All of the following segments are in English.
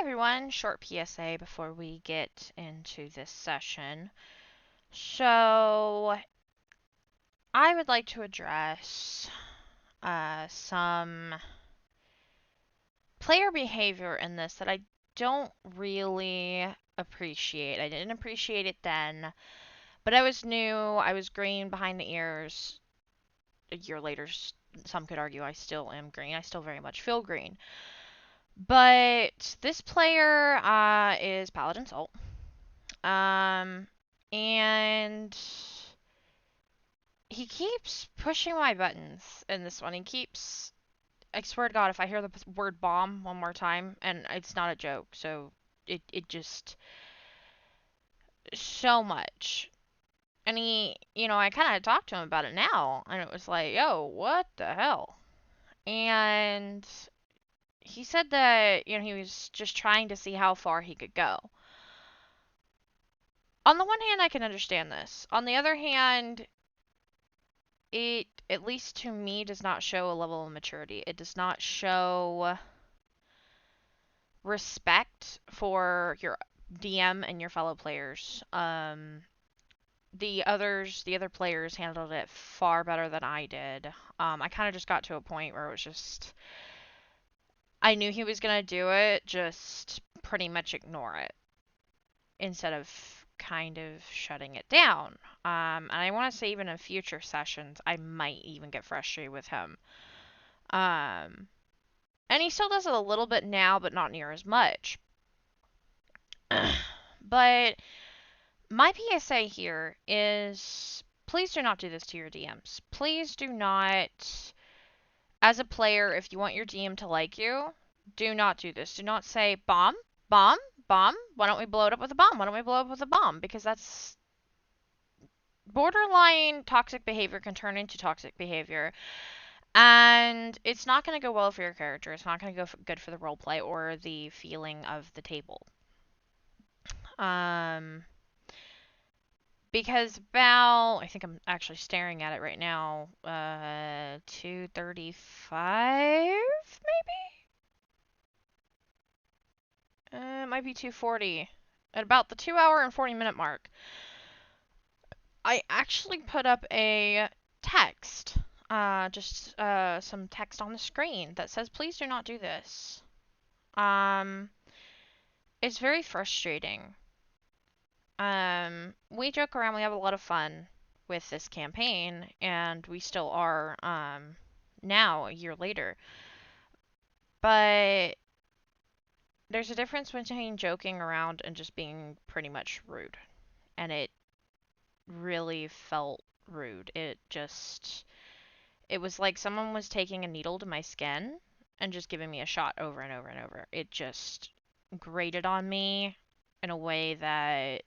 everyone, short PSA before we get into this session. So, I would like to address some player behavior in this that I don't really appreciate. I didn't appreciate it then, but I was new, I was green behind the ears. A year later, some could argue I still am green. I still very much feel green. But this player is PaladinSalt. And he keeps pushing my buttons in this one. I swear to God, if I hear the word bomb one more time, and it's not a joke, so it just, so much. And I kind of talked to him about it now, and it was like, yo, what the hell? And he said that, he was just trying to see how far he could go. On the one hand, I can understand this. On the other hand, it, at least to me, does not show a level of maturity. It does not show respect for your DM and your fellow players. The other players handled it far better than I did. I kind of just got to a point where it was just, I knew he was gonna do it, just pretty much ignore it instead of kind of shutting it down. And I want to say even in future sessions, I might even get frustrated with him. And he still does it a little bit now, but not near as much. But my PSA here is, please do not do this to your DMs. Please do not, as a player, if you want your DM to like you, do not do this. Do not say bomb, bomb, bomb. Why don't we blow it up with a bomb? Why don't we blow it up with a bomb? Because that's borderline toxic behavior, can turn into toxic behavior. And it's not going to go well for your character. It's not going to go good for the roleplay or the feeling of the table. Because about, I think I'm actually staring at it right now, 2:35, maybe? It might be 2:40. At about the 2 hour and 40 minute mark, I actually put up a text, just some text on the screen that says, please do not do this. It's very frustrating. We joke around, we have a lot of fun with this campaign, and we still are, now, a year later. But there's a difference between joking around and just being pretty much rude. And it really felt rude. It was like someone was taking a needle to my skin and just giving me a shot over and over and over. It just grated on me in a way that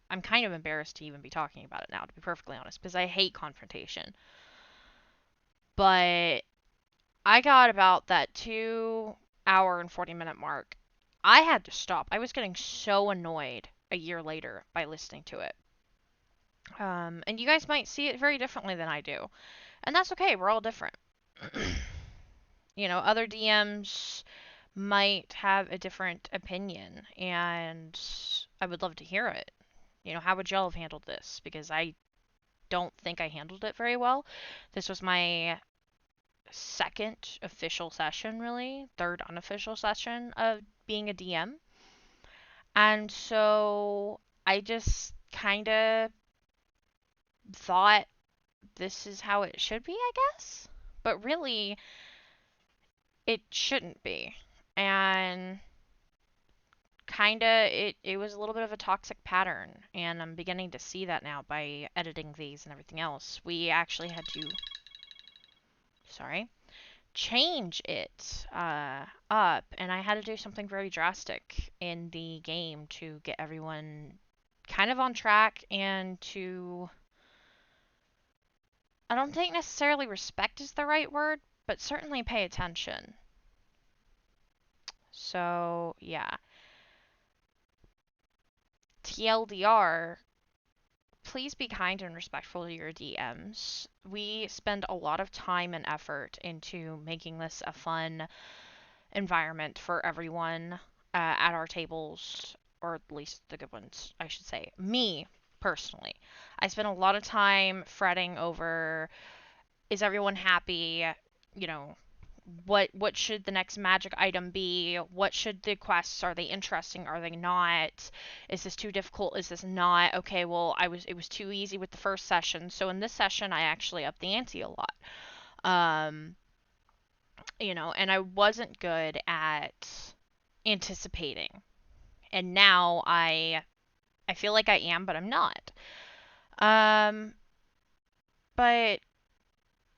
I'm kind of embarrassed to even be talking about it now, to be perfectly honest, because I hate confrontation. But I got about that 2 hour and 40 minute mark. I had to stop. I was getting so annoyed a year later by listening to it. And you guys might see it very differently than I do. And that's okay, we're all different. Other DMs might have a different opinion, and I would love to hear it. How would y'all have handled this? Because I don't think I handled it very well. This was my second official session, really, third unofficial session of being a DM. And so I just kind of thought this is how it should be, I guess. But really, it shouldn't be. And it was a little bit of a toxic pattern, and I'm beginning to see that now by editing these and everything else. We actually had to, change it up, and I had to do something very drastic in the game to get everyone kind of on track and to, I don't think necessarily respect is the right word, but certainly pay attention. So, yeah. TLDR, please be kind and respectful to your DMs. We spend a lot of time and effort into making this a fun environment for everyone at our tables, or at least the good ones, I should say. Me, personally, I spent a lot of time fretting over, is everyone happy? You know, what should the next magic item be? What should the quests, are they interesting? Are they not? Is this too difficult? Is this not? Okay, well, it was too easy with the first session. So in this session I actually upped the ante a lot. Um, and I wasn't good at anticipating. And now I feel like I am, but I'm not. Um, but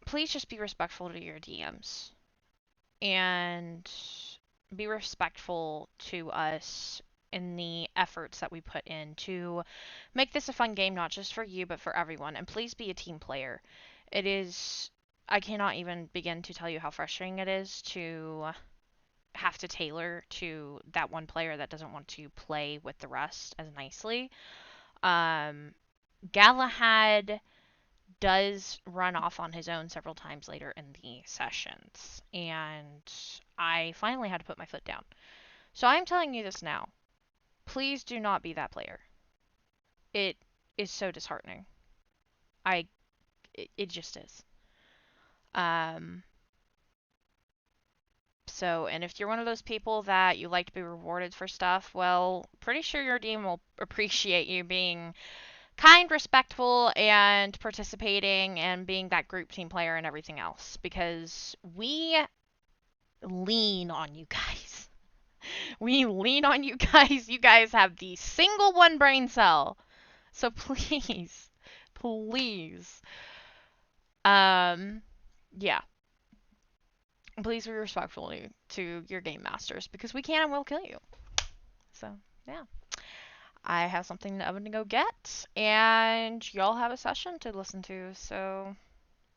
please just be respectful to your DMs and be respectful to us in the efforts that we put in to make this a fun game, not just for you, but for everyone. And please be a team player. It is, I cannot even begin to tell you how frustrating it is to have to tailor to that one player that doesn't want to play with the rest as nicely. Um, Galahad does run off on his own several times later in the sessions, and I finally had to put my foot down. So I'm telling you this now. Please do not be that player. It is so disheartening. It just is. Um, and if you're one of those people that you like to be rewarded for stuff, well, pretty sure your team will appreciate you being kind, respectful, and participating and being that group team player and everything else, because we lean on you guys. We lean on you guys. You guys have the single one brain cell. So please, please, yeah, please be respectful to your game masters, because we can and will kill you. So, yeah. I have something that I'm gonna go get, and y'all have a session to listen to, so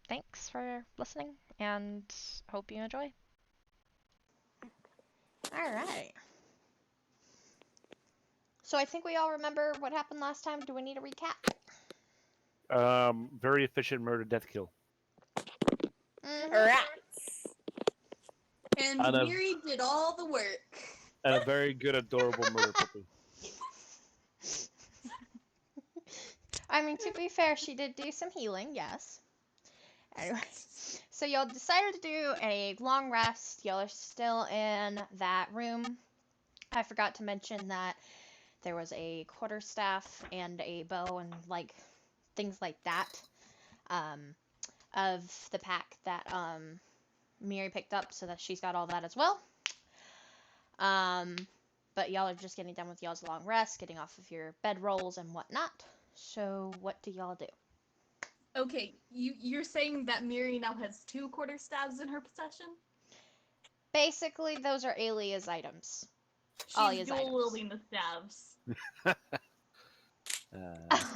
thanks for listening, and hope you enjoy. Alright. So I think we all remember what happened last time. Do we need a recap? Very efficient murder death kill. Right. And And Miri did all the work. And a very good, adorable murder puppy. I mean, to be fair, she did do some healing, yes. Anyway, so y'all decided to do a long rest. Y'all are still in that room. I forgot to mention that there was a quarterstaff and a bow and things like that of the pack that Miri picked up, so that she's got all that as well. But y'all are just getting done with y'all's long rest, getting off of your bedrolls and whatnot. So what do y'all do? Okay, you're saying that Miri now has 2 quarterstaves in her possession? Basically, those are Alia's items. She's dual wielding the staves.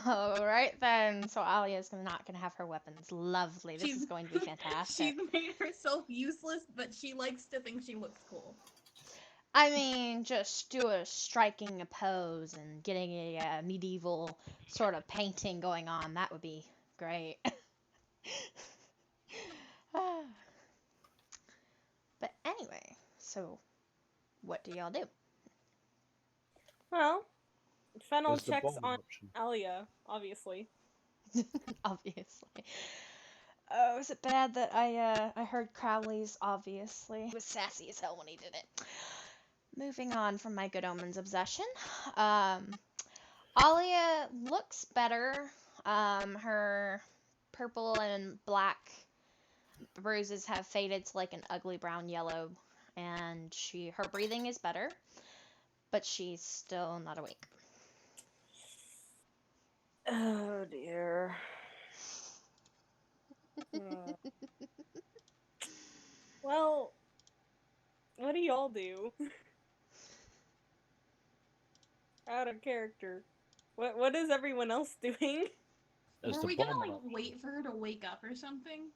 Alright then, so Alia's not gonna have her weapons. Lovely, this is going to be fantastic. She's made herself useless, but she likes to think she looks cool. I mean, just do a striking a pose and getting a medieval sort of painting going on. That would be great. But anyway, so what do y'all do? Well, Fennel There's the checks bomb on option. Alia, obviously. Obviously. Oh, is it bad that I heard Crowley's obviously? He was sassy as hell when he did it. Moving on from my Good Omens obsession. Alia looks better. Her purple and black bruises have faded to like an ugly brown yellow, and her breathing is better, but she's still not awake. Oh dear. Well, what do y'all do? Out of character. What is everyone else doing? There's Were the we bomb gonna option. wait for her to wake up or something?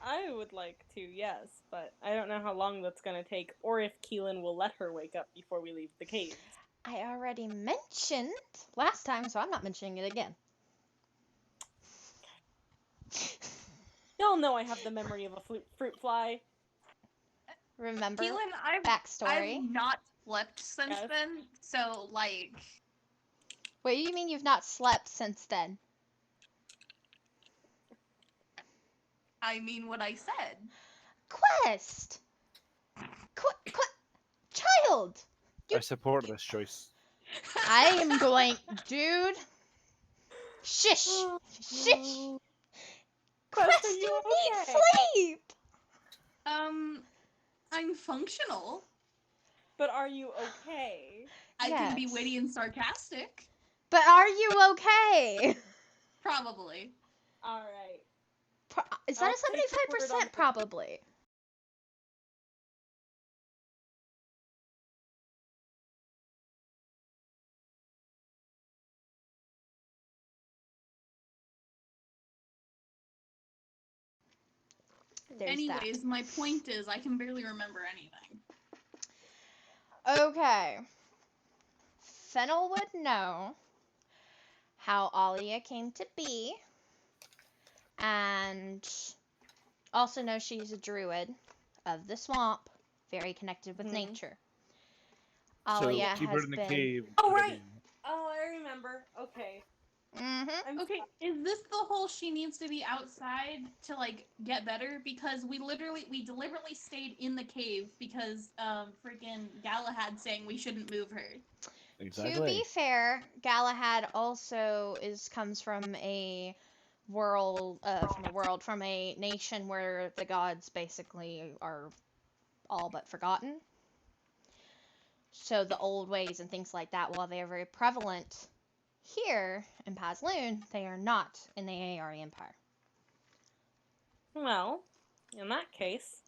I would like to, yes, but I don't know how long that's gonna take, or if Keelan will let her wake up before we leave the caves. I already mentioned last time, so I'm not mentioning it again. Y'all know I have the memory of a fruit fly. Remember Keelan, backstory? I've not slept since Yes. then, so like, What do you mean you've not slept since then? I mean what I said. Quest! Child! I support this choice. I am going, dude. Shish! Oh, Shish! no. Quest, Quest, are you you need okay? sleep! I'm functional. But are you okay? I can be Yes. witty and sarcastic. But are you okay? Probably. All right. Is that I'll a take your word on 75% it. probably? There's Anyways, my point is I can barely remember anything. that. Okay. Fennel would know how Alia came to be, and also know she's a druid of the swamp, very connected with Mhm. nature. So Alia keep her has in the been. cave. Oh, ready. right. Oh, I remember. Okay. Mm-hmm. Okay, is this the whole she needs to be outside to like get better? Because we deliberately stayed in the cave because freaking Galahad saying we shouldn't move her. To Exactly. be fair, Galahad also comes from a from a nation where the gods basically are all but forgotten. So the old ways and things like that, while they are very prevalent here in Pazloon, they are not in the Aari Empire. Well, in that case,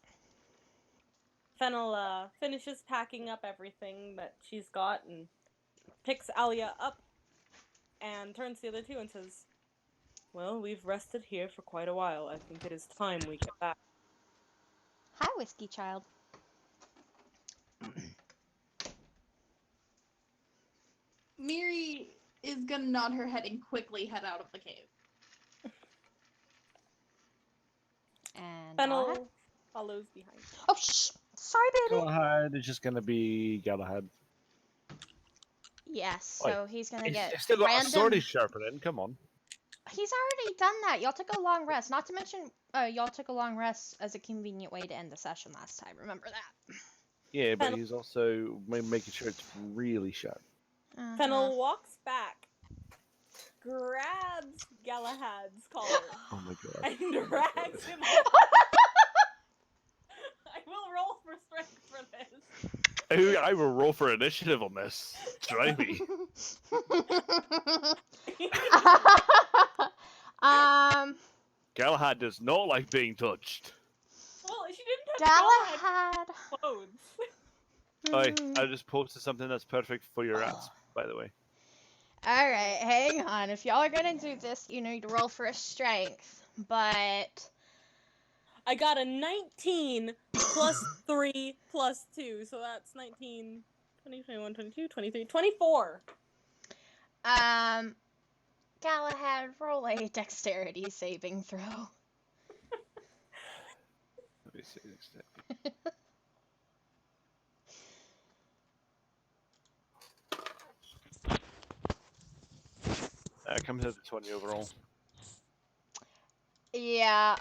Fennel finishes packing up everything that she's got and picks Alia up and turns to the other two and says, "Well, we've rested here for quite a while. I think it is time we get back." Hi, Whiskey Child. Miri is gonna nod her head and quickly head out of the cave. And Galahad? Fennel follows behind. Oh, shh! Sorry, baby. Galahad is just gonna be Galahad. Yes, so he's gonna He's get still got a sword random. he's sharpening. Come on. He's already done that. Y'all took a long rest. Not to mention, y'all took a long rest as a convenient way to end the session last time. Remember that. Yeah, but Fennel- he's also making sure it's really sharp. Uh-huh. Fennel walks back, grabs Galahad's collar, Oh my god. and drags him off. I will roll for strength for this. I will roll for initiative on this. Try me. um, Galahad does not like being touched. Well, she didn't touch Galahad's Galahad. clothes. I just posted something that's perfect for your rats, by the way. All right, hang on. If y'all are gonna do this, you need to roll for a strength. But I got a 19 plus 3 plus 2, so that's 19, 20, 21, 22, 23, 24. Galahad, roll a dexterity saving throw. Let me see next step. Comes out to 20 overall. Yeah,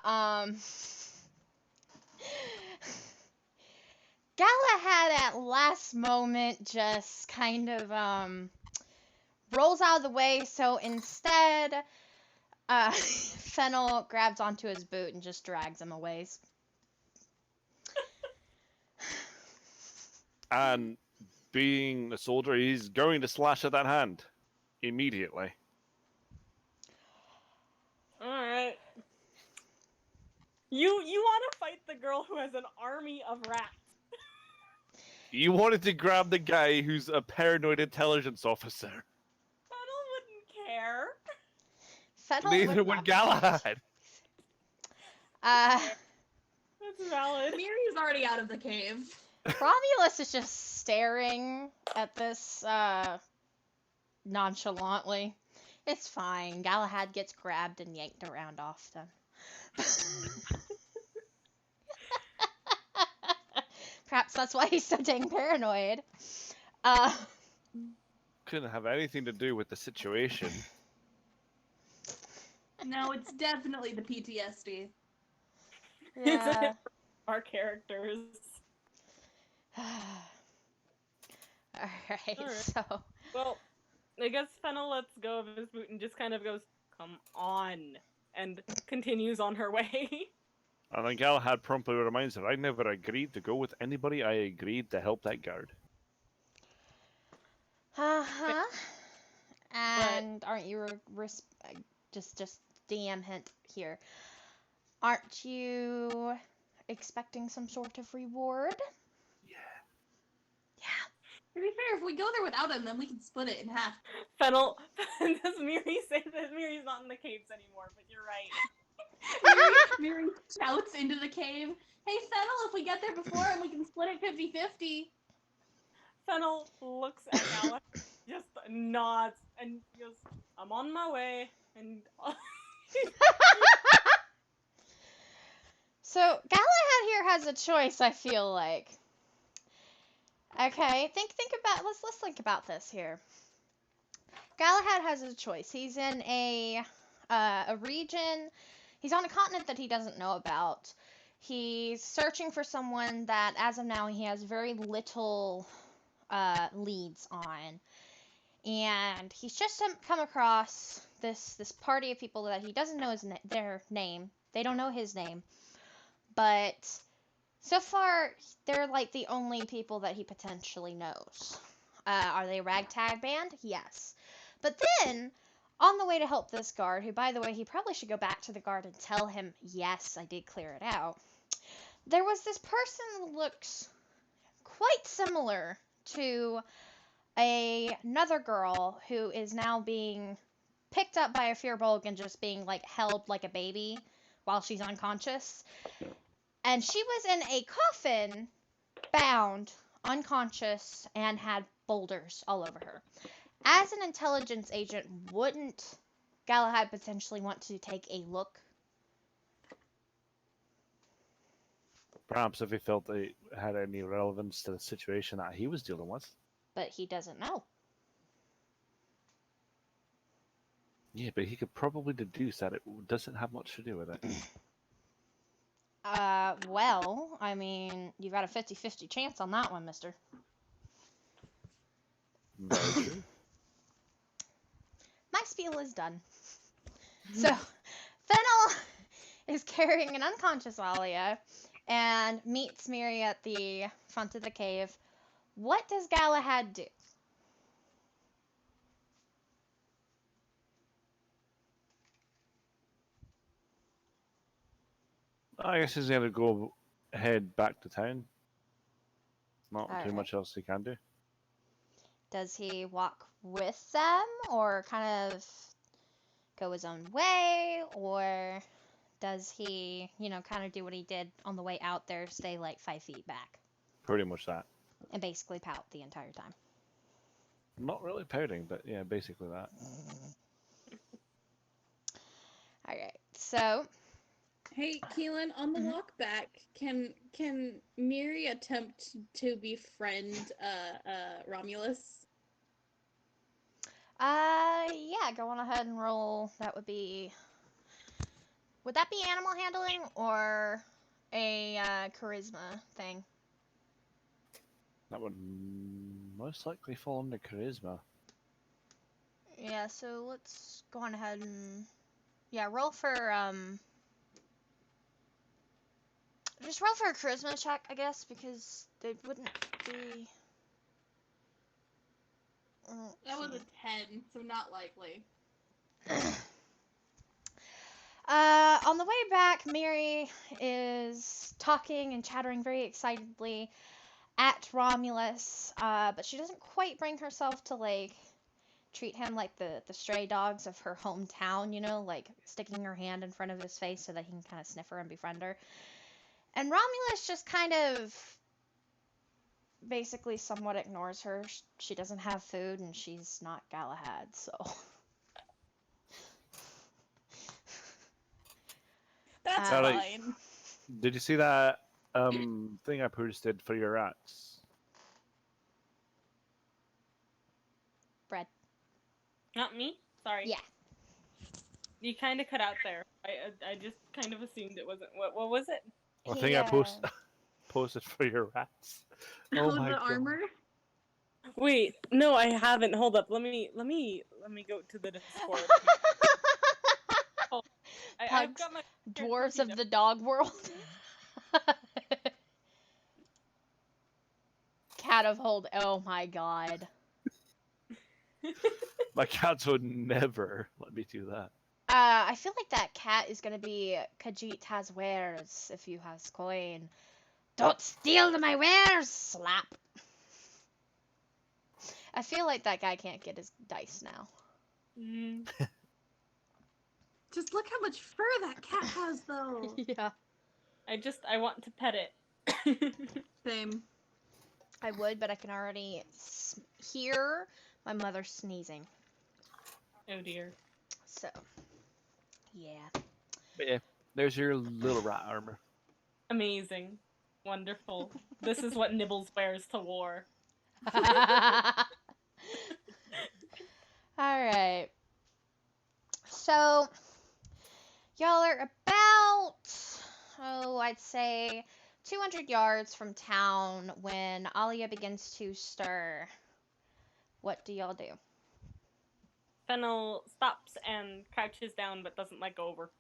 Galahad at last moment just kind of rolls out of the way, so instead Fennel grabs onto his boot and just drags him away. And being a soldier, he's going to slash at that hand immediately. Alright. You want to fight the girl who has an army of rats. You wanted to grab the guy who's a paranoid intelligence officer. Fennel wouldn't care. Fennel Neither would would not. Galahad. That's valid. Miri's already out of the cave. Romulus is just staring at this nonchalantly. It's fine. Galahad gets grabbed and yanked around often. Perhaps that's why he's so dang paranoid. Uh, Couldn't have anything to do with the situation. No, it's definitely the PTSD. yeah. Our characters. Alright, Alright. so. Well, I guess Fennel lets go of his boot and just kind of goes, "Come on," and continues on her way. And then Galahad promptly reminds her, I never agreed to go with anybody. I agreed to help that guard. Uh-huh. And aren't you just DM hint here? Aren't you expecting some sort of reward? To be fair, if we go there without him, then we can split it in half. Fennel, does Miri say that Miri's not in the caves anymore? But you're right. Miri shouts into the cave, "Hey, Fennel, if we get there before him, we can split it 50-50. Fennel looks at Galahad, just nods, and goes, "I'm on my way." And So Galahad here has a choice, I feel like. Okay, think about let's think about this here. Galahad has a choice. He's in a region. He's on a continent that he doesn't know about. He's searching for someone that, as of now, he has very little leads on, and he's just come across this party of people that he doesn't know their name. They don't know his name, but so far they're like the only people that he potentially knows. Are they a ragtag band? Yes. But then, on the way to help this guard, who, by the way, he probably should go back to the guard and tell him, yes, I did clear it out. There was this person that looks quite similar to another girl who is now being picked up by a firbolg and just being like held like a baby while she's unconscious. And she was in a coffin, bound, unconscious, and had boulders all over her. As an intelligence agent, wouldn't Galahad potentially want to take a look? Perhaps if he felt it had any relevance to the situation that he was dealing with. But he doesn't know. Yeah, but he could probably deduce that it doesn't have much to do with it. Well, I mean, you got a 50-50 chance on that one, mister. Very true. My spiel is done. So, Fennel is carrying an unconscious Alia and meets Miri at the front of the cave. What does Galahad do? I guess he's gonna go head back to town. Not too Alright. much else he can do. Does he walk with them or kind of go his own way? Or does he, kind of do what he did on the way out there, stay like 5 feet back Pretty much that. and basically pout the entire time? Not really pouting, but yeah, basically that. Alright, so Hey, Keelan, on the Mhm. walk back, can Miri attempt to befriend Romulus? yeah, go on ahead and roll. Would that be animal handling or a charisma thing? That would most likely fall under charisma. Yeah, so let's go on ahead and roll for just roll for a charisma check, I guess, because they wouldn't be. That was a 10, so not likely. On the way back, Miri is talking and chattering very excitedly at Romulus, but she doesn't quite bring herself to treat him like the stray dogs of her hometown, like sticking her hand in front of his face so that he can kind of sniff her and befriend her. And Romulus just kind of basically somewhat ignores her. She doesn't have food and she's not Galahad, so. That's Alright. fine. Did you see that thing I posted for your rats. Bread. Not me. Sorry. Yeah. You kind of cut out there. I just kind of assumed it wasn't. What was it? The He, thing I posted for your rats. Oh my the god. armor. Wait, no, I haven't. Hold up. Let me go to the Discord. I've Pugs, got my dwarves of the dog world. Cat of hold. Oh my god. My cats would never let me do that. I feel like that cat is gonna be Khajiit has wares if you has coin. Don't steal my wares! Slap. I feel like that guy can't get his dice now. Mm. Just look how much fur that cat has, though. Yeah. I want to pet it. Same. I would, but I can already hear my mother sneezing. Oh dear. So, yeah. But yeah, there's your little rat armor. Amazing. Wonderful. This is what Nibbles wears to war. Alright. So, y'all are about, I'd say 200 yards from town when Alia begins to stir. What do y'all do? Fennel stops and crouches down but doesn't let go over.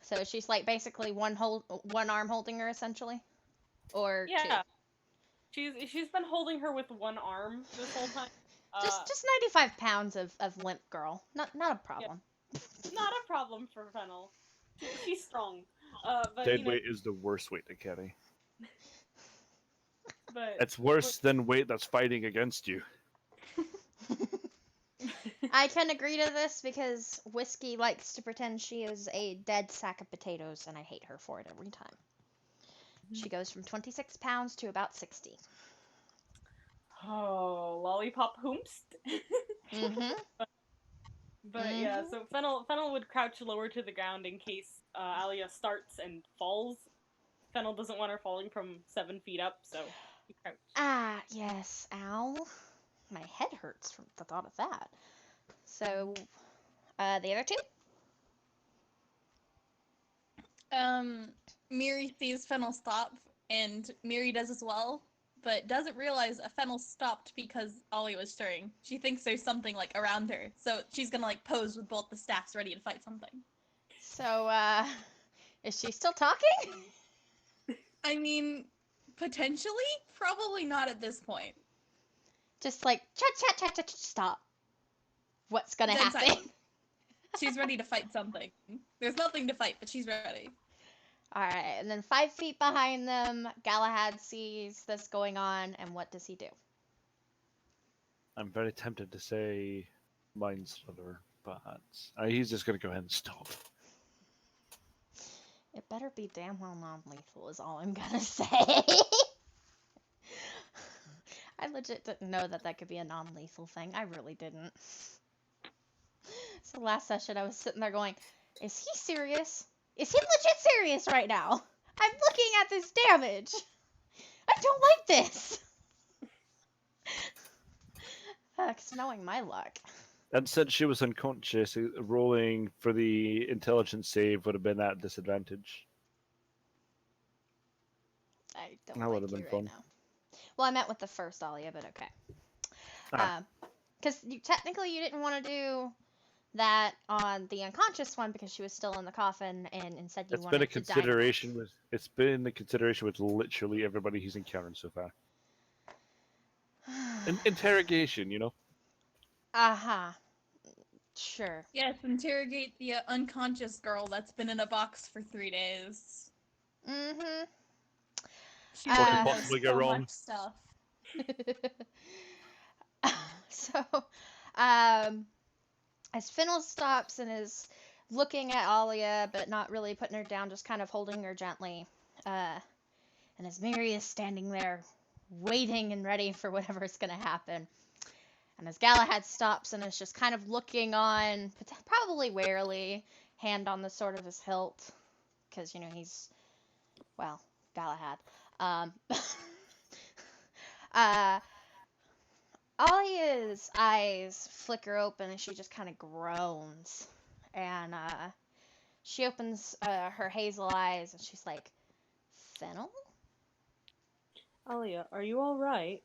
So she's like basically one arm holding her essentially? Or Yeah. two? She's been holding her with one arm this whole time. Just 95 pounds of limp girl. Not a problem. Not a problem for Fennel. She's strong. But Dead weight is the worst weight to carry. But It's worse than weight that's fighting against you. I can agree to this because Whiskey likes to pretend she is a dead sack of potatoes, and I hate her for it every time. She goes from 26 pounds to about 60. Oh, lollipop hoomst. Mm-hmm. But yeah, so Fennel would crouch lower to the ground in case Alia starts and falls. Fennel doesn't want her falling from 7 feet up, so he crouches. Ah, yes. Ow. My head hurts from the thought of that. So, the other two? Miri sees Fennel stop, and Miri does as well, but doesn't realize a Fennel stopped because Ollie was stirring. She thinks there's something, like, around her, so she's gonna, like, pose with both the staffs ready to fight something. So, is she still talking? I mean, potentially? Probably not at this point. Just like, chat, stop. What's gonna Dead happen? silent. She's ready to fight something. There's nothing to fight, but she's ready. Alright, and then 5 feet behind them, Galahad sees this going on, and what does he do? I'm very tempted to say Mind Slither, but he's just going to go ahead and stop. It better be damn well non-lethal is all I'm gonna say. I legit didn't know that could be a non-lethal thing. I really didn't. So last session I was sitting there going, is he serious? Is he legit serious right now? I'm looking at this damage. I don't like this. Because knowing my luck. And since she was unconscious, rolling for the intelligence save would have been at disadvantage. I don't That like would have you been right fun. now. Well, I meant with the first Alia, but okay. Ah. Because technically you didn't want to do that on the unconscious one because she was still in the coffin, and instead you It's wanted been a to consideration with. It's been a consideration with literally everybody he's encountered so far. Interrogation, you know. Aha. Sure. Yes, interrogate the unconscious girl that's been in a box for 3 days. Mm-hmm. She's What gonna could know possibly so go wrong? much stuff. So, as Fennel stops and is looking at Alia, but not really putting her down, just kind of holding her gently, and as Miri is standing there, waiting and ready for whatever's going to happen, and as Galahad stops and is just kind of looking on, probably warily, hand on the sword of his hilt, because, he's, well, Galahad. Um, uh, Alia's eyes flicker open and she just kind of groans. And she opens her hazel eyes and she's like, Fennel? Alia, are you alright?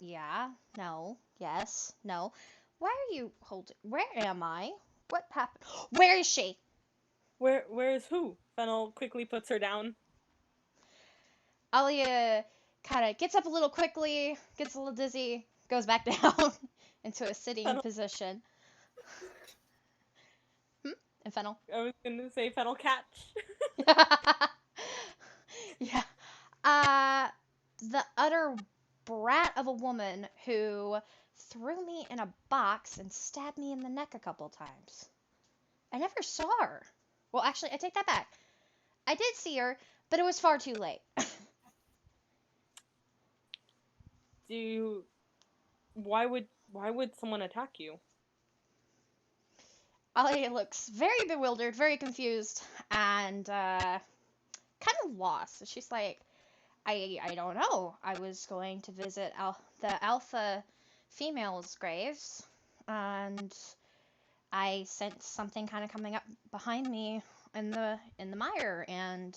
Yeah, no, yes, no. Why are you holding? Where am I? What happened? Where is she? Where is who? Fennel quickly puts her down. Alia kind of gets up a little quickly, gets a little dizzy, goes back down into a sitting Fennel, position. And Fennel. I was gonna say Fennel catch. Yeah. The utter brat of a woman who threw me in a box and stabbed me in the neck a couple times. I never saw her. Well, actually, I take that back. I did see her, but it was far too late. Do you... Why would someone attack you? Alia looks very bewildered, very confused, and kind of lost. She's like, I don't know. I was going to visit the alpha females' graves, and I sensed something kind of coming up behind me in the mire, and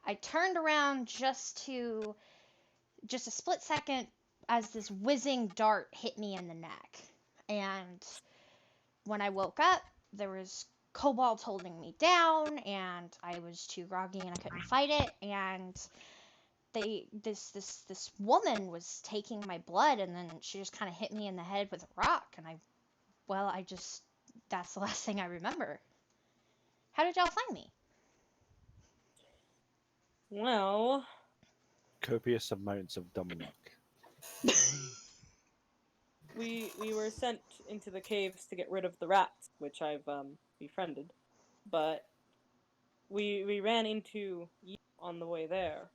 I turned around just a split second as this whizzing dart hit me in the neck. And when I woke up, there was kobolds holding me down, and I was too groggy and I couldn't fight it. And this woman was taking my blood, and then she just kind of hit me in the head with a rock, and I just that's the last thing I remember. How did y'all find me? Well, Copious amounts of dumb luck. we were sent into the caves to get rid of the rats, which I've befriended. But we ran into you on the way there.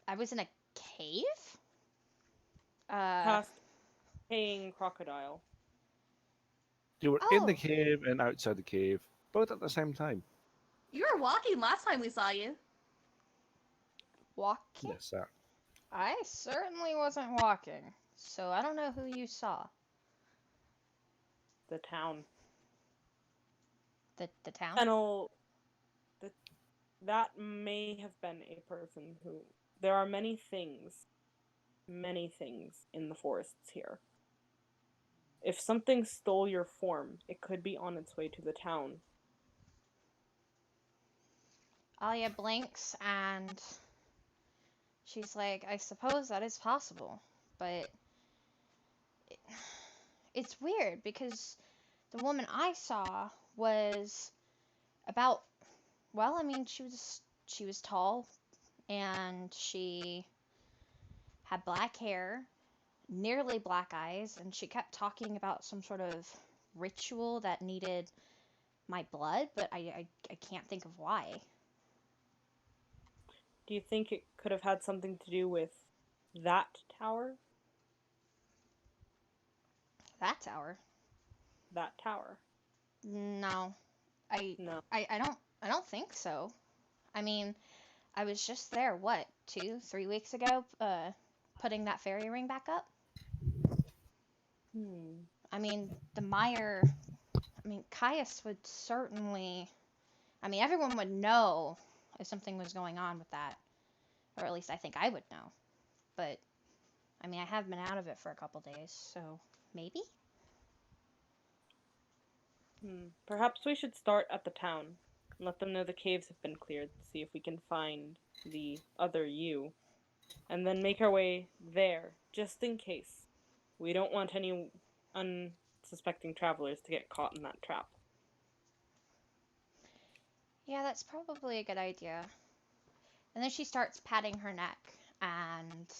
I was in a cave? Uh, Past paying crocodile. You were in the oh, cave and outside the cave, both at the same time. You were walking last time we saw you. walking? Yes, sir. I certainly wasn't walking, so I don't know who you saw. The town. The town? Fennel. That may have been a person who... There are many things in the forests here. If something stole your form, it could be on its way to the town. Alia blinks and she's like, I suppose that is possible, but it's weird because the woman I saw was about, well, I mean, she was tall and she had black hair, nearly black eyes, and she kept talking about some sort of ritual that needed my blood, but I can't think of why. Do you think it could have had something to do with that tower? That tower? That tower. No. No. I don't think so. I mean, I was just there, what, 2, 3 weeks ago, putting that fairy ring back up? I mean, the Mire, I mean, Caius would certainly, I mean, everyone would know if something was going on with that. Or at least I think I would know. But, I mean, I have been out of it for a couple days, so maybe? Perhaps we should start at the town and let them know the caves have been cleared, see if we can find the other you, and then make our way there, just in case. We don't want any unsuspecting travelers to get caught in that trap. Yeah, that's probably a good idea. And then she starts patting her neck and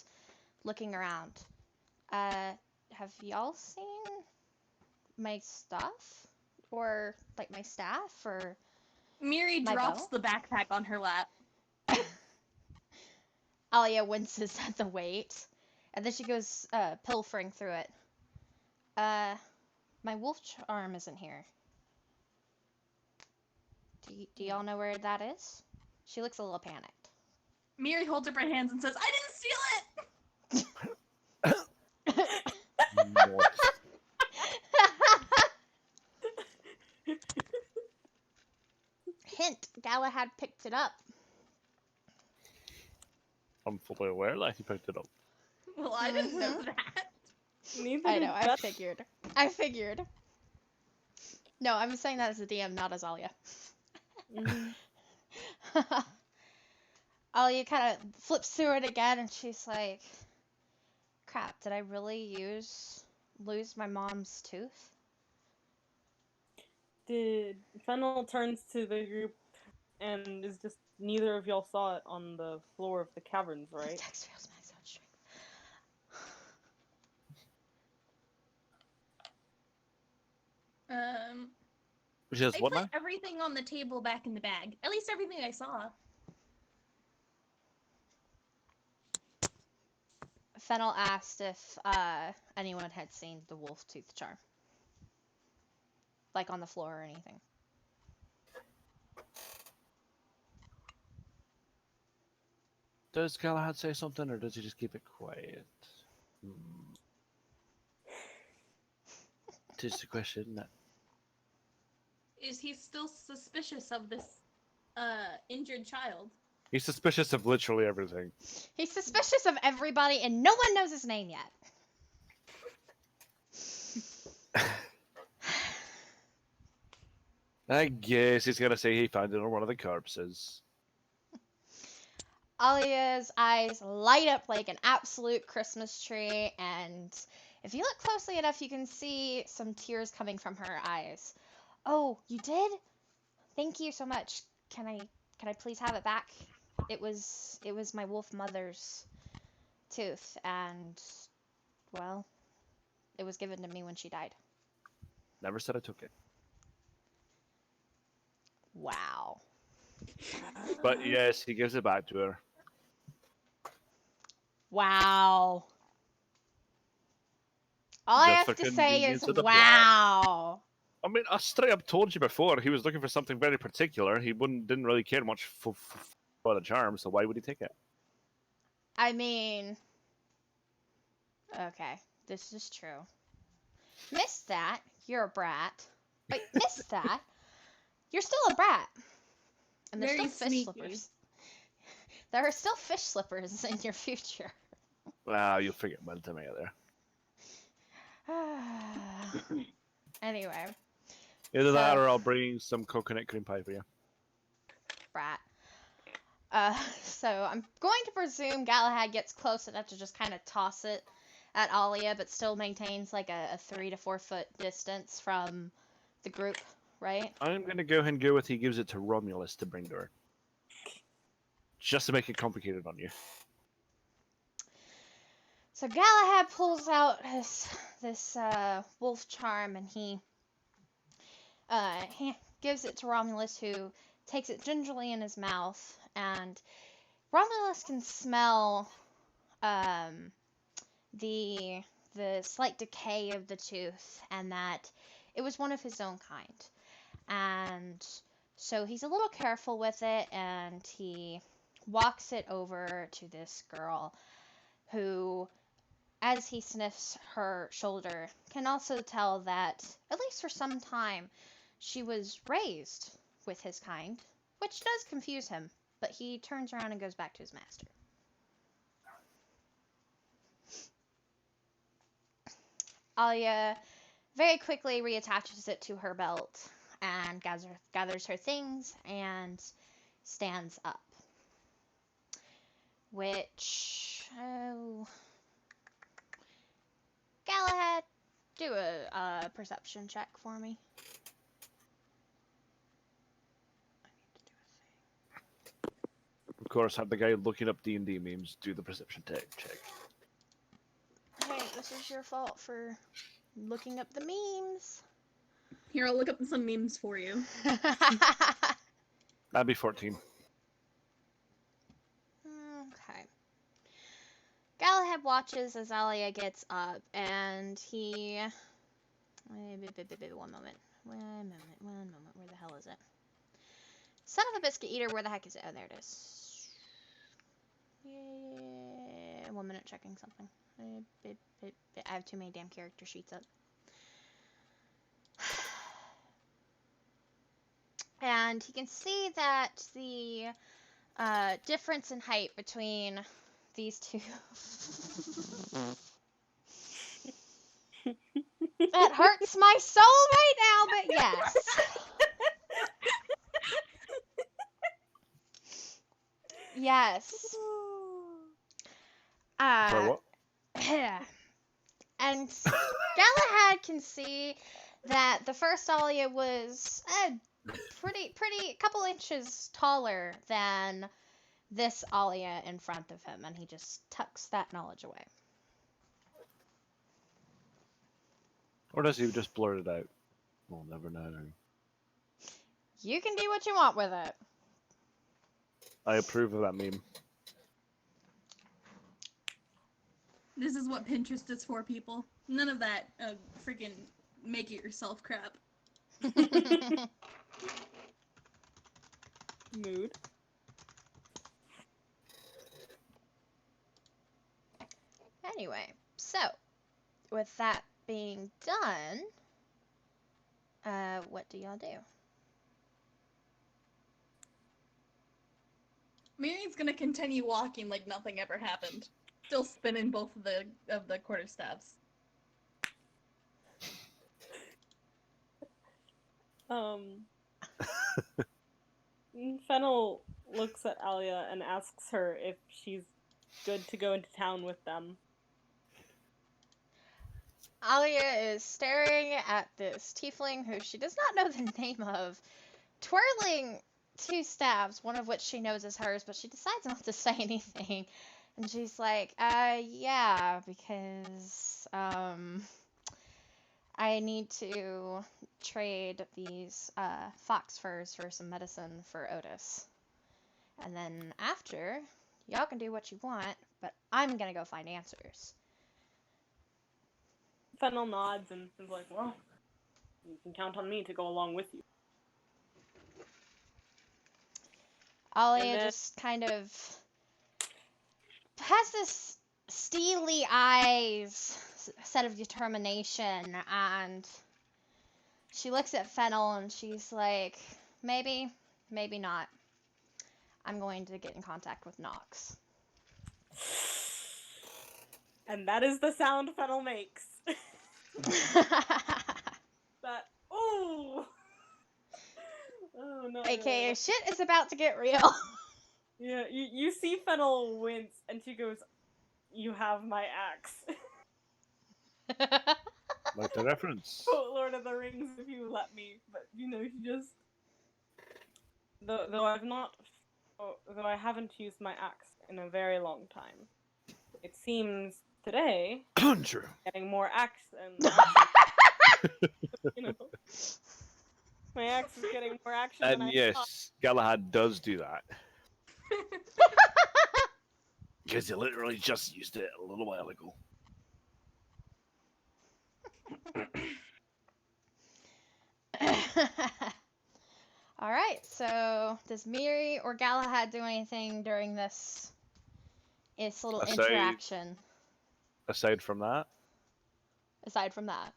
looking around. Have y'all seen my stuff? Or, like, my staff? Or Miri my drops bow? the backpack on her lap. Alia winces at the weight. And then she goes, pilfering through it. My wolf charm isn't here. Do y'all know where that is? She looks a little panicked. Miri holds up her hands and says, "I didn't steal it." Not. Hint, Galahad picked it up. I'm fully aware that he picked it up. Well, I didn't know that. Neither I did know, I Beth. figured. No, I'm saying that as a DM, not as Alia. Mhm. Alia kind of flips through it again, and she's like, crap, did I really lose my mom's tooth? Did Fennel turns to the group and is just neither of y'all saw it on the floor of the caverns, right? Text fails max out strength. Which is I what put now? everything on the table back in the bag. At least everything I saw. Fennel asked if anyone had seen the wolf tooth charm. Like on the floor or anything. Does Galahad say something, or does he just keep it quiet? It is the question, isn't it? Is he still suspicious of this injured child? He's suspicious of literally everything. He's suspicious of everybody, and no one knows his name yet. I guess he's gonna say he found it on one of the corpses. Alia's eyes light up like an absolute Christmas tree, and if you look closely enough, you can see some tears coming from her eyes. Oh, you did? Thank you so much. Can I please have it back? It was my wolf mother's tooth, and well, it was given to me when she died. Never said I took it. Wow. But yes, he gives it back to her. Wow. All I The have to say is convenience of the plot. wow. I mean, I straight up told you before he was looking for something very particular. He didn't really care much for the charm, so why would he take it? I mean, okay, this is true. Missed that. You're a brat. Wait, missed that. You're still a brat. And there's Very still fish sneaky. slippers. There are still fish slippers in your future. Well, you'll figure it by the time I get there. Anyway, Either that So- or I'll bring some coconut cream pie for you. brat. So I'm going to presume Galahad gets close enough to just kind of toss it at Alia, but still maintains like a 3 to 4 foot distance from the group, right? I'm going to go ahead and go with he gives it to Romulus to bring to her. Just to make it complicated on you. So Galahad pulls out this wolf charm, and he gives it to Romulus, who takes it gingerly in his mouth, and Romulus can smell the slight decay of the tooth, and that it was one of his own kind. And so he's a little careful with it, and he walks it over to this girl who, as he sniffs her shoulder, can also tell that, at least for some time, she was raised with his kind, which does confuse him, but he turns around and goes back to his master. Alia very quickly reattaches it to her belt and gathers her things and stands up. Which, Galahad, do a perception check for me. Of course, have the guy looking up D&D memes do the perception check. Hey, this is your fault for looking up the memes. Here, I'll look up some memes for you. That'd be 14. Okay. Galahad watches as Alia gets up, and he... One moment. Where the hell is it? Son of a biscuit eater, where the heck is it? Oh, there it is. Yeah, 1 minute checking something. I have too many damn character sheets up. And you can see that the difference in height between these two. That hurts my soul right now, but yes. Yes. For what? And Galahad can see that the first Alia was pretty, a couple inches taller than this Alia in front of him, and he just tucks that knowledge away. Or does he just blurt it out? We'll never know. You can do what you want with it. I approve of that meme. This is what Pinterest is for, people. None of that freaking make it yourself crap. Mood. Anyway, so with that being done, what do y'all do? Miri's gonna continue walking like nothing ever happened. Still spinning both of the quarterstaffs. Fennel looks at Alia and asks her if she's good to go into town with them. Alia is staring at this tiefling who she does not know the name of, twirling two staves, one of which she knows is hers, but she decides not to say anything. And she's like, yeah, because, I need to trade these, fox furs for some medicine for Otis. And then after, y'all can do what you want, but I'm gonna go find answers. Fennel nods and is like, well, you can count on me to go along with you. Alia just kind of has this steely eyes set of determination, and she looks at Fennel and she's like, maybe, maybe not. I'm going to get in contact with Nox. And that is the sound Fennel makes. That, ooh! Oh no. AKA shit is about to get real. Yeah, you see Fennel wince and she goes, you have my axe. Like the reference. Quote Lord of the Rings if you let me, but you know, she just... Though I haven't used my axe in a very long time, it seems today, True. getting more axe and you know, my axe is getting more action than And I thought. yes, Galahad does do that. Because he literally just used it a little while ago. Alright, so does Miri or Galahad do anything during this little interaction? Aside from that, Aside from that.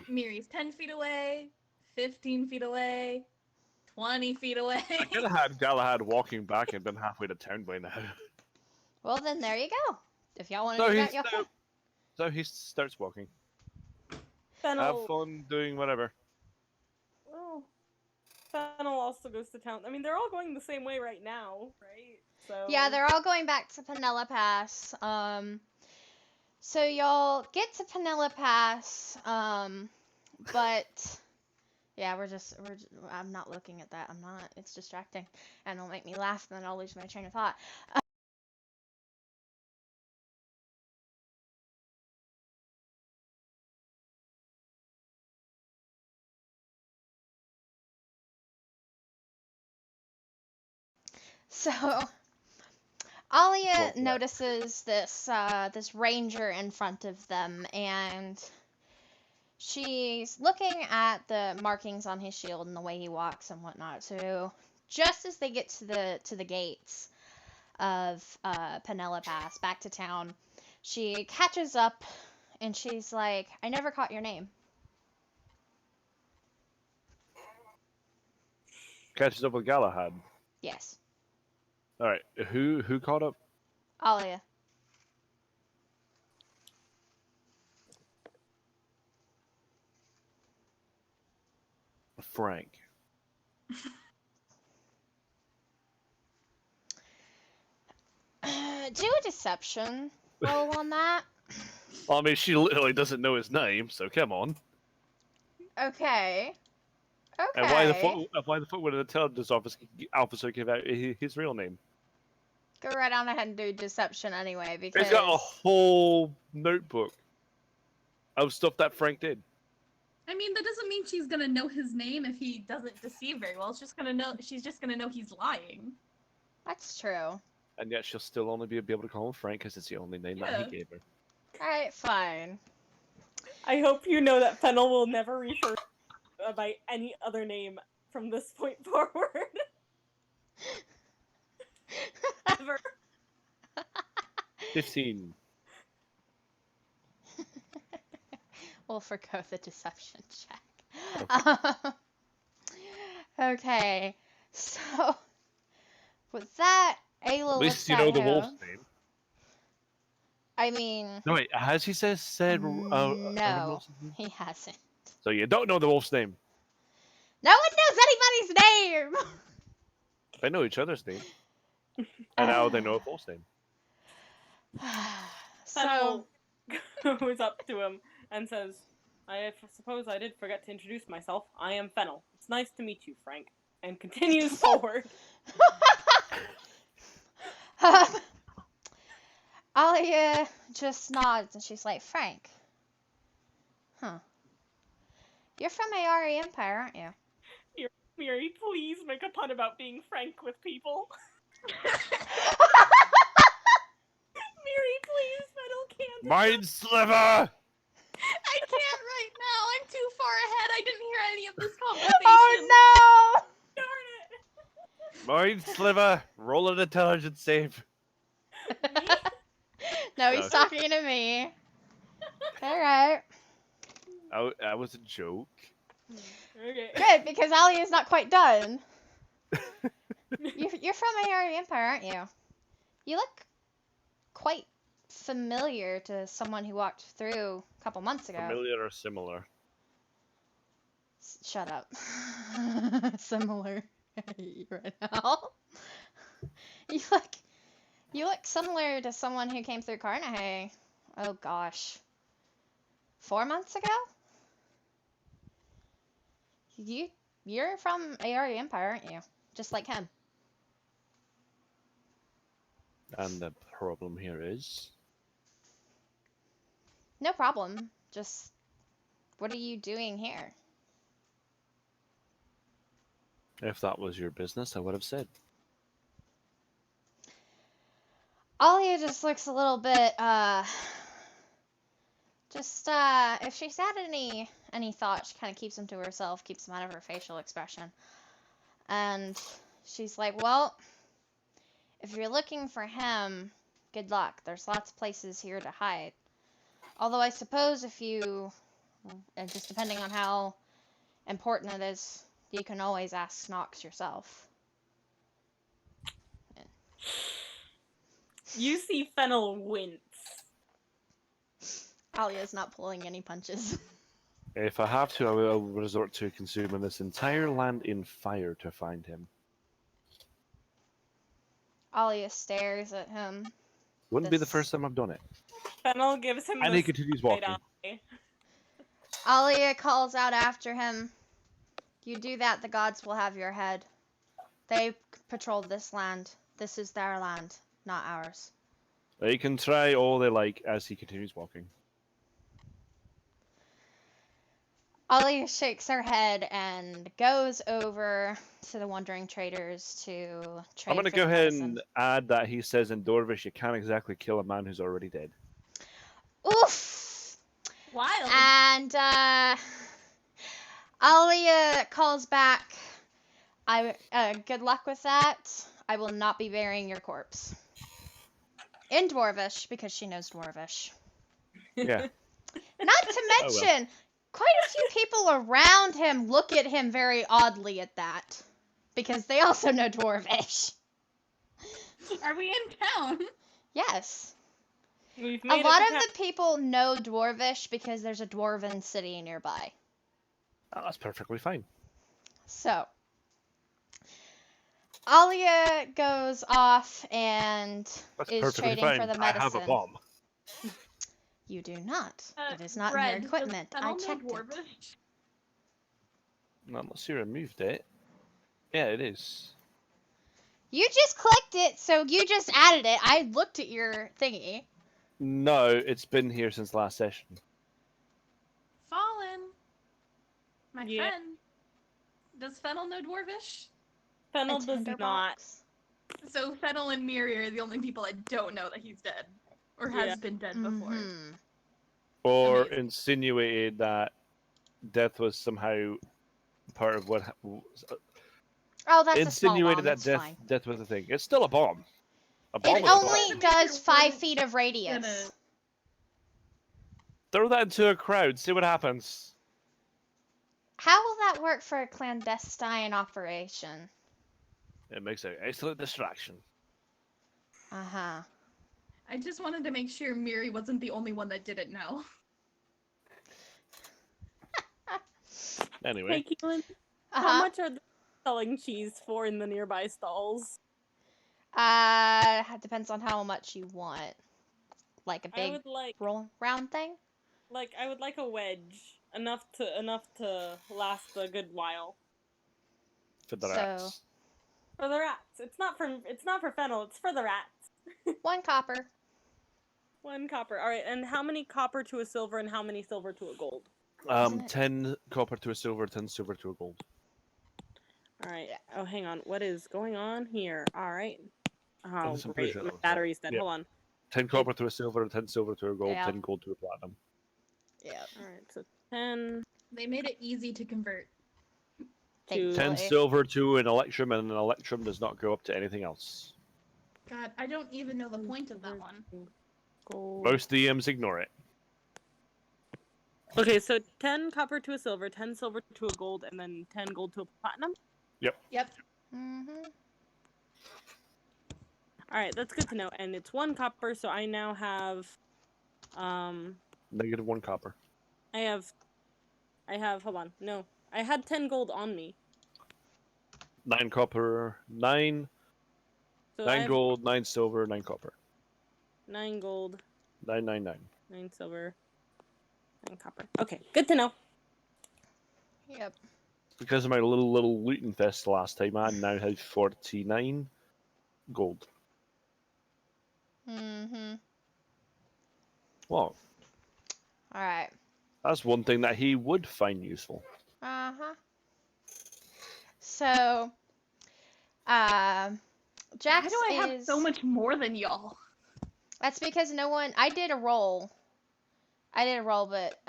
Miri's 10 feet away, 15 feet away, 20 feet away. I could have had Galahad walking back and been halfway to town by now. Well, then there you go. If y'all want to So do he that, y'all can. So he starts walking. Fennel, Have fun doing whatever. well, Fennel also goes to town. I mean, they're all going the same way right now, right? So Yeah, they're all going back to Penella Pass. So y'all get to Penella Pass, but yeah, I'm not looking at that. I'm not. It's distracting, and it'll make me laugh, and then I'll lose my train of thought. So Alia notices this ranger in front of them, and she's looking at the markings on his shield and the way he walks and whatnot. So just as they get to the gates of Penella Pass back to town, she catches up and she's like, "I never caught your name." Catches up with Galahad. Yes, All right, who caught up? Alia. Frank. Do a deception roll on that. Well, I mean, she literally doesn't know his name, so come on. Okay. And Okay. why the fuck would an intelligence officer give out his real name? Go right on ahead and do deception anyway, He's because got a whole notebook of stuff that Frank did. I mean, that doesn't mean she's gonna know his name if he doesn't deceive very well. She's just gonna know he's lying. that's true. And yet she'll still only be able to call him Frank because it's the only name that Yeah. he gave her. Alright, fine. I hope you know that Fennel will never refer by any other name from this point forward. Ever. 15. We'll forgo the deception check. Okay, so with that, Ayla At looks least you at know the him. wolf's name. I mean, No, wait, has he said no, he hasn't. So you don't know the wolf's name. No one knows anybody's name! They know each other's name. And now they know a wolf's name. So, Fennel goes up to him and says, "I suppose I did forget to introduce myself. I am Fennel. It's nice to meet you, Frank." And continues forward. Alia just nods and she's like, "Frank. Huh. You're from Ayari Empire, aren't you?" Miri, please make a pun about being frank with people. Miri, please, Fennel can't. Mind sliver! I can't right now. I'm too far ahead. I didn't hear any of this conversation. Oh Darn it! Mind sliver! Roll an intelligence save. no! No, he's Okay. talking to me. Alright. That was a joke. Okay. Good, because Alia's not quite done. You're from Ayari Empire, aren't you? You look quite familiar to someone who walked through a couple months ago. Familiar or similar? Shut up. Similar. I hate you right now. You look similar to someone who came through Carnahay. Oh gosh. 4 months ago? You're from Ayari Empire, aren't you? Just like him. And the problem here is... No problem. Just what are you doing here? If that was your business, I would have said. Alia just looks a little bit, if she's had any thoughts, she kind of keeps them to herself, keeps them out of her facial expression. And she's like, well, if you're looking for him, good luck. There's lots of places here to hide. Although I suppose if you, and just depending on how important it is, you can always ask Snox yourself. You see Fennel wince. Alia's not pulling any punches. If I have to, I will resort to consuming this entire land in fire to find him. Alia stares at him. Wouldn't be the This- first time I've done it. Fennel gives him And the he continues side walking. eye. Alia calls out after him. You do that, the gods will have your head. They patrolled this land. This is their land, not ours. They can try all they like as he continues walking. Alia shakes her head and goes over to the Wandering Traders to trade I'm going to for go the ahead medicine. and add that he says in Dorvish, you can't exactly kill a man who's already dead. Oof! Wild. And Alia calls back. Good luck with that. I will not be burying your corpse. In Dwarvish, because she knows Dwarvish. Yeah. Not to Oh, well. mention, quite a few people around him look at him very oddly at that. Because they also know Dwarvish. Are we in town? Yes. We've A made it lot to of town. the people know Dwarvish because there's a dwarven city nearby. Oh, that's perfectly fine. So, Alia goes off and That's is perfectly trading fine. for the I have medicine. a bomb. You do not. It is not in Bread, your does equipment. I Fennel know checked it. Dwarvish? No, unless you removed it. Yeah, it is. You just clicked it, so you just added it. I looked at your thingy. No, it's been here since last session. Fallen. My Yeah. friend. Does Fennel know Dwarvish? Fennel A does tinderbox. not. So Fennel and Miri are the only people that don't know that he's dead. Or has Yeah. been dead before. Mhm. Or Amazing. insinuated that death was somehow part of what. Oh, that's a small bomb. Insinuated that It's fine. death was a thing. It's still a bomb. A bomb It is a bomb. only does 5 feet of radius. Gonna- Throw that into a crowd. See what happens. How will that work for a clandestine operation? It makes an excellent distraction. Uh-huh. I just wanted to make sure Miri wasn't the only one that didn't know. Anyway, Hey, Keelan, how Uh-huh. much are they selling cheese for in the nearby stalls? It depends on how much you want. Like a I big would like, round thing? I would like a wedge, enough to last a good while. for the So- rats. For the rats. It's not for Fennel. It's for the rats. 1 copper. 1 copper. All right. And how many copper to a silver, and how many silver to a gold? Isn't it- 10 copper to a silver, 10 silver to a gold. All right. Yeah. Oh, hang on. What is going on here? All right. Oh, I'm pretty great. sure My that was that. battery's dead. Yeah. Hold on. 10 copper to a silver, 10 silver to a gold, Yeah. 10 gold to a platinum. Yeah. All right. So 10 They made it easy to convert. to 10 Thankfully. silver to an electrum, and an electrum does not go up to anything else. God, I don't even know the point of that one. gold. Most DMs ignore it. Okay, so 10 copper to a silver, 10 silver to a gold, and then 10 gold to a platinum. Yep. Mm-hmm. All right, that's good to know. And it's 1 copper, so I now have, Negative 1 copper. I have, hold on, no. I had 10 gold on me. 9 copper, 9, So I 9 have gold, 9 silver, 9 copper. 9 gold, 999. 9 silver, 9 copper. Okay, good to know. Yep. Because of my little looting fest last time, I now have 49 gold. Mm-hmm. Well, Alright. that's one thing that he would find useful. Uh-huh. So, Jax Why do I have is... so much more than y'all? That's because no one... I did a roll, but,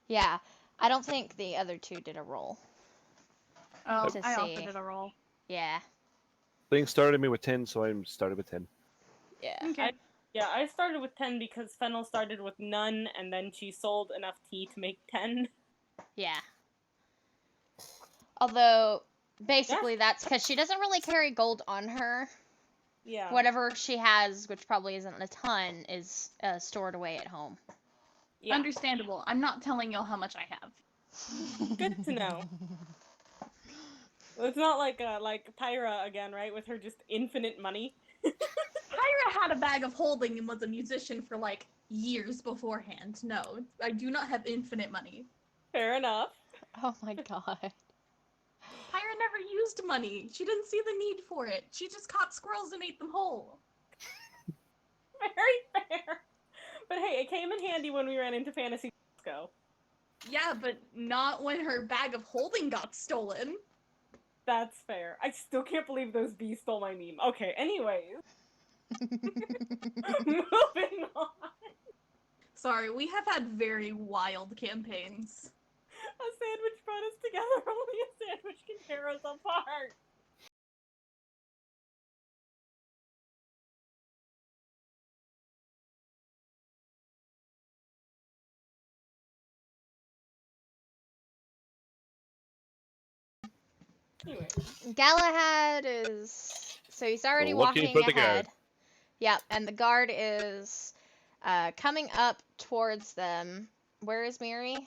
yeah. I don't think the other 2 did a roll. Oh, To I also see. did a roll. Yeah. Thing started me with 10, so I'm started with 10. Yeah. Okay. Yeah, I started with 10 because Fennel started with none, and then she sold enough tea to make 10. Yeah. Although, basically that's because she doesn't really carry gold on her. Yeah. Whatever she has, which probably isn't a ton, is stored away at home. Yeah. Understandable. I'm not telling y'all how much I have. Good to know. It's not like Pyra again, right? With her just infinite money. Pyra had a bag of holding and was a musician for like years beforehand. No, I do not have infinite money. Fair enough. Oh my god. Pyra never used money. She didn't see the need for it. She just caught squirrels and ate them whole. Very fair. But hey, it came in handy when we ran into Fantasy Disco. Yeah, but not when her bag of holding got stolen. That's fair. I still can't believe those bees stole my meme. Okay, anyways. Moving on. Sorry, we have had very wild campaigns. A sandwich brought us together. Only a sandwich can tear us apart. Anyway, Galahad is so he's already Looking walking for the guard. ahead. Yep, and the guard is coming up towards them. Where is Miri?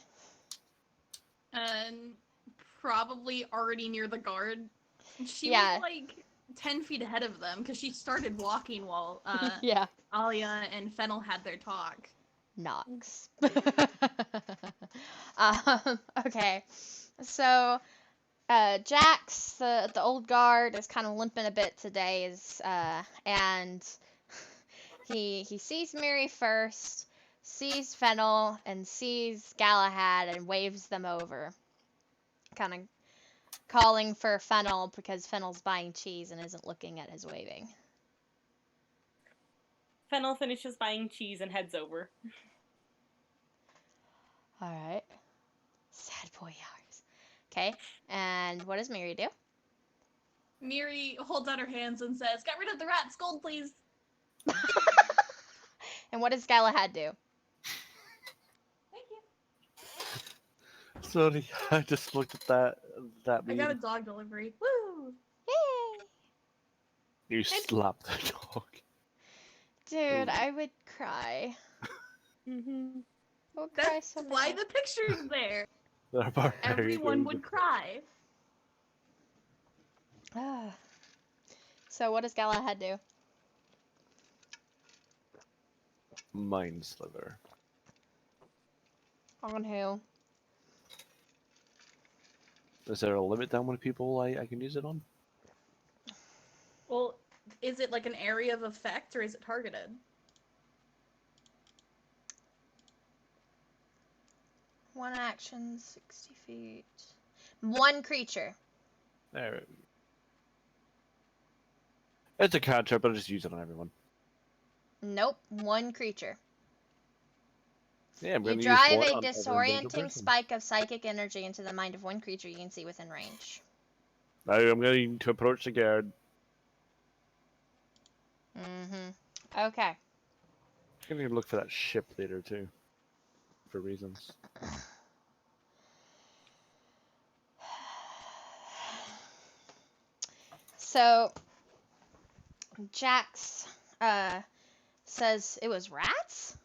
And probably already near the guard. She Yeah. was like 10 feet ahead of them because she started walking while Yeah. Alia and Fennel had their talk. Nox. Okay, so Jax, the old guard, is kind of limping a bit today, and he sees Miri first, sees Fennel, and sees Galahad, and waves them over, kind of calling for Fennel because Fennel's buying cheese and isn't looking at his waving. Fennel finishes buying cheese and heads over. All right, sad boy hours. Okay, and what does Miri do? Miri holds out her hands and says, "Get rid of the rat's gold, please." And what does Galahad do? Thank you. Sorry, I just looked at that I meme. got a dog delivery. Woo! Yay! You slapped the dog. Dude, Ooh. I would cry. Mm-hmm. I would cry That's so why bad. the picture's there. They're barbarian. Everyone would cry. Ah. So what does Galahad do? Mind Slither. On who? Is there a limit to how many people I can use it on? Well, is it like an area of effect or is it targeted? One action, 60 feet. One creature. There. It's a cantrip, but I'll just use it on everyone. Nope, one creature. Yeah, I'm You going to use drive one a on every individual disorienting person. spike of psychic energy into the mind of one creature you can see within range. Now I'm going to approach the guard. Mm-hmm. Okay. I'm going to look for that ship later too, for reasons. So, Jax says it was rats?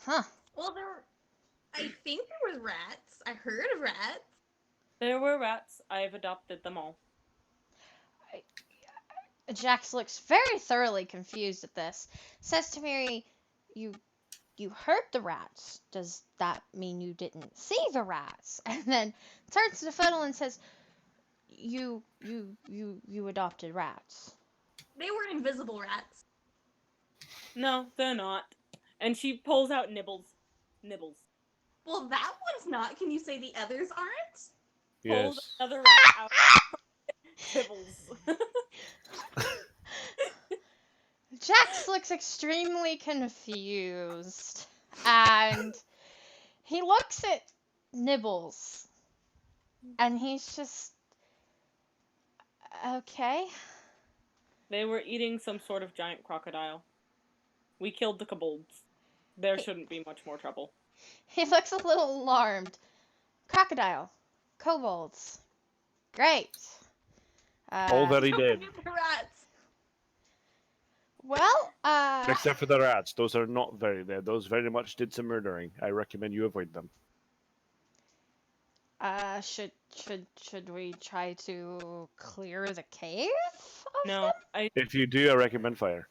Huh. Well, I think there was rats. I heard of rats. There were rats. I've adopted them all. Jax looks very thoroughly confused at this. Says to Miri, you heard the rats. Does that mean you didn't see the rats?" And then turns to Fennel and says, You adopted rats. They were invisible rats. No, they're not. And she pulls out Nibbles. Nibbles. Well, that one's not. Can you say the others aren't? Pulls Yes. another rat out. Nibbles. Jax looks extremely confused. And he looks at Nibbles. And he's just, okay. They were eating some sort of giant crocodile. We killed the kobolds. There shouldn't be much more trouble. He looks a little alarmed. Crocodile. Kobolds. Great. All very Don't dead. forget the rats. Well, Except for the rats. Those are not very dead. Those very much did some murdering. I recommend you avoid them. should we try to clear the cave? No, If you do, I recommend fire.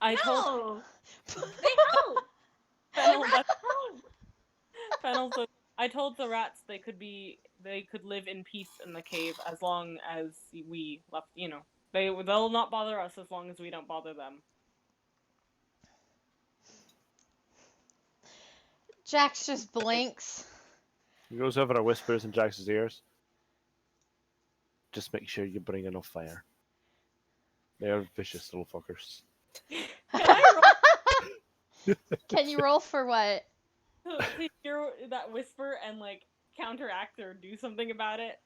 I told No! They help! The Fennel, rats help! Fennel said, I told the rats they could live in peace in the cave as long as we left, they'll not bother us as long as we don't bother them. Jax just blinks. He goes over and whispers in Jax's ears. Just make sure you bring enough fire. They are vicious little fuckers. Can I roll? Can you roll for what? To hear that whisper and like counteract or do something about it.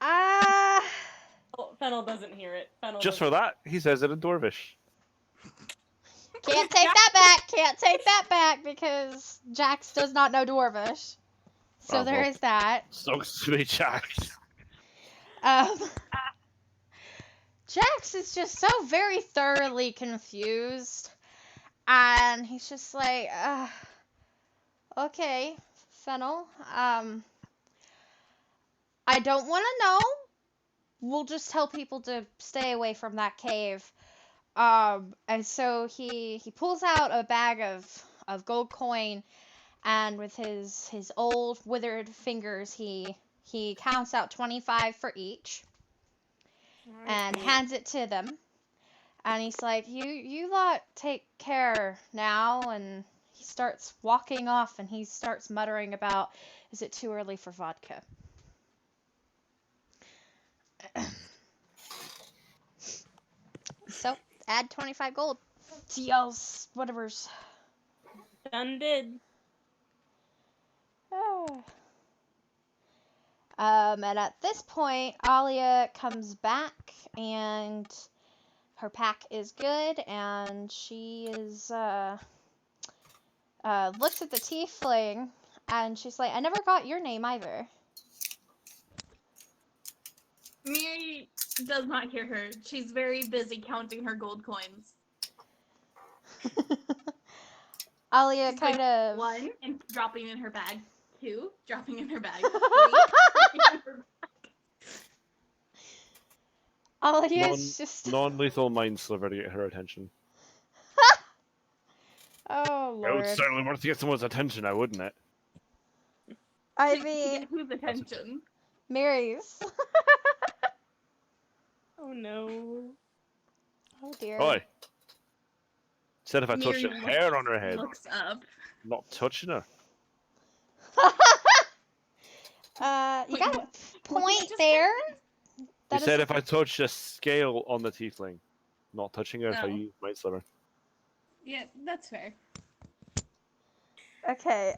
Ah. Oh, Fennel doesn't hear it. Fennel Just doesn't. for that, he says it in Dwarvish. Can't take that back. Can't take that back because Jax does not know Dwarvish. So Oh, there well. is that. Sucks to be Jax. Um, Jax is just so very thoroughly confused, and he's just like, okay, Fennel. I don't want to know. We'll just tell people to stay away from that cave. And so he pulls out a bag of gold coin, and with his old withered fingers, he counts out 25 for each and hands it to them. And he's like, you lot take care now. And he starts walking off, and he starts muttering about, is it too early for vodka? So, add 25 gold to y'all's whatever's. Done did. And at this point, Alia comes back, and her pack is good, and she is, looks at the tiefling, and she's like, I never got your name either. Miri does not hear her. She's very busy counting her gold coins. Alia She's going, kind of. 1, and dropping in her bag. 2, dropping in her bag. 3, dropping in her bag. Alia's just. Non-lethal mind sliver to get her attention. Oh, It would Lord. certainly worth to get someone's attention now, wouldn't it? I To mean, get whose attention? Mary's. Oh no. Oh, dear. Oi. Said if I touched Miri her hair on her head, looks up. not touching her. You got a What point just there. You That said is- if I touched a scale on the tiefling, not touching her if I No. use mind sliver. Yeah, that's fair. Okay,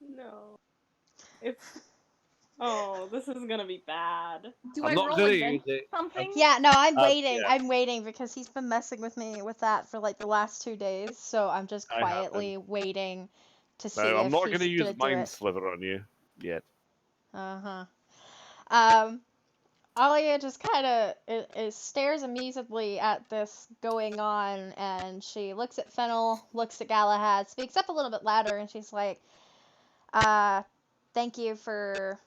No. If. Oh, this is gonna be bad. Do I'm I not roll gonna against use it. something? yeah, no, I'm Uh, waiting. yeah. I'm waiting because he's been messing with me with that for like the last 2 days. So I'm just I have quietly waiting to see No, I'm if not he's gonna use do mind it. sliver on you yet. Alia just kind of stares amusedly at this going on, and she looks at Fennel, looks at Galahad, speaks up a little bit louder, and she's like, thank you for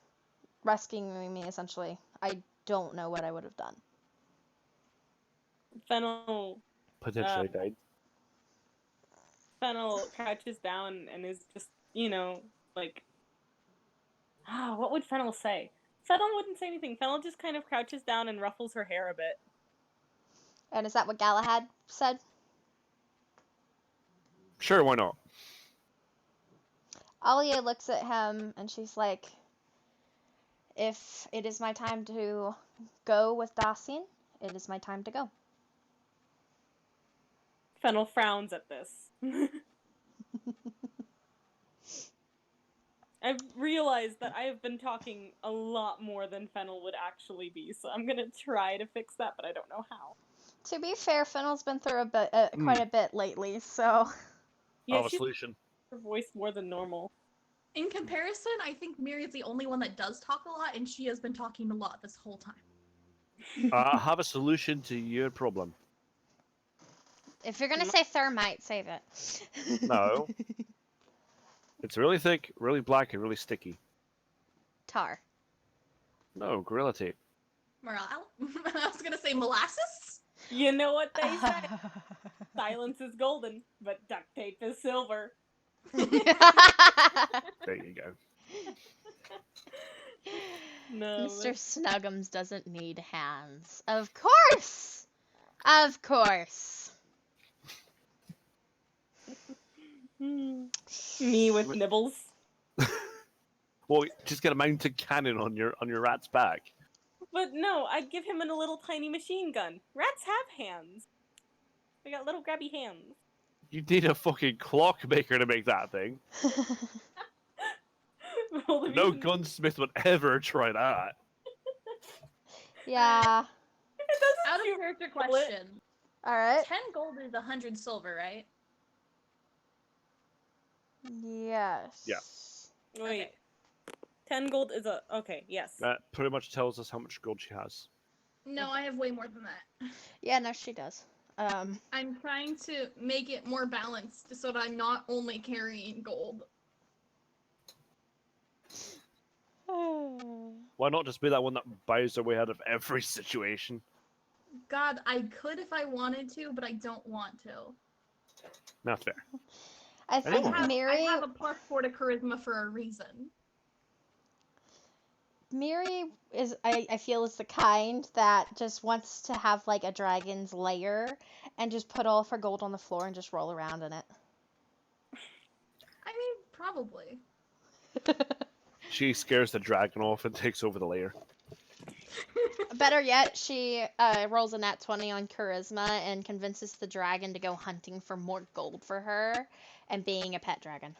rescuing me, essentially. I don't know what I would have done. Fennel Potentially died. Fennel crouches down and is just, like, what would Fennel say? Fennel wouldn't say anything. Fennel just kind of crouches down and ruffles her hair a bit. And is that what Galahad said? Sure, why not? Alia looks at him, and she's like, if it is my time to go with Dacian, it is my time to go. Fennel frowns at this. I've realized that I have been talking a lot more than Fennel would actually be, so I'm gonna try to fix that, but I don't know how. To be fair, Fennel's been through quite a bit lately, so. I have a she's solution. her voice more than normal. In comparison, I think Miri is the only one that does talk a lot, and she has been talking a lot this whole time. I have a solution to your problem. If you're gonna say thermite, save it. No. It's really thick, really black, and really sticky. Tar. No, Gorilla Tape. Morale? I was gonna say molasses? You know what they say? Silence is golden, but duct tape is silver. There you go. No. Mr. Snuggums doesn't need hands. Of course! Of course. Me with nibbles. Well, just get a mounted cannon on your rat's back. But no, I'd give him a little tiny machine gun. Rats have hands. They got little grabby hands. You need a fucking clockmaker to make that thing. Well, if No you- gunsmith would ever try that. Yeah. It doesn't Out of shoot character bullet. question. All right. 10 gold is 100 silver, right? Yes. Yeah. Wait. Okay. 10 gold is a... Okay, yes. That pretty much tells us how much gold she has. No, I have way more than that. Yeah, no, she does. I'm trying to make it more balanced so that I'm not only carrying gold. Why not just be that one that buys their way out of every situation? God, I could if I wanted to, but I don't want to. Not fair. I I think Anymore. Miri have a +4 to charisma for a reason. Miri is I feel is the kind that just wants to have like a dragon's lair and just put all of her gold on the floor and just roll around in it. I mean, probably. She scares the dragon off and takes over the lair. Better yet, she rolls a nat 20 on charisma and convinces the dragon to go hunting for more gold for her and being a pet dragon.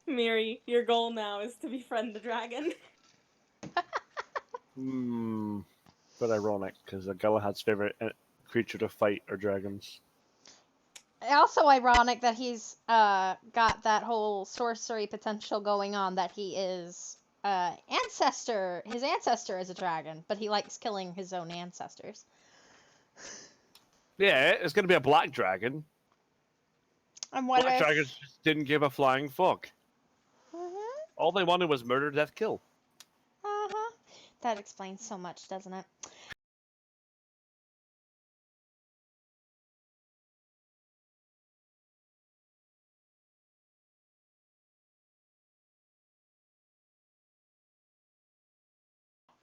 Miri, your goal now is to befriend the dragon. But ironic, because Galahad's favorite creature to fight are dragons. Also ironic that he's got that whole sorcery potential going on, that he is his ancestor is a dragon, but he likes killing his own ancestors. Yeah, it's going to be a black dragon. And what Black if... dragons just didn't give a flying fuck. Mhm. All they wanted was murder, death, kill. Uh-huh. That explains so much, doesn't it?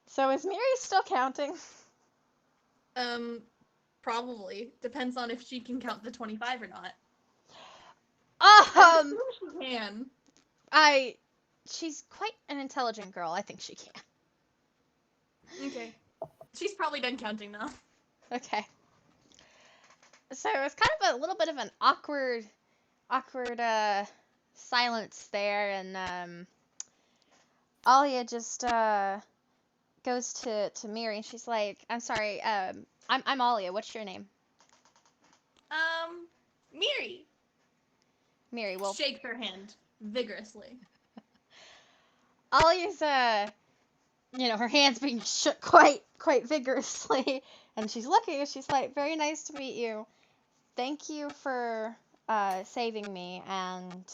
So is Miri still counting? Probably. Depends on if she can count the 25 or not. Um, She can. she's quite an intelligent girl. I think she can. Okay. She's probably done counting now. Okay. So it's kind of a little bit of an awkward silence there, and Alia just goes to Miri and she's like, "I'm sorry, I'm Alia. What's your name?" Miri Miri. Well, shakes her hand vigorously. Alia's her hands being shook quite vigorously, and she's looking and she's like, "Very nice to meet you. Thank you for saving me, and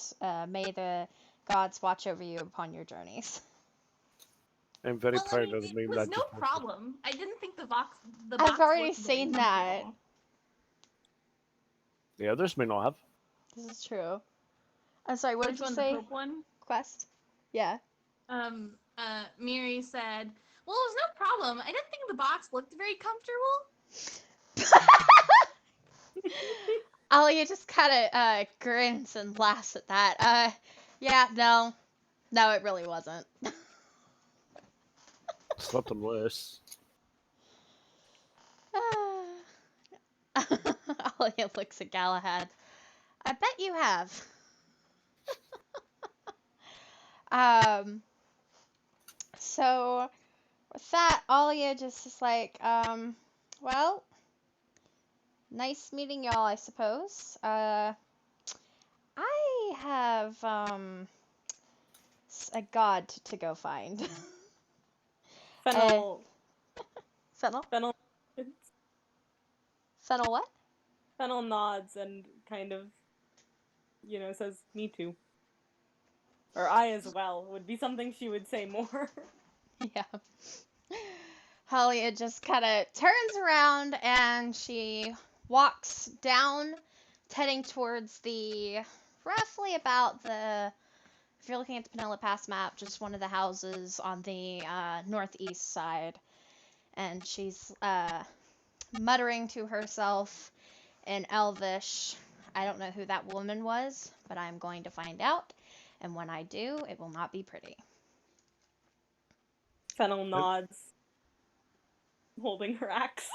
may the gods watch over you upon your journeys." I'm very Well, I proud mean, of the it name was that no just- problem. I didn't think the box. I've already looked very seen that. comfortable. The others may not have. This is true. I'm sorry, what Which did you one, say? the Pope one? Quest? Yeah. Miri said, "Well, it was no problem. I didn't think the box looked very comfortable." Alia just kind of grins and laughs at that. Yeah, no, it really wasn't. Slept on worse. Alia looks at Galahad. I bet you have. So with that, Alia just is like, well, nice meeting y'all, I suppose. I have a god to go find. Fennel. Fennel? Fennel. Fennel what? Fennel nods and kind of, says, "Me too." Or "I as well" would be something she would say more. Yeah. Alia just kind of turns around and she walks down, heading towards roughly about if you're looking at the Penella Pass map, just one of the houses on the northeast side. And she's muttering to herself in Elvish. I don't know who that woman was, but I'm going to find out. And when I do, it will not be pretty. Fennel nods, holding her axe.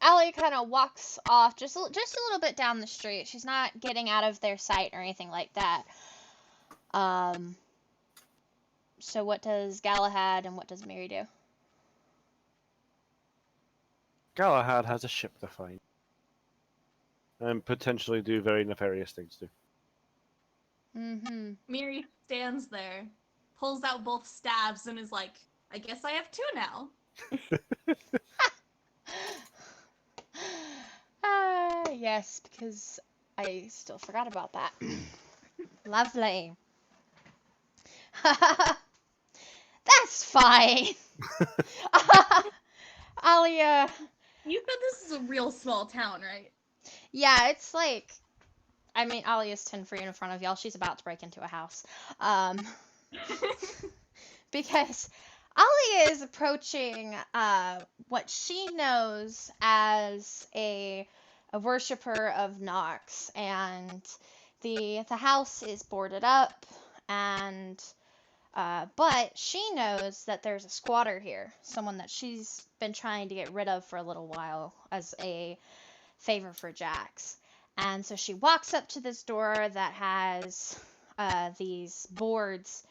Allie kind of walks off just a little bit down the street. She's not getting out of their sight or anything like that. So what does Galahad and what does Miri do? Galahad has a ship to find. And potentially do very nefarious things too. Mm-hmm. Miri stands there, pulls out both stabs, and is like, I guess I have two now. Yes, because I still forgot about that. Lovely. That's fine. Alia. You said this is a real small town, right? Yeah, it's like, I mean, Alia's 10 feet in front of y'all. She's about to break into a house. Because Alia is approaching what she knows as a worshiper of Nox, and the house is boarded up, and but she knows that there's a squatter here, someone that she's been trying to get rid of for a little while as a favor for Jax. And so she walks up to this door that has these boards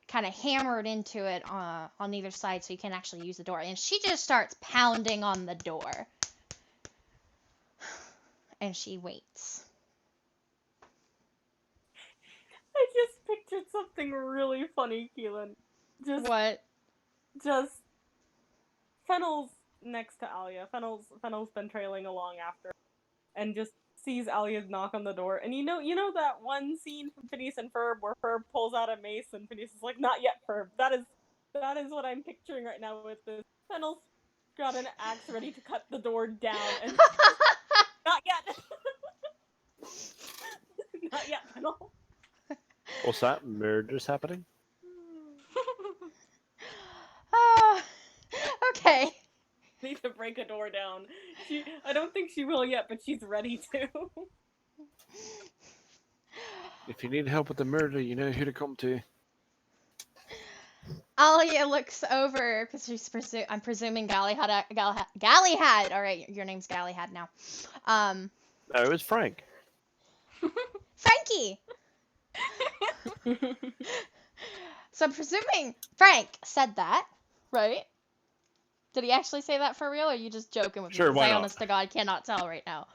kind of hammered into it on either side so you can actually use the door. And she just starts pounding on the door. And she waits. I just pictured something really funny, Keelan. What? Just Fennel's next to Alia. Fennel's been trailing along after, and just sees Alia knock on the door. And you know that one scene from Phineas and Ferb where Ferb pulls out a mace and Phineas is like, "Not yet, Ferb." That is what I'm picturing right now with this. Fennel's got an axe ready to cut the door down, and not yet. Not yet, Fennel. What's that? Murder's happening? Okay. Need to break a door down. I don't think she will yet, but she's ready to. If you need help with the murder, you know who to come to. Alia looks over because I'm presuming Galahad. Galahad. All right, your name's Galahad now. No, it was Frank. Frankie. So I'm presuming Frank said that, right? Did he actually say that for real, or are you just joking with me? Sure, why I not? honest to God cannot tell right now.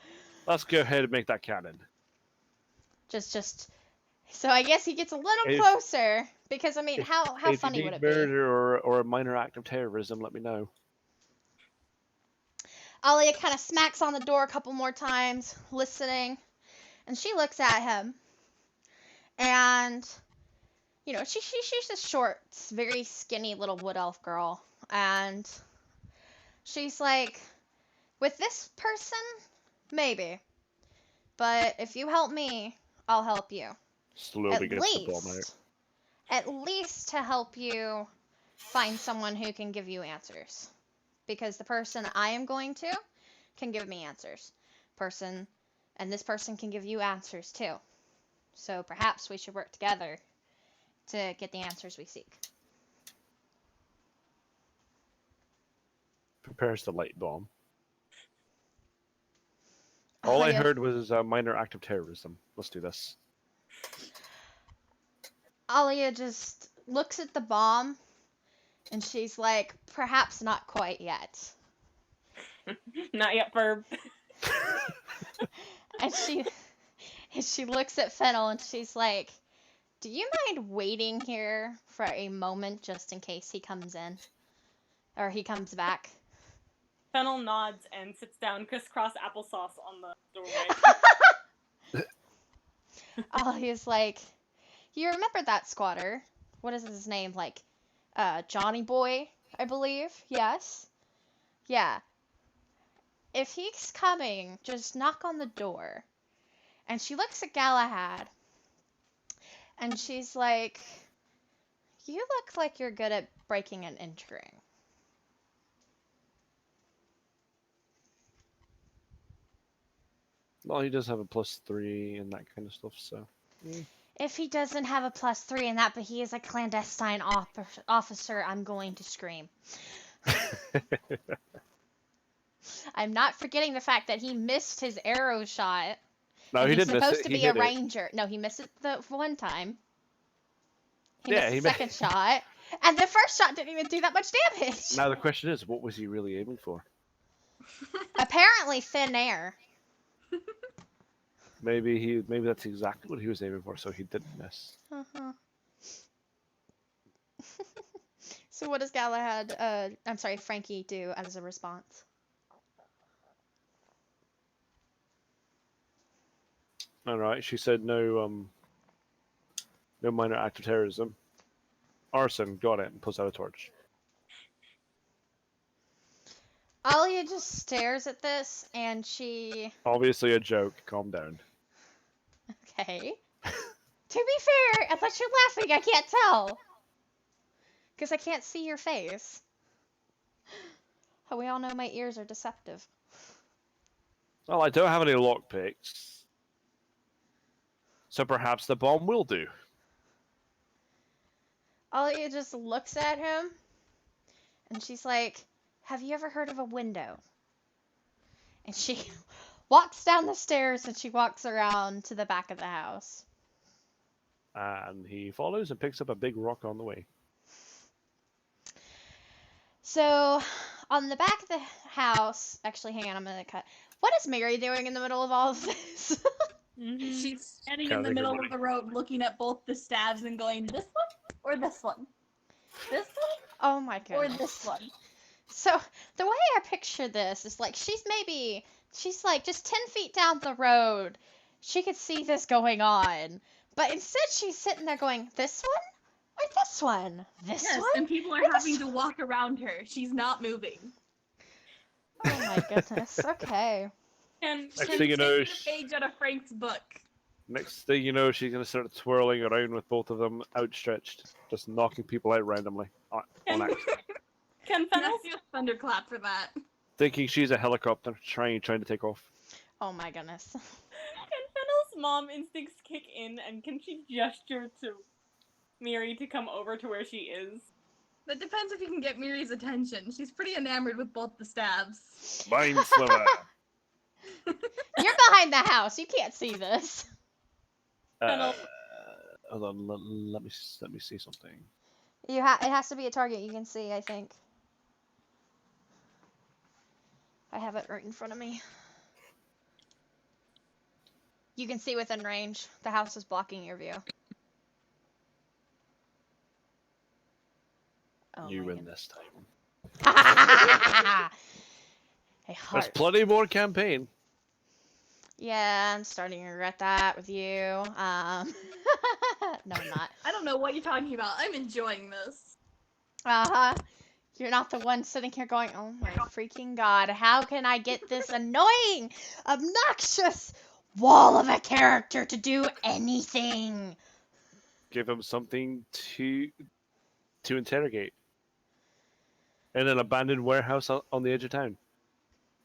Let's go ahead and make that canon. Just. So I guess he gets a little closer because I mean, how funny would it be? If you need murder or a minor act of terrorism, let me know. Alia kind of smacks on the door a couple more times, listening, and she looks at him, and you know she's a short, very skinny little wood elf girl, and she's like, with this person, maybe, but if you help me, I'll help you. Slowly gets the bomb out. At least to help you find someone who can give you answers. Because the person I am going to can give me answers. And this person can give you answers too. So perhaps we should work together to get the answers we seek. Prepares the light bomb. All I heard was a minor act of terrorism. Let's do this. Alia just looks at the bomb, and she's like, perhaps not quite yet. Not yet, Ferb. And she looks at Fennel, and she's like, do you mind waiting here for a moment just in case he comes in? Or he comes back? Fennel nods and sits down crisscross applesauce on the doorway. Alia's like, you remember that squatter? What is his name? Like, Johnny Boy, I believe? Yes? Yeah. If he's coming, just knock on the door. And she looks at Galahad, and she's like, you look like you're good at breaking and entering. Well, he does have a +3 and that kind of stuff, so. If he doesn't have a +3 in that, but he is a clandestine officer, I'm going to scream. I'm not forgetting the fact that he missed his arrow shot. No, And he he's didn't miss supposed it. to He be a hit it. ranger. No, he missed it the one time. He Yeah, missed he the second shot. And the first shot didn't even do that much damage. Now the question is, what was he really aiming for? Apparently thin air. Maybe that's exactly what he was aiming for, so he didn't miss. Uh-huh. So what does Galahad, I'm sorry, Frankie do as a response? All right, she said no minor act of terrorism. Arson, got it, and pulls out a torch. Alia just stares at this and she... Obviously a joke. Calm down. Okay. To be fair, I thought you were laughing. I can't tell. Because I can't see your face. We all know my ears are deceptive. Well, I don't have any lockpicks, so perhaps the bomb will do. Alia just looks at him and she's like, have you ever heard of a window? And she walks down the stairs and she walks around to the back of the house. And he follows and picks up a big rock on the way. So, on the back of the house, actually, hang on, I'm gonna cut. What is Miri doing in the middle of all of this? She's standing in Counting the her middle money. of the road looking at both the stabs and going, this one or this one? This Oh my one or goodness. this one? So, the way I picture this is like she's like just 10 feet down the road. She could see this going on. But instead, she's sitting there going, this one? Or this one? This Yes, one? and people are Or this having to walk around her. She's not moving. Oh my goodness. Okay. And Next She's thing you know, taking a page out of Frank's book. next thing you know, she's gonna start twirling around with both of them outstretched, just knocking people out randomly. On accident. can Fennel's That's your thunderclap for that. Thinking she's a helicopter, trying to take off. Oh my goodness. Can Fennel's mom instincts kick in, and can she gesture to Miri to come over to where she is? That depends if you can get Miri's attention. She's pretty enamored with both the stabs. Mind sliver. You're behind the house. You can't see this. Hold on, let me see something. It has to be a target you can see, I think. I have it right in front of me. You can see within range. The house is blocking your view. Oh You my win goodness. this time. A There's heart. plenty more campaign. Yeah, I'm starting to regret that with you. No, I'm not. I don't know what you're talking about. I'm enjoying this. Uh-huh. You're not the one sitting here going, oh my freaking god, how can I get this annoying, obnoxious wall of a character to do anything? Give him something to interrogate. In an abandoned warehouse on the edge of town,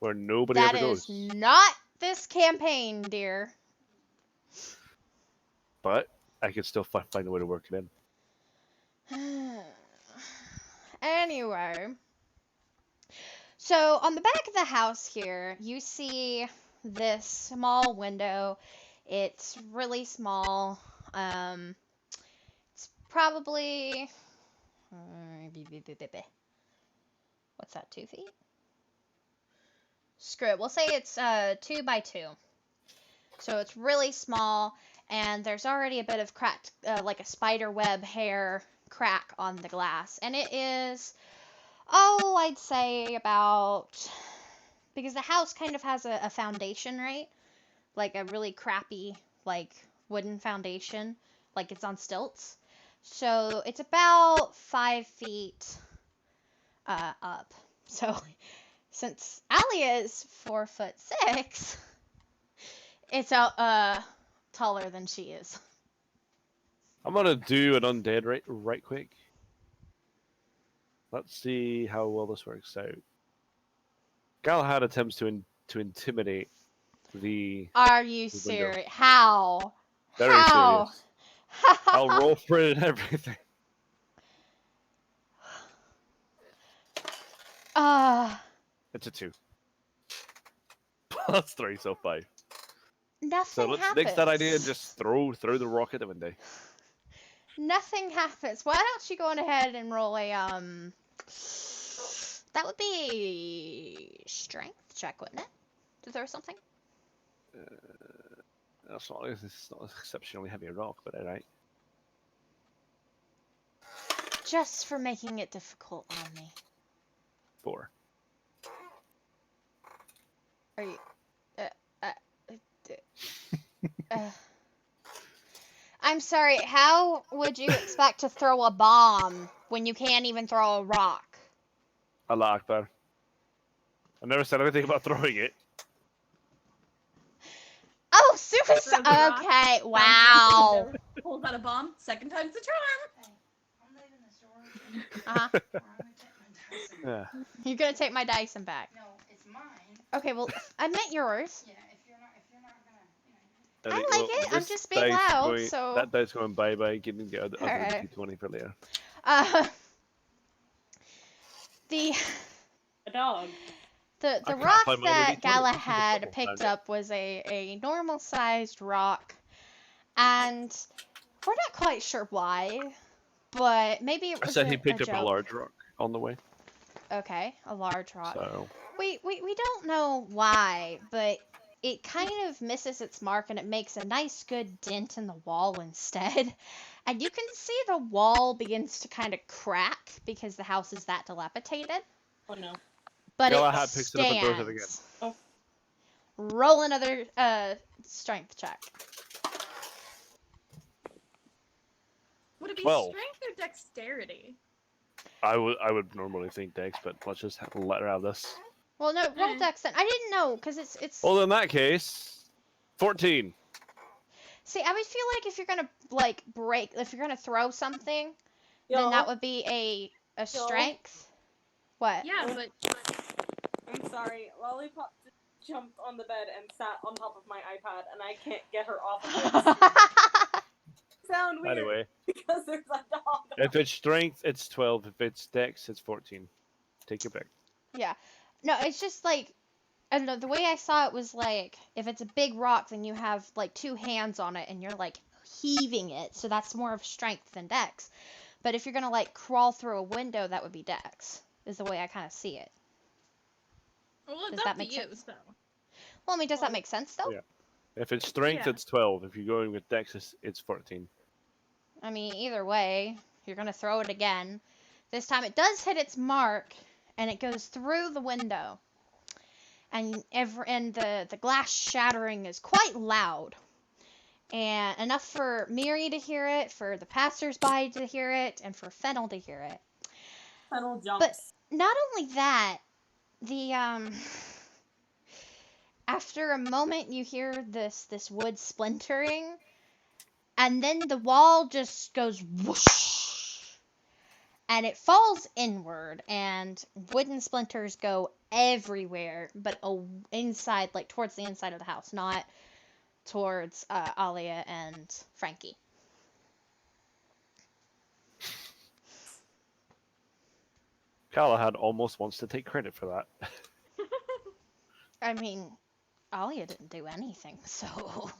where nobody That ever is goes. not this campaign, dear. But I could still find a way to work it in. Anyway, so on the back of the house here, you see this small window. It's really small. It's probably what's that? 2 feet? Screw it. We'll say it's 2 by 2. So it's really small, and there's already a bit of cracked, like a spider web hair crack on the glass, and it is, oh, I'd say about, because the house kind of has a foundation, right? Like a really crappy, like, wooden foundation, like it's on stilts. So it's about 5 feet up. So since Alia is 4'6", it's taller than she is. I'm gonna do an undead right quick. Let's see how well this works out. Galahad attempts to intimidate Are you the window. serious? How? Very How? serious. I'll roll for it and everything. It's a 2. Plus 3, so 5. So Nothing let's happens. nix that idea and just throw the rock at the window. Nothing happens. Why don't you go on ahead and roll a that would be a strength check, wouldn't it? To throw something? It's not an exceptionally heavy rock, but alright. Just for making it difficult on me. 4. Are you uh, I'm sorry, how would you expect to throw a bomb when you can't even throw a rock? Allah Akbar. I never said anything about throwing it. Oh, Throw suicide! the rock, Okay, bounces out the wow. window, pulls out a bomb. Second time's the charm. I'm leaving the store. Uh-huh. Or I'm gonna take my Dyson. Yeah. You're gonna take my Dyson back. No, it's mine. Okay, well, I meant yours. Yeah, if you're not gonna, I like it, I'm this just being dice loud, going- so- That dice going bye-bye, getting the other Alright. D20 for later. The A dog. the can't rock find my that other D20. Galahad Oh, picked found it. up was a normal-sized rock, and we're not quite sure why, but maybe it I was said he picked a up a joke. large rock on the way, Okay, a large rock. so... We don't know why, but it kind of misses its mark and it makes a nice good dent in the wall instead. And you can see the wall begins to kind of crack because the house is that dilapidated. Oh no. But Galahad it picks it up and throws it again. stands. Oh. Roll another strength check. Would it be 12. strength or dexterity? I would normally think Dex, but let's just let her have this. Well, no, roll Mm. dex then. I didn't know because it's. Well, in that case, 14. See, I would feel like if you're gonna like break, if you're gonna throw something, then Y'all, that would be a strength. What? Yeah, but I'm sorry. Lollipop just jumped on the bed and sat on top of my iPad, and I can't get her off of it. Sound weird Anyway, because there's a dog. if it's strength, it's 12. If it's Dex, it's 14. Take your pick. Yeah. No, it's just like, I don't know, the way I saw it was like, if it's a big rock, then you have like 2 hands on it and you're like heaving it, so that's more of strength than dex. But if you're gonna like crawl through a window, that would be dex, is the way I kind of see it. well, Does it's that up to make you, sense? so. Well, I mean, does that make sense though? Yeah. If it's strength, Yeah. it's 12. If you're going with Dex, it's 14. I mean, either way, you're gonna throw it again. This time it does hit its mark, and it goes through the window. And the glass shattering is quite loud. And enough for Miri to hear it, for the passersby to hear it, and for Fennel to hear it. Fennel jumps. Not only that, the after a moment you hear this wood splintering, and then the wall just goes whoosh, and it falls inward, and wooden splinters go everywhere, but inside, like towards the inside of the house, not towards Alia and Frankie. Galahad almost wants to take credit for that. I mean, Alia didn't do anything, so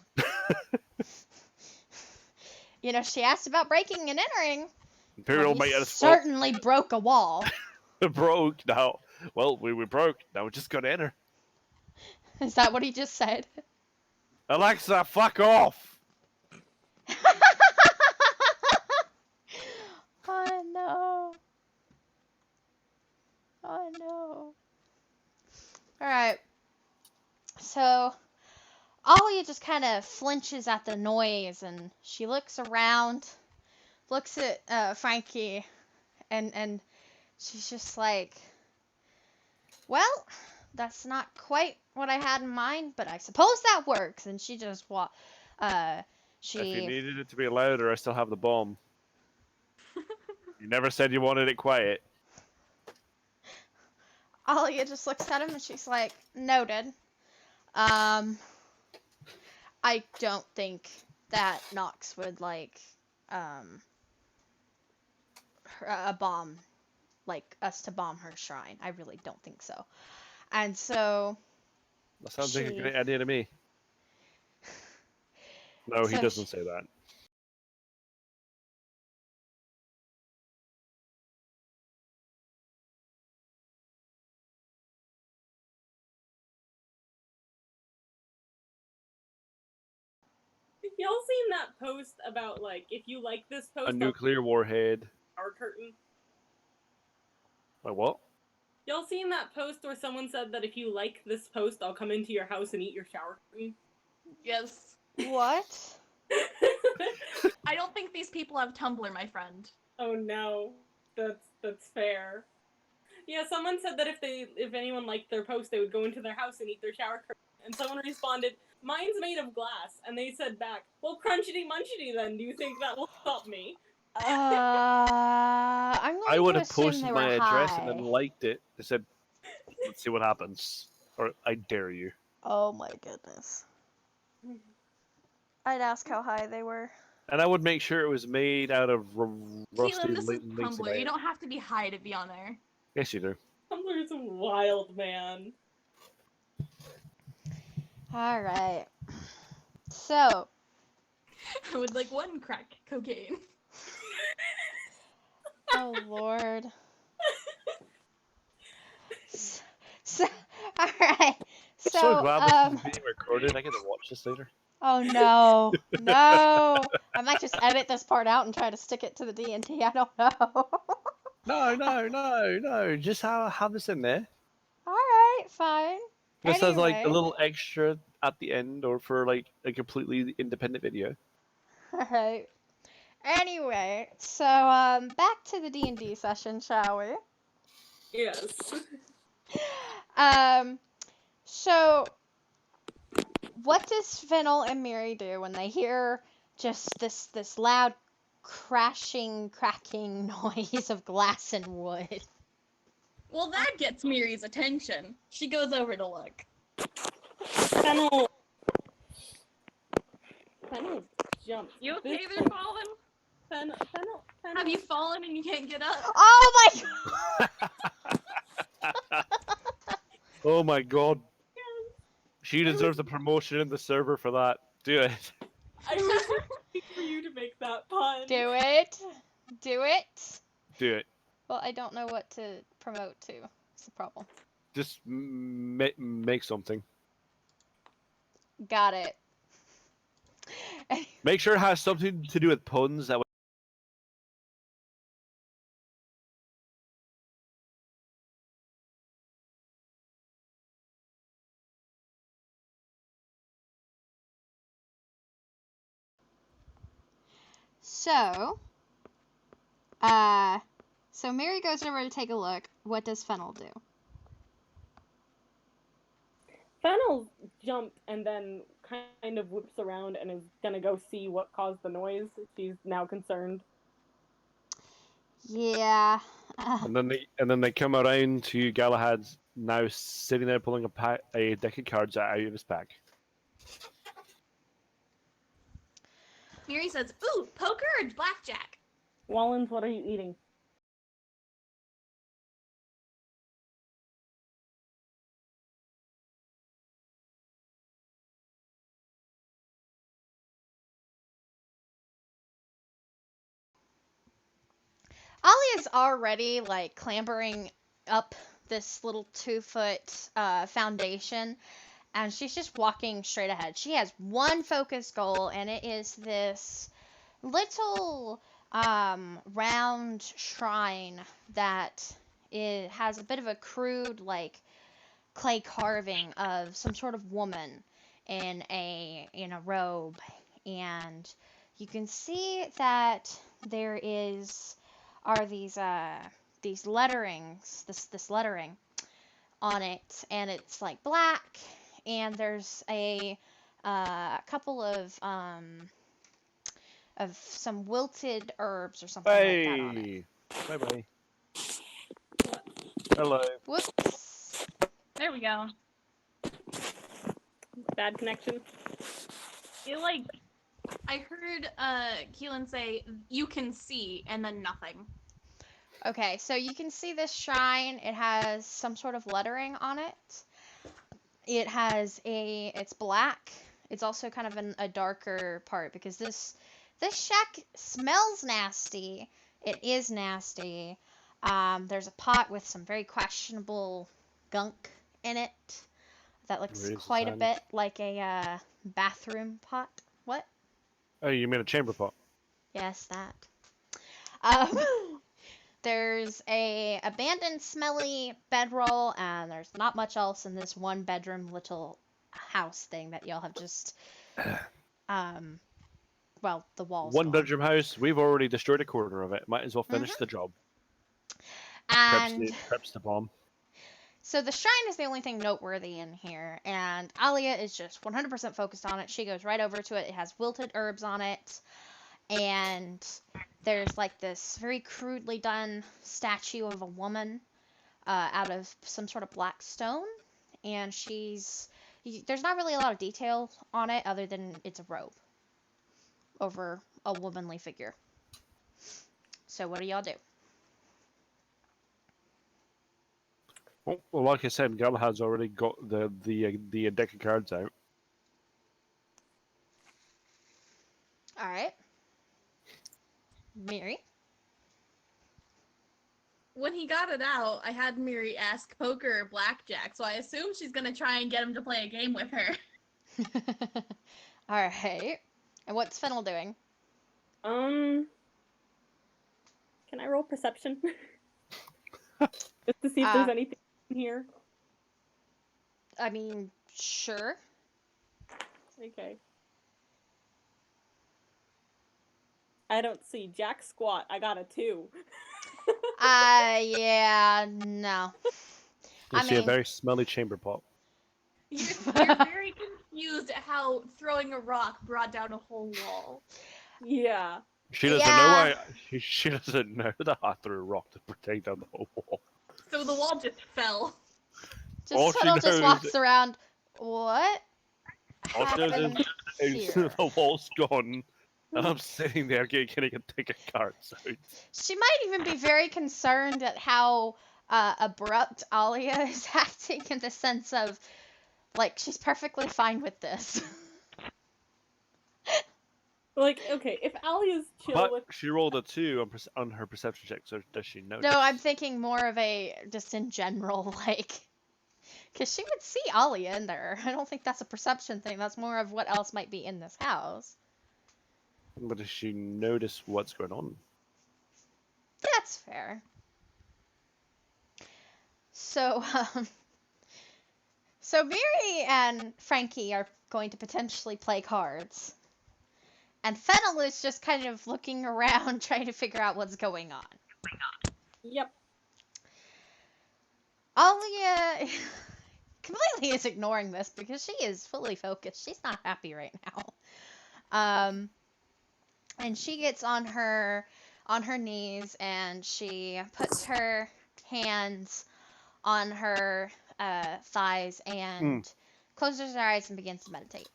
you know, she asked about breaking and entering. Imperial Well, might he have certainly broke a wall. broke now. Well, we broke. Now we just gotta enter. Is that what he just said? Alexa, fuck off! Oh no. Oh no. Alright. So, Alia just kind of flinches at the noise and she looks around, looks at Frankie, and she's just like, well, that's not quite what I had in mind, but I suppose that works. And she just If you she needed it to be louder, I still have the bomb. You never said you wanted it quiet. Alia just looks at him and she's like, noted. I don't think that Nox would like a bomb, like us to bomb her shrine. I really don't think so. And so That sounds like a she great idea to me. No, he so doesn't say that. Y'all seen that post about, like, if you like this A post, I'll nuclear warhead. shower curtain? Like what? Y'all seen that post where someone said that if you like this post, I'll come into your house and eat your shower curtain? Yes. what? I don't think these people have Tumblr, my friend. Oh no, that's fair. Yeah, someone said that if anyone liked their post, they would go into their house and eat their shower curtain. And someone responded, "Mine's made of glass," and they said back, "Well, crunchity munchity then. Do you think that will stop me?" I'm I going would to have assume posted they my were address and then high. liked it. I said, let's see what happens. Or I dare you. Oh my goodness. I'd ask how high they were. And I would make sure it was made out of rusty Keelan, this is links of Tumblr. You iron. don't have to be high to be on there. Yes, you do. Tumblr's wild, man. Alright. So, I would like one crack cocaine. oh lord. So, alright. I'm so So, glad this is being recorded. I get to watch this later. oh no. No. I might just edit this part out and try to stick it to the D&D. I don't know. No. Just have this in there. Alright, fine. This has like a Anyway. little extra at the end, or for like a completely independent video. Alright. Anyway, so back to the D&D session, shall we? Yes. So what does Fennel and Miri do when they hear just this loud crashing, cracking noise of glass and wood? Well, that gets Miri's attention. She goes over to look. Fennel jumped. You okay This there, Fallen? Fennel. Have you fallen and you can't get up? Oh my Oh my god. She deserves a promotion in the server for that. Do it. I was waiting for you to make that pun. Do it. Do it. Do it. Well, I don't know what to promote to. It's the problem. Just make something. Got it. Make sure it has something to do with puns. That So, so Miri goes over to take a look. What does Fennel do? Fennel jumped and then kind of whips around and is gonna go see what caused the noise. She's now concerned. Yeah. and then they come around to Galahad's now sitting there pulling a deck of cards out of his pack. Miri says, "Ooh, poker or blackjack?" Wallens, what are you eating? Alia's already like clambering up this little 2-foot foundation, and she's just walking straight ahead. She has one focus goal, and it is this little round shrine that it has a bit of a crude like clay carving of some sort of woman in a robe, and you can see that there are these letterings, this lettering on it, and it's like black, and there's a couple of some wilted herbs or something like that on it. Hey, bye bye. Hello. Whoops. There we go. Bad connection. feel like I heard Keelan say, "You can see," and then nothing. Okay, so you can see this shrine. It has some sort of lettering on it. It's black. It's also kind of a darker part because this shack smells nasty. It is nasty. There's a pot with some very questionable gunk in it that looks Raise his quite a hand. bit like a bathroom pot. What? Oh, you mean a chamber pot? Yes, that. Um, there's a abandoned, smelly bedroll, and there's not much else in this one bedroom little house thing that y'all have just, well, the walls One gone. bedroom house. We've already destroyed a quarter of it. Might as well finish the job. And Preps the bomb. so the shrine is the only thing noteworthy in here, and Alia is just 100% focused on it. She goes right over to it. It has wilted herbs on it, and there's like this very crudely done statue of a woman out of some sort of black stone, and there's not really a lot of detail on it other than it's a robe over a womanly figure. So what do y'all do? Well, like I said, Galahad's already got the deck of cards out. All right, Miri. When he got it out, I had Miri ask poker or blackjack, so I assume she's gonna try and get him to play a game with her. All right, and what's Fennel doing? Can I roll perception? Just to see if there's anything in here. I mean, sure. Okay. I don't see jack squat. I got a 2. Yeah, no. You see a very smelly chamber pot. You're very confused at how throwing a rock brought down a whole wall. Yeah. She doesn't know why. She doesn't know that I threw a rock to protect down the whole wall. So the wall just fell. All she Fennel just knows- walks around. What All she knows happened is here? the wall's gone, and I'm sitting there getting a deck of cards out. She might even be very concerned at how abrupt Alia is acting in the sense of, like, she's perfectly fine with this. Like, okay, if Alia's chill But with... she rolled a 2 on her perception check, so does she notice? No, I'm thinking more of a, just in general, like, because she would see Alia in there. I don't think that's a perception thing. That's more of what else might be in this house. But does she notice what's going on? That's fair. So, so Miri and Frankie are going to potentially play cards. And Fennel is just kind of looking around, trying to figure out what's going on. Yep. Alia completely is ignoring this because she is fully focused. She's not happy right now. And she gets on her knees and she puts her hands on her thighs and closes her eyes and begins to meditate.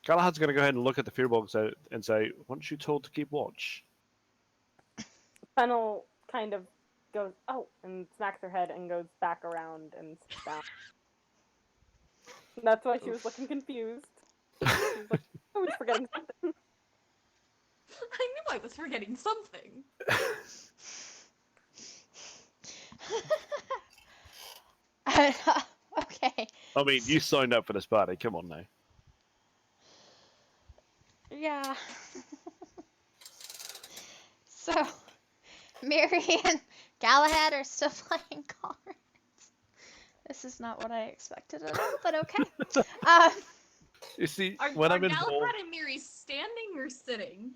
Galahad's going to go ahead and look at the fear box out and say, "Weren't you told to keep watch?" Fennel kind of goes, oh, and smacks her head and goes back around and sits down. That's why she was looking confused. She was like, I was forgetting something. I knew I was forgetting something. Okay. I mean, you signed up for this party. Come on now. Yeah. So, Miri and Galahad are still playing cards. This is not what I expected at all, but okay. You see, Are when I'm Galahad involved, and Miri standing or sitting?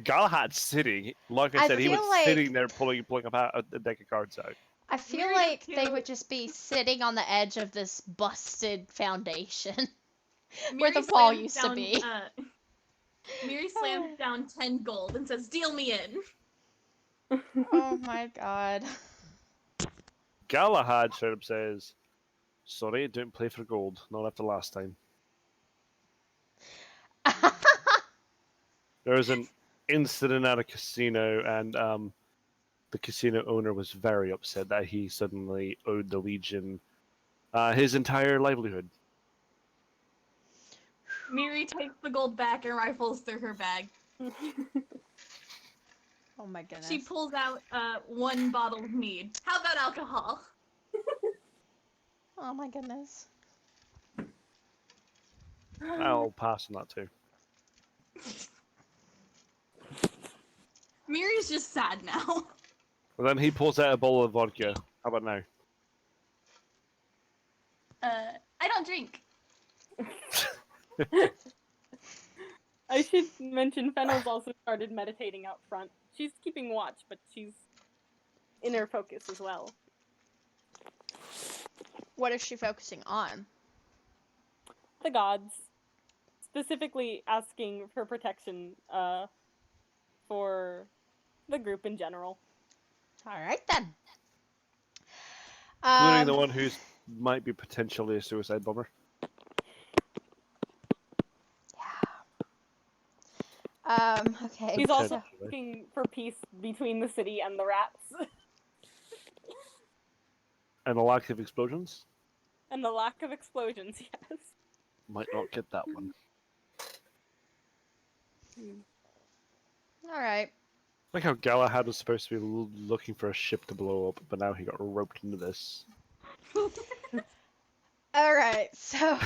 Galahad's sitting. Like I I said, he was feel like- sitting there pulling a deck of cards out. I feel Miri like does they too. would just be sitting on the edge of this busted foundation. Miri the wall slams used to down, be. Miri slams down 10 gold and says, "Deal me in." Oh my god. Galahad straight up says, "Sorry, don't play for gold. Not after last time." There was an incident at a casino, and the casino owner was very upset that he suddenly owed the Legion his entire livelihood. Miri takes the gold back and rifles through her bag. Oh my goodness. She pulls out one bottle of mead. How about alcohol? Oh my goodness. I'll pass on that too. Miri's just sad now. And then he pulls out a bowl of vodka. How about now? I don't drink. I should mention Fennel's also started meditating out front. She's keeping watch, but she's inner focus as well. What is she focusing on? The gods. Specifically asking for protection for the group in general. Alright then. Including the one who might be potentially a suicide bomber. Okay. He's also Potentially. looking for peace between the city and the rats. And a lack of explosions? And the lack of explosions, yes. Might not get that one. Alright. Like how Galahad was supposed to be looking for a ship to blow up, but now he got roped into this. Alright, so.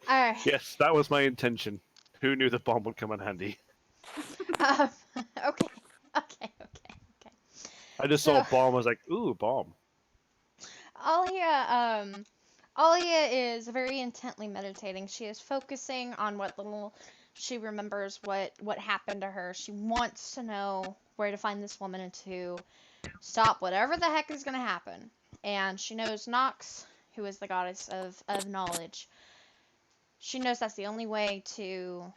Alright. Yes, that was my intention. Who knew the bomb would come in handy? Okay. Okay. I just saw a bomb, I was like, ooh, bomb. Alia is very intently meditating. She is focusing on what little she remembers what happened to her. She wants to know where to find this woman and to stop whatever the heck is going to happen. And she knows Nox, who is the goddess of knowledge. She knows that's the only way to,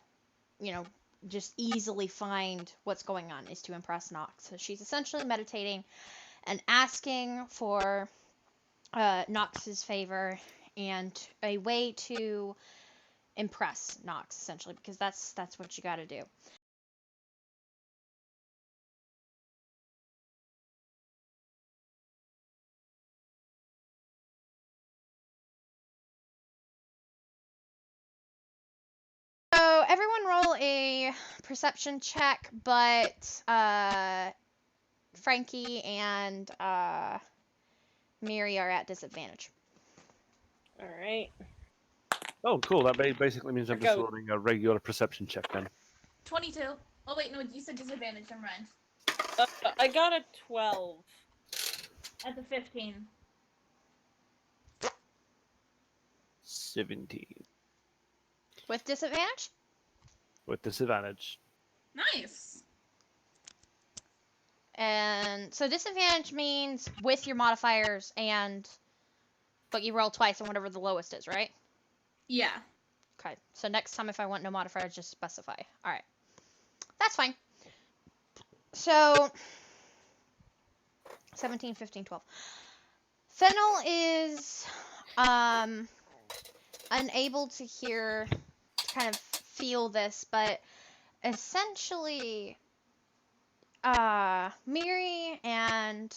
just easily find what's going on is to impress Nox. So she's essentially meditating and asking for Nox's favor and a way to impress Nox, essentially, because that's what you gotta do. So everyone roll a perception check, but Frankie and Miri are at disadvantage. Alright. Oh, cool. That basically means I'm just Go. rolling a regular perception check then. 22. Oh wait, no, you said disadvantage. Never mind. I got a 12. At the 15. 17. With disadvantage? With disadvantage. Nice. And so disadvantage means with your modifiers but you roll twice and whatever the lowest is, right? Yeah. Okay. So next time if I want no modifiers, just specify. Alright. That's fine. So 17, 15, 12. Fennel is unable to kind of feel this, but essentially Miri and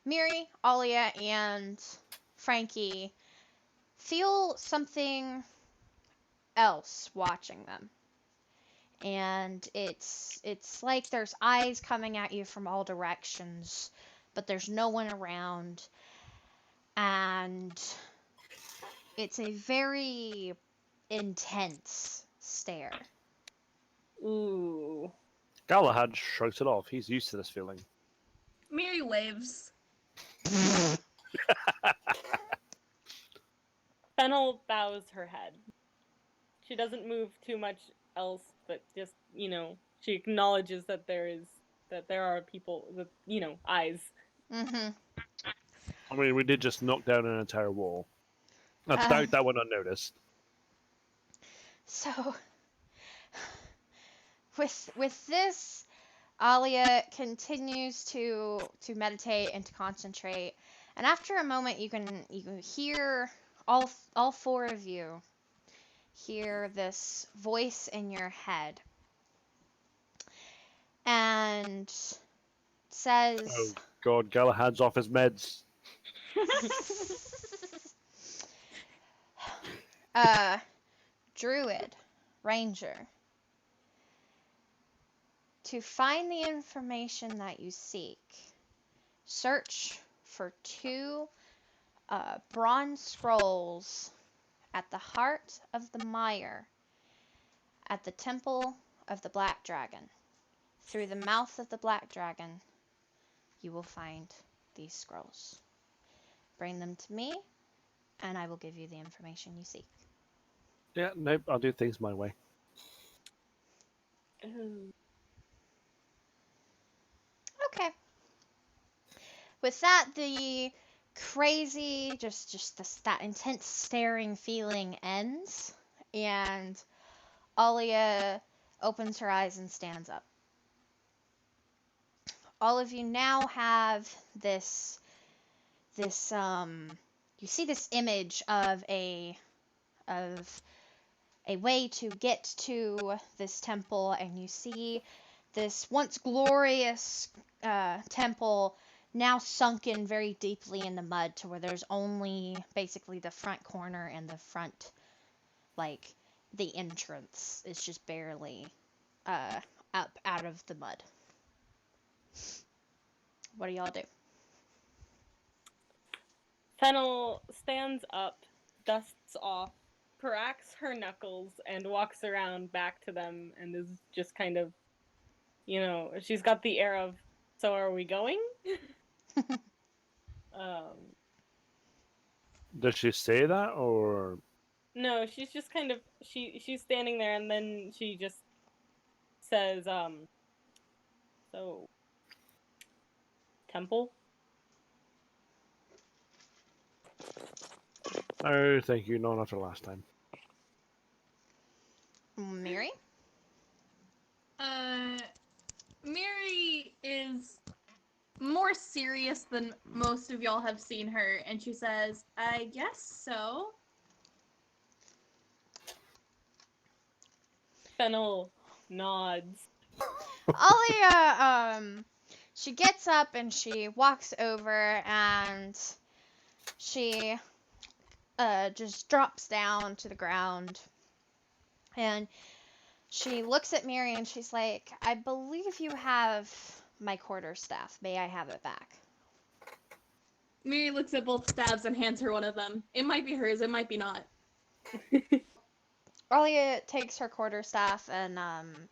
Miri, Alia, and Frankie feel something else watching them. And it's like there's eyes coming at you from all directions, but there's no one around. And it's a very intense stare. Ooh. Galahad shrugs it off. He's used to this feeling. Miri waves. Fennel bows her head. She doesn't move too much else, but just, she acknowledges that there are people with, eyes. Mm-hmm. I mean, we did just knock down an entire wall. I doubt that went unnoticed. So, with this, Alia continues to meditate and to concentrate, and after a moment, you can hear all four of you hear this voice in your head, and says, Oh God, Galahad's off his meds. Druid, Ranger, to find the information that you seek, search for two bronze scrolls at the heart of the mire at the temple of the Black Dragon. Through the mouth of the Black Dragon, you will find these scrolls. Bring them to me, and I will give you the information you seek. Yeah, nope, I'll do things my way. Okay. With that, the crazy, that intense staring feeling ends, and Alia opens her eyes and stands up. All of you now have this you see this image of a way to get to this temple, and you see this once glorious temple now sunken very deeply in the mud to where there's only basically the front corner and the front, like the entrance is just barely up out of the mud. What do y'all do? Fennel stands up, dusts off, cracks her knuckles, and walks around back to them and is just kind of, she's got the air of, so are we going? Does she say that, or No, she's just kind of, she's standing there and then she just says, so, temple? oh, thank you, no, not after last time. Miri? Miri is more serious than most of y'all have seen her, and she says, I guess so. Fennel nods. Alia, she gets up and she walks over and she just drops down to the ground, and she looks at Miri and she's like, I believe you have my quarterstaff. May I have it back? Miri looks at both stabs and hands her one of them. It might be hers, it might be not. Alia takes her quarterstaff and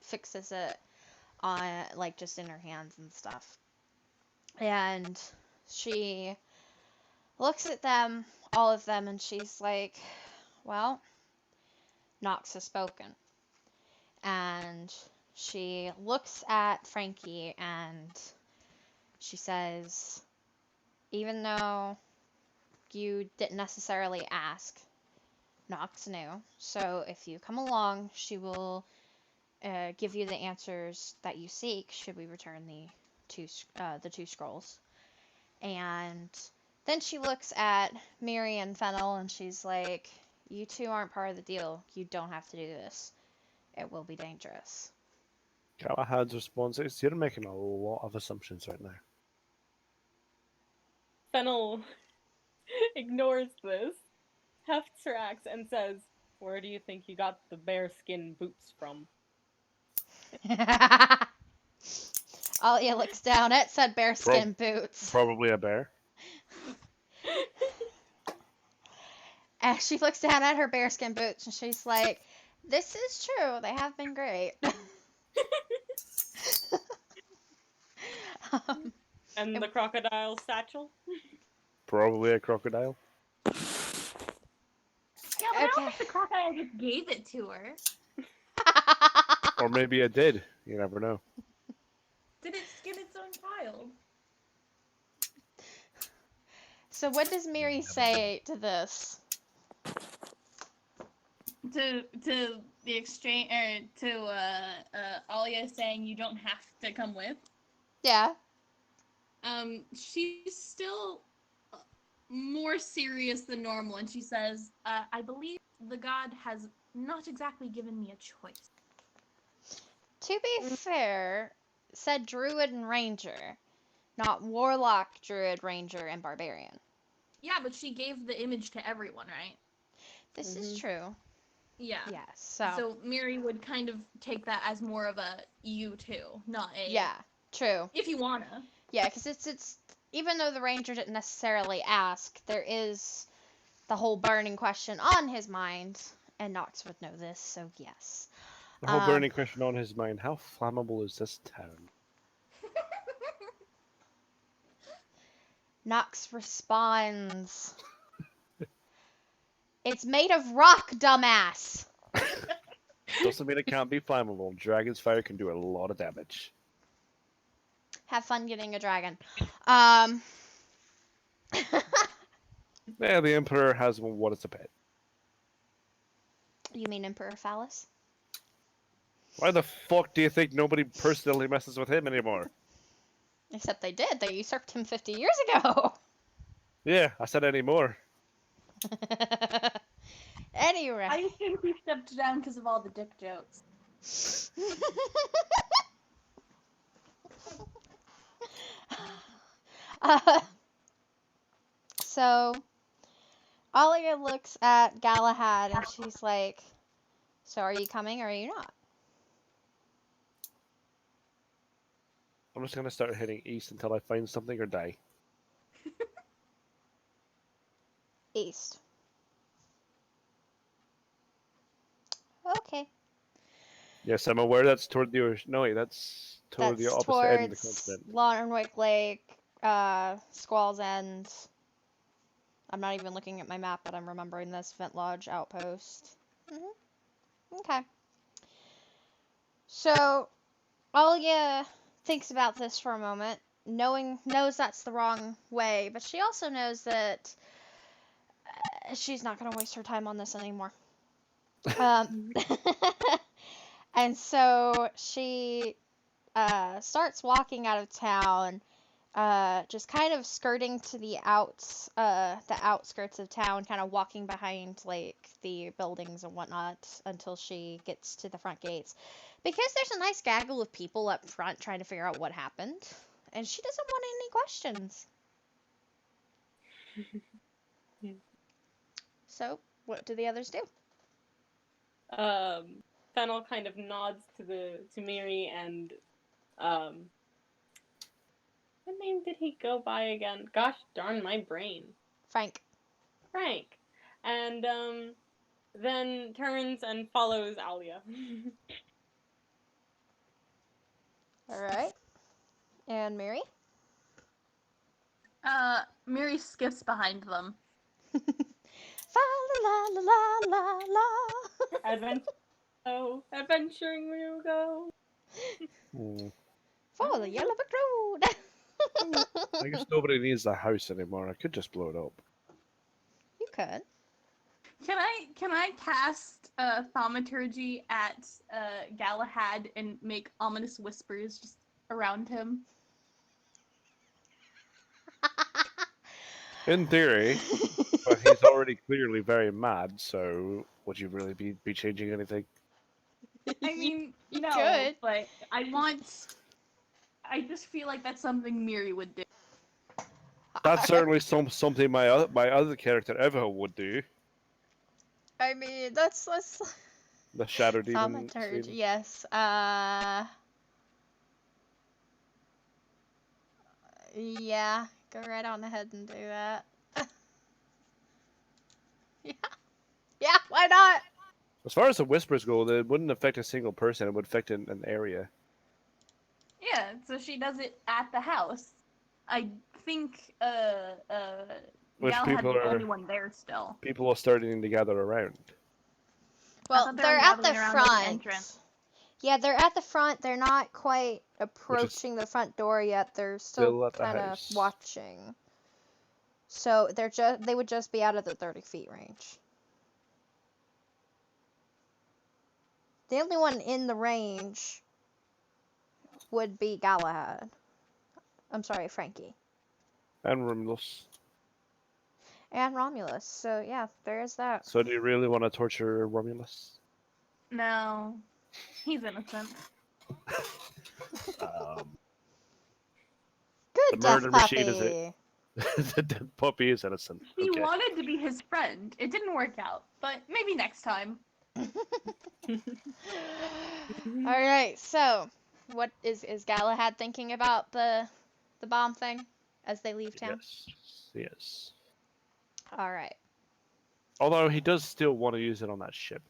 fixes it on, like, just in her hands and stuff. And she looks at them, all of them, and she's like, well, Nox has spoken. And she looks at Frankie and she says, even though you didn't necessarily ask, Nox knew. So if you come along, she will give you the answers that you seek should we return the two scrolls. And then she looks at Miri and Fennel and she's like, you two aren't part of the deal. You don't have to do this. It will be dangerous. Galahad's response is, you're making a lot of assumptions right now. Fennel ignores this, hefts her axe, and says, where do you think you got the bearskin boots from? Alia looks down at said bearskin boots. Probably a bear. And she looks down at her bearskin boots and she's like, this is true. They have been great. And the crocodile satchel? Probably a crocodile. Yeah, but I don't think the crocodile just gave it to her. Or maybe it did. You never know. Did it skin its own child? So what does Miri say to this? To the exchange, or to Alia saying you don't have to come with. Yeah. She's still more serious than normal, and she says, I believe the god has not exactly given me a choice. To be fair, said druid and ranger, not warlock, druid, ranger, and barbarian. Yeah, but she gave the image to everyone, right? This is true. Yeah. Yes. So. So Miri would kind of take that as more of a you too, not a Yeah. True. if you wanna. Yeah, because it's even though the ranger didn't necessarily ask, there is the whole burning question on his mind, and Nox would know this. So yes. The whole burning question on his mind: how flammable is this town? Nox responds, "It's made of rock, dumbass." Doesn't mean it can't be flammable. Dragon's fire can do a lot of damage. Have fun getting a dragon. Yeah, the Emperor has what is a pet. You mean Emperor Phallus? Why the fuck do you think nobody personally messes with him anymore? Except they did. They usurped him 50 years ago. Yeah, I said anymore. Anyway. I think he stepped down because of all the dick jokes. So, Alia looks at Galahad and she's like, "So are you coming or are you not?" I'm just gonna start heading east until I find something or die. East. Okay. Yes, I'm aware that's toward the ocean. No, wait, that's toward the That's opposite end of the towards continent. Lawnwick Lake, Squall's End. I'm not even looking at my map, but I'm remembering this. Vent Lodge Outpost. Okay. So, Alia thinks about this for a moment, knows that's the wrong way, but she also knows that she's not going to waste her time on this anymore. And so she starts walking out of town, just kind of skirting to the outskirts of town, kind of walking behind like the buildings and whatnot until she gets to the front gates. Because there's a nice gaggle of people up front trying to figure out what happened, and she doesn't want any questions. So, what do the others do? Fennel kind of nods to Miri and what name did he go by again? Gosh darn my brain. Frank. Frank. And then turns and follows Alia. Alright. And Miri? Miri skips behind them. Fa la la la la la. Adventuring we'll go. Follow the yellow brick road. I guess nobody needs the house anymore. I could just blow it up. You could. Can I cast thaumaturgy at Galahad and make ominous whispers just around him? In theory, but he's already clearly very mad, so would you really be changing anything? I mean, you no, could. but I just feel like that's something Miri would do. That's certainly something my other character Eva would do. I mean, that's The Shadow Demon thaumaturgy. scene. Yes. Yeah. Go right on ahead and do that. Yeah. Yeah. Why not? As far as the whispers go, it wouldn't affect a single person. It would affect an area. Yeah, so she does it at the house. I think Which Galahad's people the are only one there still. people are starting to gather around. Well, thought they they're were at the gathering around the front. entrance. Yeah, they're at the front. They're not quite approaching the front door yet. They're still Still at the kind of house. watching. So they would just be out of the 30 feet range. The only one in the range would be Galahad. I'm sorry, Frankie. And Rimlos. and Romulus. So yeah, there is that. So do you really want to torture Romulus? No, he's innocent. Um, Good the death murder machine is it? puppy. The dead puppy is innocent. He Okay. wanted to be his friend. It didn't work out, but maybe next time. All right. So, what is Galahad thinking about the bomb thing as they leave town? Yes. Yes. All right. Although he does still want to use it on that ship.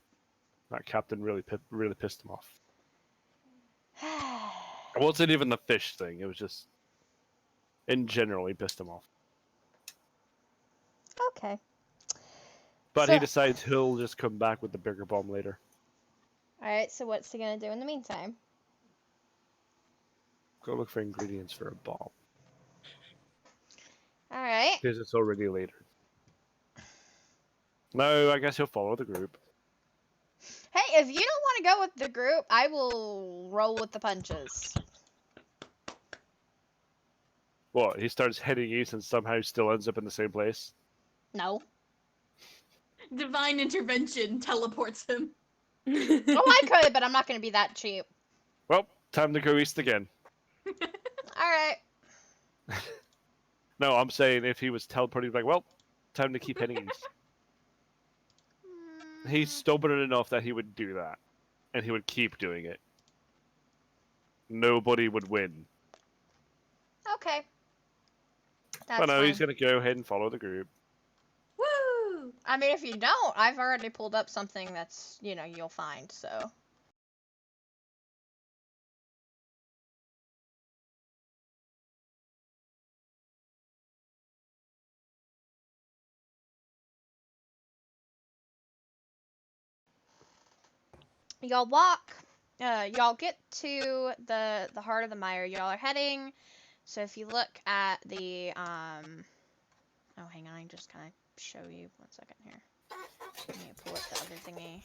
That captain really pissed him off. It wasn't even the fish thing. It was just, in general, he pissed him off. Okay. But So- he decides he'll just come back with the bigger bomb later. All right. So what's he gonna do in the meantime? Go look for ingredients for a bomb. All right. Because it's already later. No, I guess he'll follow the group. Hey, if you don't want to go with the group, I will roll with the punches. What? He starts heading east and somehow still ends up in the same place? No. Divine intervention teleports him. Oh, I could, but I'm not gonna be that cheap. Well, time to go east again. All right. No, I'm saying if he was teleporting, like, well, time to keep heading east. He's stubborn enough that he would do that. And he would keep doing it. Nobody would win. Okay. That's But no, fine. he's going to go ahead and follow the group. Woo! I mean, if you don't, I've already pulled up something that's, you'll find, so. Y'all walk, y'all get to the heart of the mire. Y'all are heading, so if you look at the, oh, hang on, I just kind of show you, 1 second here. Let me pull up the other thingy.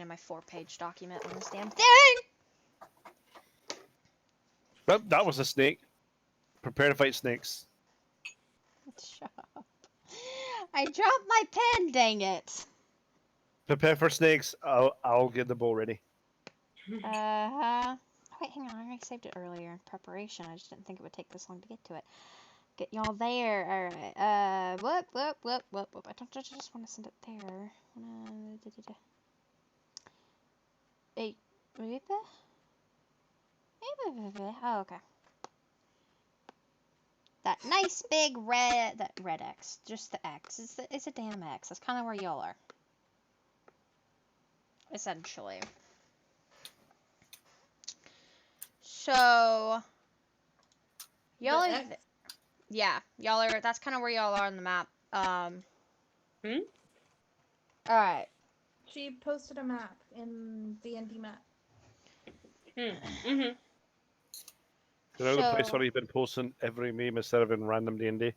My 4-page document on this damn thing! Well, that was a snake. Prepare to fight snakes. Shut up. I dropped my pen, dang it. Prepare for snakes. I'll get the bow ready. Uh-huh. Wait, hang on, I already saved it earlier in preparation. I just didn't think it would take this long to get to it. Get y'all there. Alright. Whoop. I don't just want to send it there. Hey, oh, okay. That nice big red X. Just the X. It's a damn X. That's kind of where y'all are. Essentially. So, y'all The are, X. yeah, y'all are, that's kind of where y'all are on the map. Alright. She posted a map in D&D map. Mm-hmm. You know the place So- where you've been posting every meme instead of in random D&D?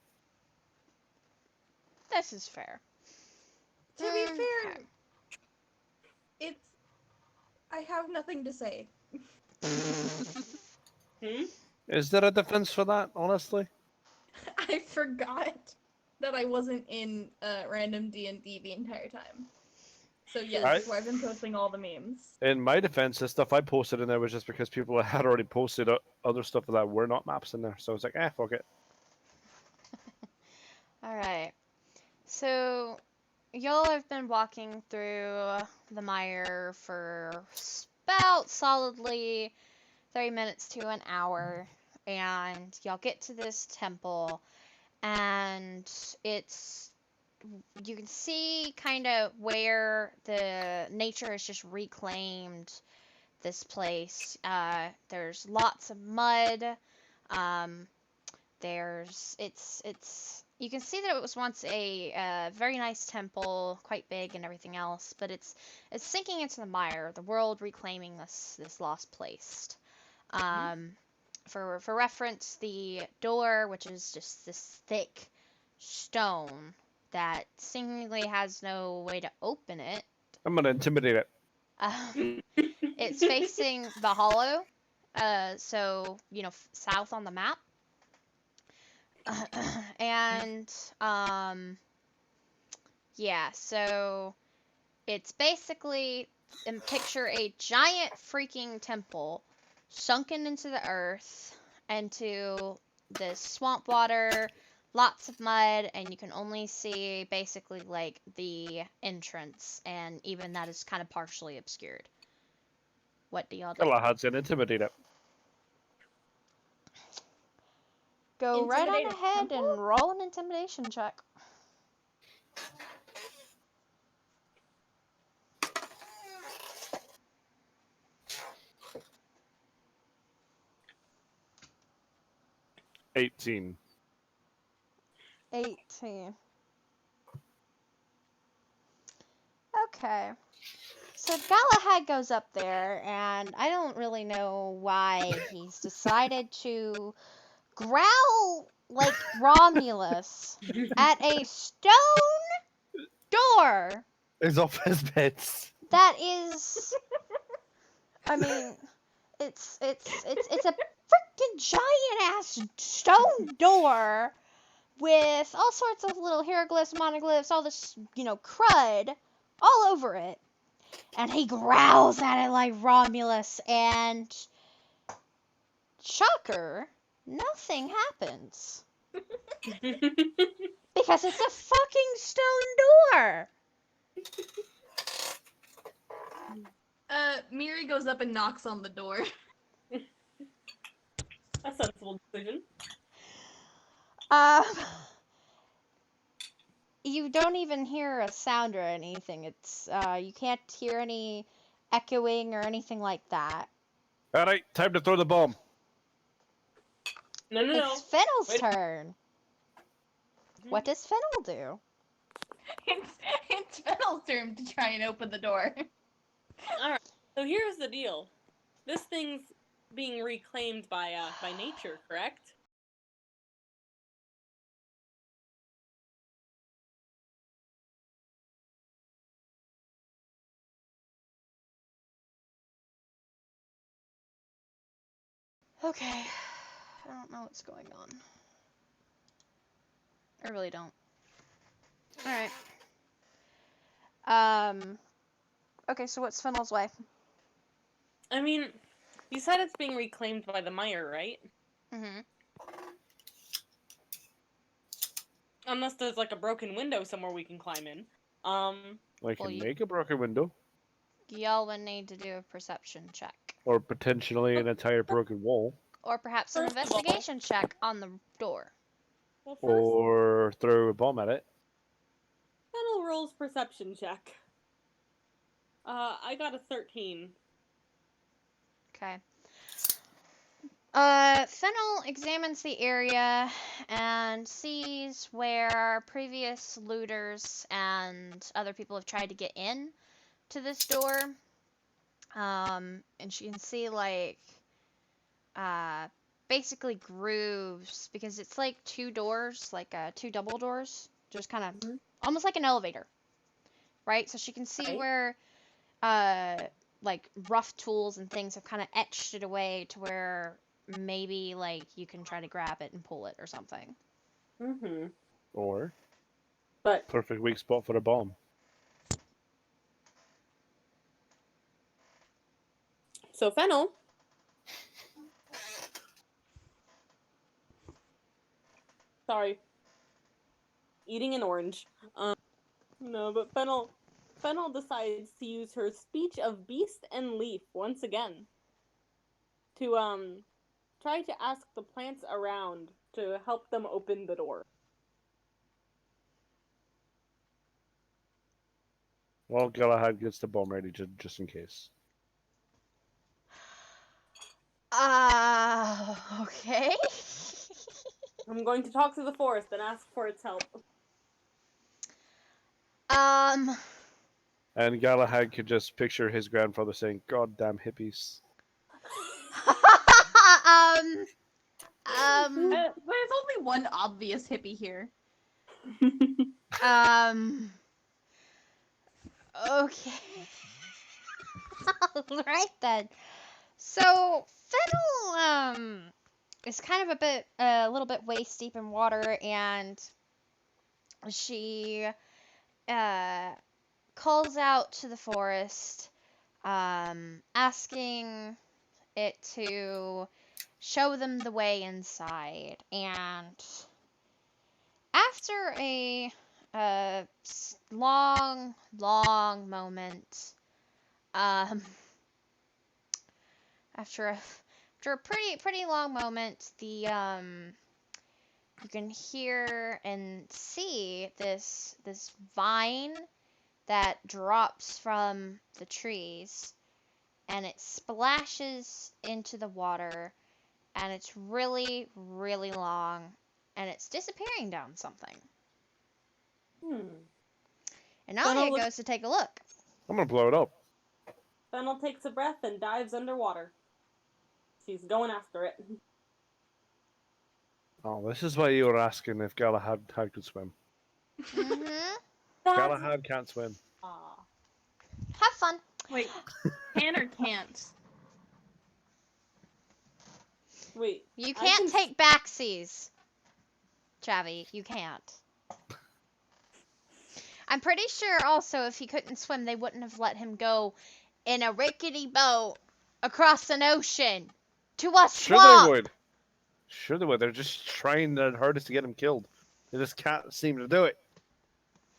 This is fair. To be fair, Okay. it's. I have nothing to say. Is there a defense for that, honestly? I forgot that I wasn't in random D&D the entire time. So yes, that's why I've been posting all the memes. In my defense, the stuff I posted in there was just because people had already posted other stuff that were not maps in there. So I was like, fuck it. Alright. So, y'all have been walking through the mire for about solidly 30 minutes to an hour. And y'all get to this temple. And you can see kind of where the nature has just reclaimed this place. There's lots of mud. You can see that it was once a very nice temple, quite big and everything else, but it's sinking into the mire, the world reclaiming this lost place. For reference, the door, which is just this thick stone that seemingly has no way to open it, I'm gonna intimidate it. it's facing the hollow, so south on the map. And yeah, so it's basically, picture a giant freaking temple sunken into the earth, into this swamp water, lots of mud, and you can only see basically like the entrance, and even that is kind of partially obscured. What do y'all do? Galahad's gonna intimidate it. Go right Intimidate on a ahead temple? and roll an intimidation check. 18. 18. Okay. So Galahad goes up there, and I don't really know why he's decided to growl like Romulus at a stone door It's off his beds. that is, I mean, it's a freaking giant ass stone door with all sorts of little hieroglyphs, monoglyphs, all this, crud all over it. And he growls at it like Romulus, and shocker, nothing happens. Because it's a fucking stone door. Miri goes up and knocks on the door. A sensible decision. You don't even hear a sound or anything. It's you can't hear any echoing or anything like that. All right, time to throw the bomb. No. It's Fennel's Wait. turn. What does Fennel do? It's Fennel's turn to try and open the door. Alright, so here's the deal. This thing's being reclaimed by nature, correct? Okay. I don't know what's going on. I really don't. Alright. Okay, so what's Fennel's way? I mean, you said it's being reclaimed by the Mire, right? Mm-hmm. Unless there's like a broken window somewhere we can climb in. I Well, can make a broken window, Y'all would need to do a perception check. or potentially an entire broken wall, Or perhaps an First of all- investigation check on the door. Well, first, or throw a bomb at it. Fennel rolls perception check. I got a 13. Okay. Fennel examines the area and sees where previous looters and other people have tried to get in to this door. And she can see, like, basically grooves, because it's like two doors, like two double doors, just kind of almost like an elevator, right? So she can see Right. where like rough tools and things have kind of etched it away to where maybe like you can try to grab it and pull it or something. Mm-hmm. Or But perfect weak spot for a bomb. so Fennel. Sorry. Eating an orange. No, but Fennel decides to use her speech of beast and leaf once again to try to ask the plants around to help them open the door. Well, Galahad gets the bomb ready just in case. Okay. I'm going to talk to the forest and ask for its help. And Galahad could just picture his grandfather saying, "God damn hippies." There's only one obvious hippie here. Okay. Alright then. So, Fennel, is kind of a little bit waist deep in water, and she calls out to the forest, asking it to show them the way inside. And after a long, long moment, um, after a pretty long moment, you can hear and see this vine that drops from the trees, and it splashes into the water, and it's really, really long, and it's disappearing down something. And Fennel Alia looks- goes to take a look. I'm gonna blow it up. Fennel takes a breath and dives underwater. She's going after it. Oh, this is why you were asking if Galahad could swim. Mm-hmm. Galahad can't swim. Aw. Have fun. Wait, can or can't? Wait. You I can't can take backsies, Chavi. You can't. I'm pretty sure also if he couldn't swim, they wouldn't have let him go in a rickety boat across an ocean to a Sure swamp. they would. Sure they would. They're just trying their hardest to get him killed. They just can't seem to do it.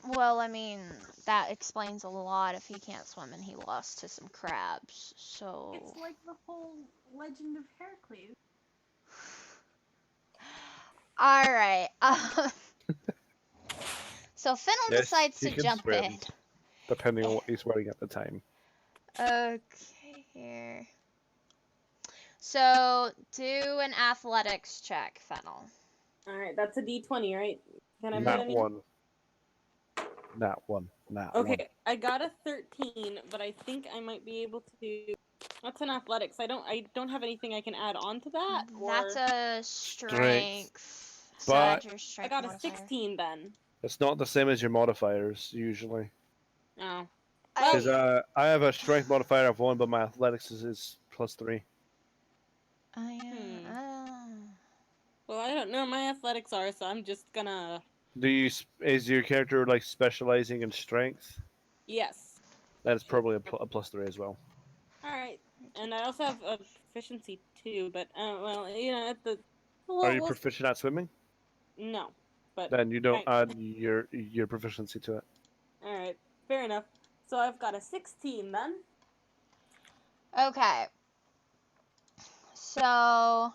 Well, I mean, that explains a lot if he can't swim and he lost to some crabs. So It's like the whole legend of Heracles. all right. So Fennel Yes, decides he to can jump swim. in. Depending on what he's wearing at the time. Okay, here. So do an athletics check, Fennel. Alright, that's a d20, right? Can I put Nat any? one. Nat one. Nat one. Okay, I got a 13, but I think I might be able to do. That's an athletics. I don't have anything I can add on to that. Or That's a strength. So But- add your I strength got a modifier. 16 then. It's not the same as your modifiers, usually. Oh. Because I have a strength modifier of 1, but my athletics is +3. Oh, yeah. Well, I don't know what my athletics are, so I'm just gonna. Is your character like specializing in strength? Yes. That's probably a +3 as well. Alright. And I also have a proficiency too, but, well, at the. Are you Well, proficient at swimming? no. But. Then you don't Right. add your proficiency to it. Alright, fair enough. So I've got a 16 then. Okay. So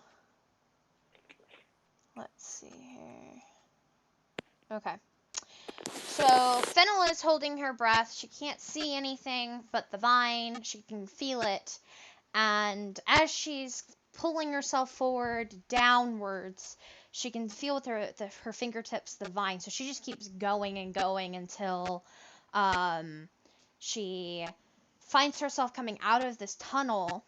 let's see here. Okay. So Fennel is holding her breath. She can't see anything but the vine. She can feel it. And as she's pulling herself forward, downwards, she can feel with her fingertips the vine. So she just keeps going and going until she finds herself coming out of this tunnel.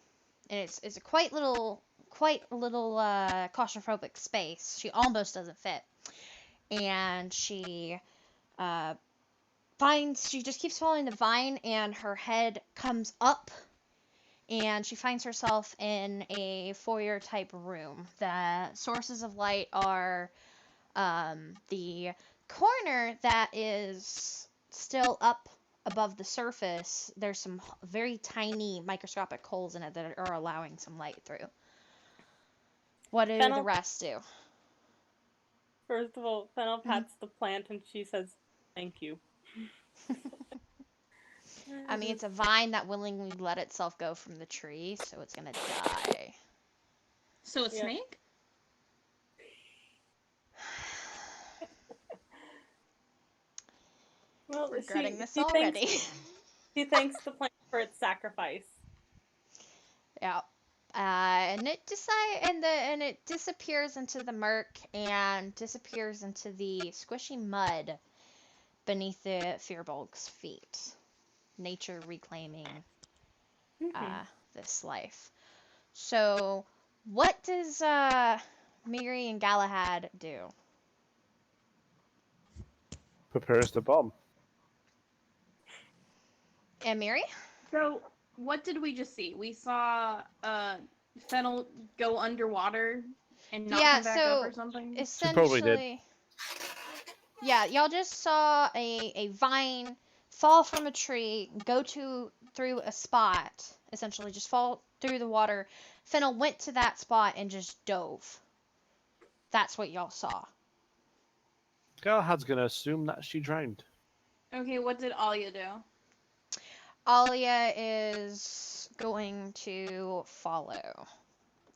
And it's a quite a little claustrophobic space. She almost doesn't fit. And she she just keeps following the vine, and her head comes up, and she finds herself in a foyer type room. The sources of light are the corner that is still up above the surface. There's some very tiny microscopic holes in it that are allowing some light through. What do Fennel- the rest do? First of all, Fennel pats the plant and she says, "Thank you." I mean, it's a vine that willingly let itself go from the tree, so it's gonna die. So a Yeah. snake? Well, Regretting this she already. She thanks the plant for its sacrifice. Yeah. And it disappears into the murk and disappears into the squishy mud beneath the Fearbulk's feet. Nature reclaiming this life. So, what does Miri and Galahad do? Prepares the bomb. And Miri? So, what did we just see? We saw Fennel go underwater and not Yeah, come back up so or something? She probably did. essentially, yeah, y'all just saw a vine fall from a tree, go through a spot, essentially just fall through the water. Fennel went to that spot and just dove. That's what y'all saw. Galahad's gonna assume that she drowned. Okay, what did Alia do? Alia is going to follow.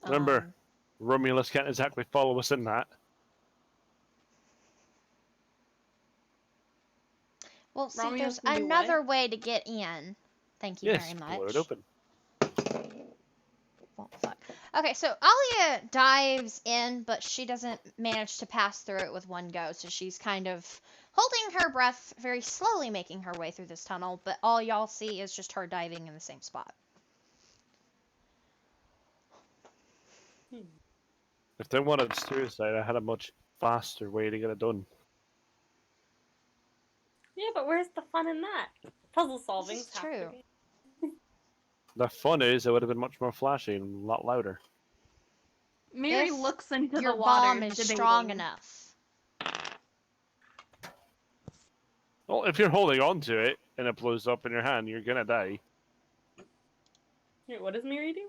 Remember, Um, Romulus can't exactly follow us in that. well, see, Romulus there's can do another what? way to get in. Thank you Yes, very blow it much. open. Well, fuck. Okay, so Alia dives in, but she doesn't manage to pass through it with one go, so she's kind of holding her breath, very slowly making her way through this tunnel, but all y'all see is just her diving in the same spot. If they wanted suicide, I had a much faster way to get it done. Yeah, but where's the fun in that? Puzzle solving is true. The fun is, it would have been much more flashy and a lot louder. Miri If looks into your the water, bomb is strong debating. enough. Well, if you're holding on to it and it blows up in your hand, you're gonna die. Here, what does Miri do?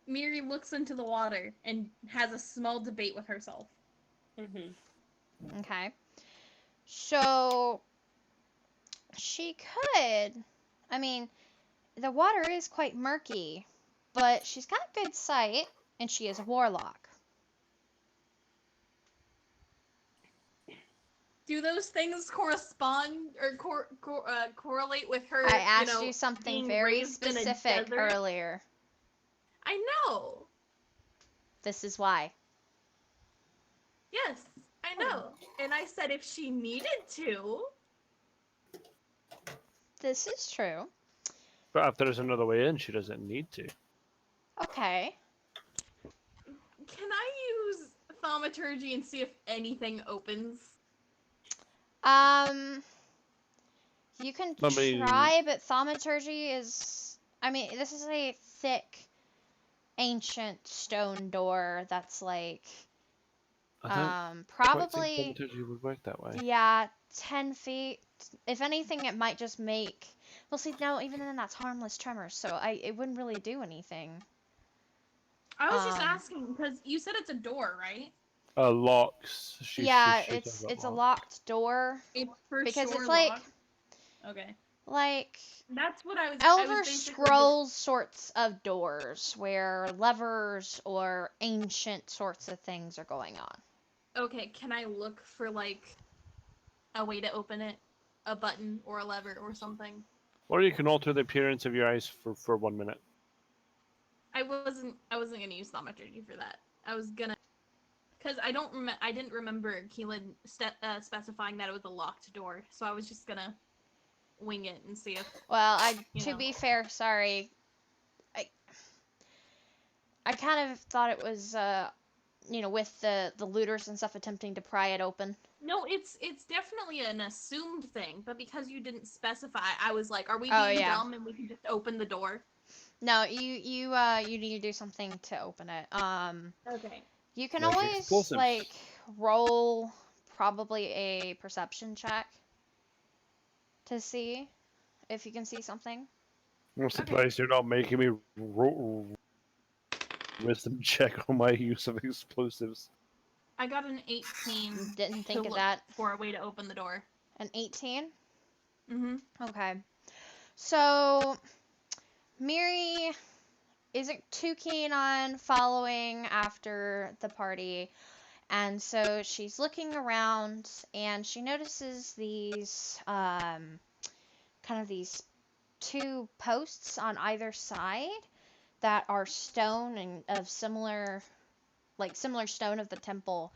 Miri looks into the water and has a small debate with herself. Mm-hmm. Okay. So she could. I mean, the water is quite murky, but she's got good sight, and she is a warlock. Do those things correspond or correlate with her? I asked you know, you something being very raised in a specific desert? earlier. I know. This is why. Yes, I know. And I said if she needed to. This is true. But if there's another way in, she doesn't need to. Okay. Can I use thaumaturgy and see if anything opens? You can I mean- try, but thaumaturgy is. I mean, this is a thick, ancient stone door that's like. I don't quite think Probably. thaumaturgy would work that way. Yeah, 10 feet. If anything, it might just make. Well, see, no, even then that's harmless tremors, so it wouldn't really do anything. I was just Um, asking because you said it's a door, right? Locks. Yeah, She it's says that it's a lock. locked door It's for because sure it's like locked. Okay, like that's what I was. Elder basically Scrolls sorts of doors where levers or ancient sorts of things are going on. Okay, can I look for like a way to open it, a button or a lever or something? Or you can alter the appearance of your eyes for 1 minute. I wasn't gonna use thaumaturgy for that. I was gonna, because I didn't remember Keelan specifying that it was a locked door, so I was just gonna wing it and see if. Well, You to know. be fair, sorry. I kind of thought it was with the looters and stuff attempting to pry it open. No, it's definitely an assumed thing, but because you didn't specify, I was like, are we Oh, being yeah. dumb and we can just open the door? No, you need to do something to open it. Okay. You can Like always explosives. roll probably a perception check to see if you can see something. I'm surprised you're not making me wisdom check on my use of explosives. I got an 18 Didn't to think of look that. for a way to open the door. An 18? Mm-hmm. Okay. So Miri isn't too keen on following after the party, and so she's looking around and she notices these kind of these two posts on either side that are stone and of similar stone of the temple,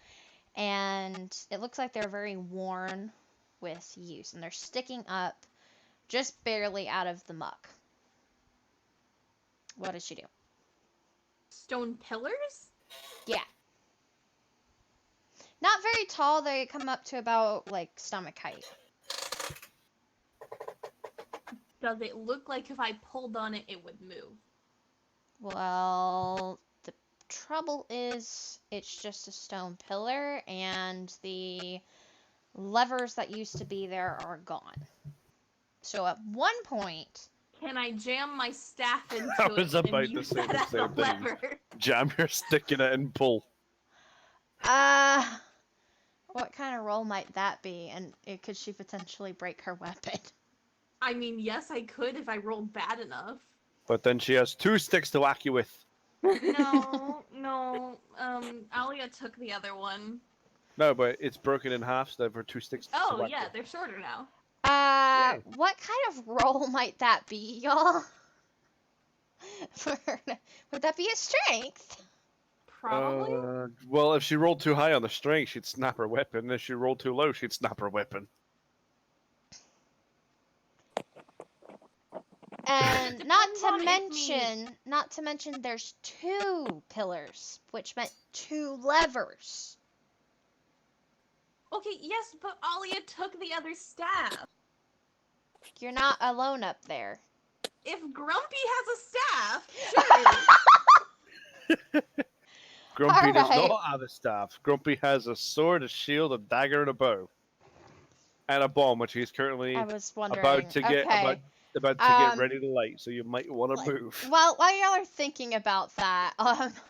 and it looks like they're very worn with use, and they're sticking up just barely out of the muck. What does she do? Stone pillars? Yeah. Not very tall, they come up to about stomach height. Does it look like if I pulled on it, it would move? Well, trouble is, it's just a stone pillar, and the levers that used to be there are gone. So at one point, Can I jam my staff I into was it and about to use say that the as a same thing. lever? Jam your stick in it and pull. what kind of roll might that be? And could she potentially break her weapon? I mean, yes, I could if I rolled bad enough. But then she has 2 sticks to whack you with. No, no. Alia took the other one. No, but it's broken in half, so for 2 sticks to Oh, whack yeah, with. they're shorter now. Yay. What kind of roll might that be, y'all? Would that be a strength? Probably? Well, if she rolled too high on the strength, she'd snap her weapon. If she rolled too low, she'd snap her weapon. And not Depends to on if mention, there's 2 pillars, which meant 2 levers. Okay, yes, but Alia took the other staff. You're not alone up there. If Grumpy has a staff, sure. Grumpy does Alright. not have a staff. Grumpy has a sword, a shield, a dagger, and a bow. And a bomb, which he's currently I was wondering. about to get Okay. about to get ready to light, so you might want to move. Well, while y'all are thinking about that,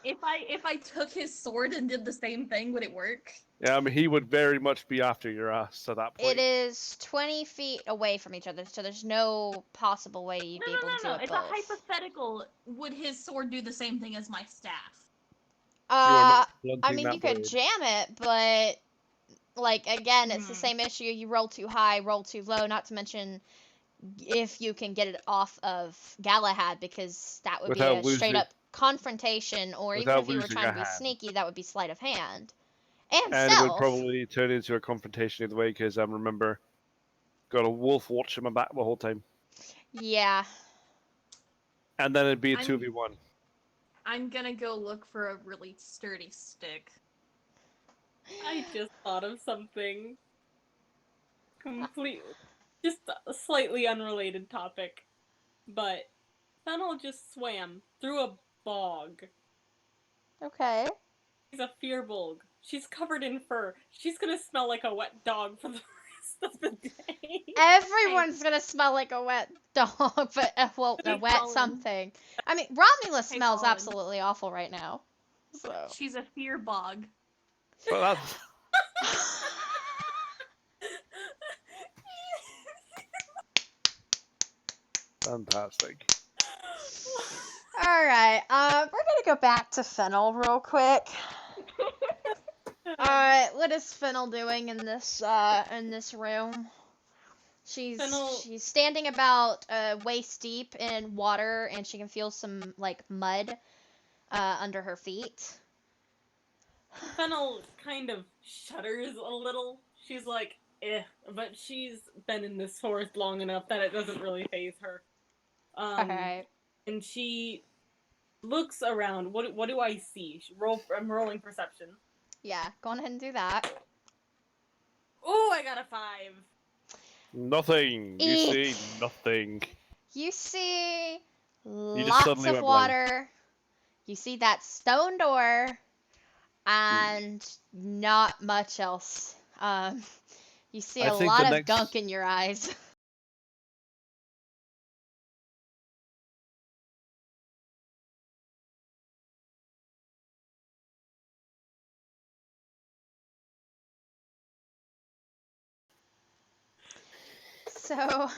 If I took his sword and did the same thing, would it work? Yeah, I mean, he would very much be after your ass at that point. it is 20 feet away from each other, so there's no possible way you'd be able to do No. it It's both. a hypothetical. Would his sword do the same thing as my staff? I blunting mean, that you could blade. jam it, but like again, it's the Hmm. same issue. You roll too high, roll too low. Not to mention if you can get it off of Galahad, because that would Without be a straight losing- up confrontation, or even without if you were losing trying a to be hand. sneaky, that would be sleight of hand. And And it would stealth. probably turn into a confrontation either way, because I remember got a wolf watching my back the whole time. Yeah. And then it'd be a I'm- 2v1. I'm gonna go look for a really sturdy stick. I just thought of something just a slightly unrelated topic, but Fennel just swam through a bog. Okay. She's a fearbulg. She's covered in fur. She's gonna smell like a wet dog for the rest of the day. Everyone's gonna smell like a wet dog, but well, a Hey, wet Colin. something. I mean, Romulus Hey, smells Colin. absolutely awful right now. So. She's a fear bog. But that's fantastic. All right. We're gonna go back to Fennel real quick. All right. What is Fennel doing in this room? She's standing about waist deep in water, and she can feel some like mud under her feet. Fennel kind of shudders a little. She's like, but she's been in this forest long enough that it doesn't really faze her. Alright. And she looks around. What do I see? I'm rolling perception. Yeah, go on ahead and do that. Oh, I got a 5. Nothing. You Eek. see nothing. You see just lots suddenly of went blank. water. You see that stone door, and not much else. You see I a think lot the of next- gunk in your eyes. So,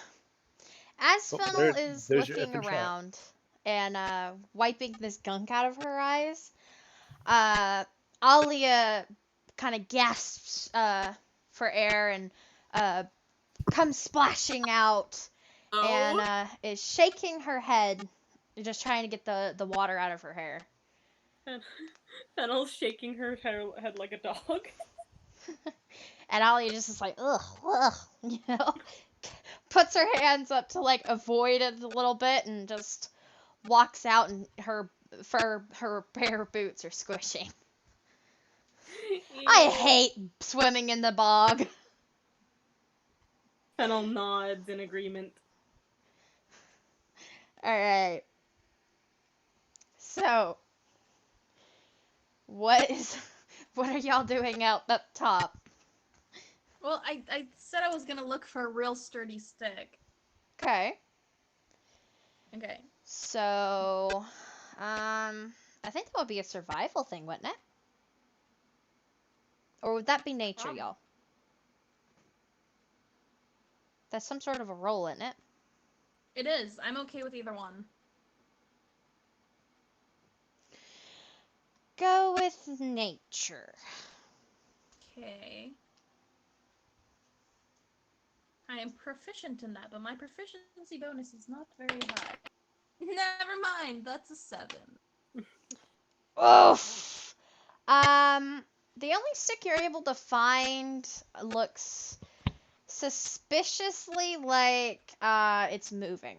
as Oh, Fennel is there's your looking effing shot. around and wiping this gunk out of her eyes, Alia kind of gasps for air and comes splashing out and is shaking her head, just trying to get the water out of her hair. Fennel's shaking her head like a dog. And Alia just is like, ugh, you know, puts her hands up to like avoid it a little bit and just walks out, and her bare boots are squishing. I hate swimming in the bog. Fennel nods in agreement. Alright. So, what is, what are y'all doing out up top? Well, I said I was gonna look for a real sturdy stick. Okay. Okay. So, I think that would be a survival thing, wouldn't it? Or would that be nature, Prob- y'all? That's some sort of a roll, isn't it? It is. I'm okay with either one. Go with nature. Okay. I am proficient in that, but my proficiency bonus is not very high. Never mind. That's a 7. Oof. The only stick you're able to find looks suspiciously like it's moving.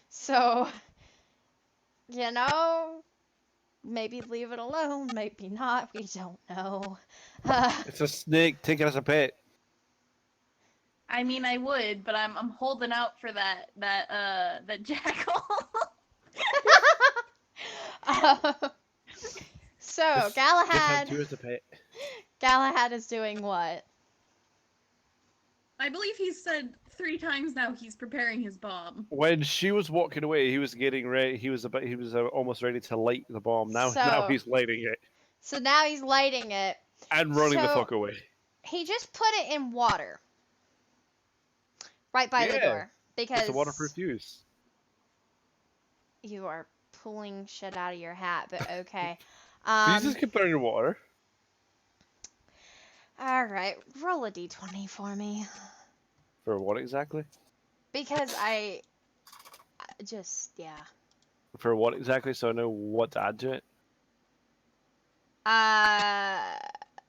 So, you know, maybe leave it alone, maybe not, we don't know. It's a snake. Take it as a pet. I mean, I would, but I'm holding out for that jackal. Uh, so, Just give him to as a pet. Galahad is doing what? I believe he's said 3 times now he's preparing his bomb. When she was walking away, he was getting ready. He was almost ready to light the bomb. Now So- he's lighting it So now he's lighting it. and running the So- fuck away. He just put it in water. Right by the Yeah, door. Because It's a waterproof fuse. you are pulling shit out of your hat, but okay. Fuses can burn in water. Alright, roll a d20 for me. For what exactly? Because I just, yeah. For what exactly? So I know what to add to it.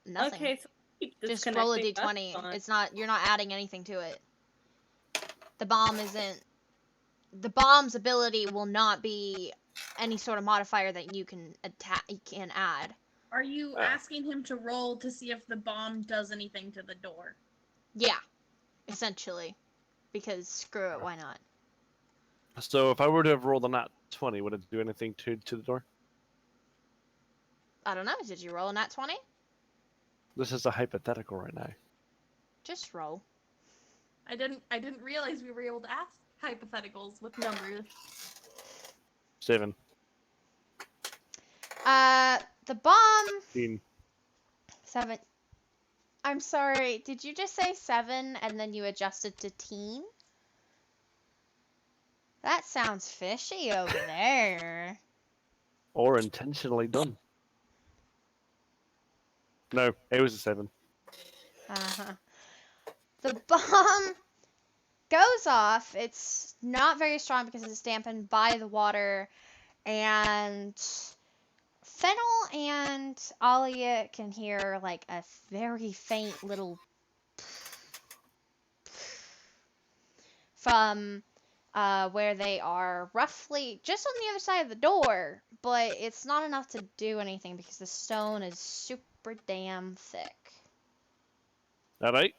Nothing. Okay, so keep Just roll a disconnecting. That's d20. fine. It's not, you're not adding anything to it. The bomb isn't, the bomb's ability will not be any sort of modifier that you can add. Are you Oh. asking him to roll to see if the bomb does anything to the door? Yeah, essentially. Because screw it, why not? So if I were to have rolled a nat 20, would it do anything to the door? I don't know, did you roll a nat 20? This is a hypothetical right now. Just roll. I didn't realize we were able to ask hypotheticals with numbers. 7. The bomb 15. 7. I'm sorry, did you just say 7 and then you adjusted to teen? That sounds fishy over there. Or intentionally done. No, it was a 7. Uh-huh. The bomb goes off. It's not very strong because it's dampened by the water. And Fennel and Alia can hear like a very faint little from where they are, roughly just on the other side of the door, but it's not enough to do anything because the stone is super damn thick. Alright?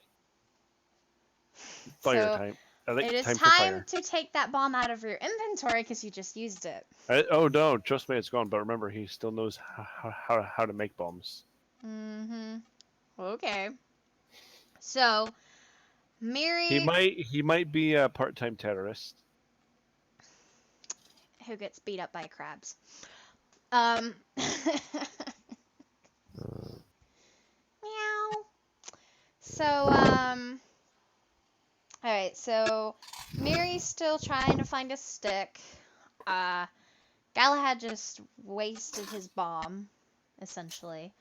Fire So, time. I think it is time for time fire. to take that bomb out of your inventory because you just used it. Oh no, trust me, it's gone. But remember, he still knows how to make bombs. Mm-hmm. Okay. So, Miri, He might be a part-time terrorist. who gets beat up by crabs. Meow. So, alright, so Miri's still trying to find a stick. Galahad just wasted his bomb, essentially.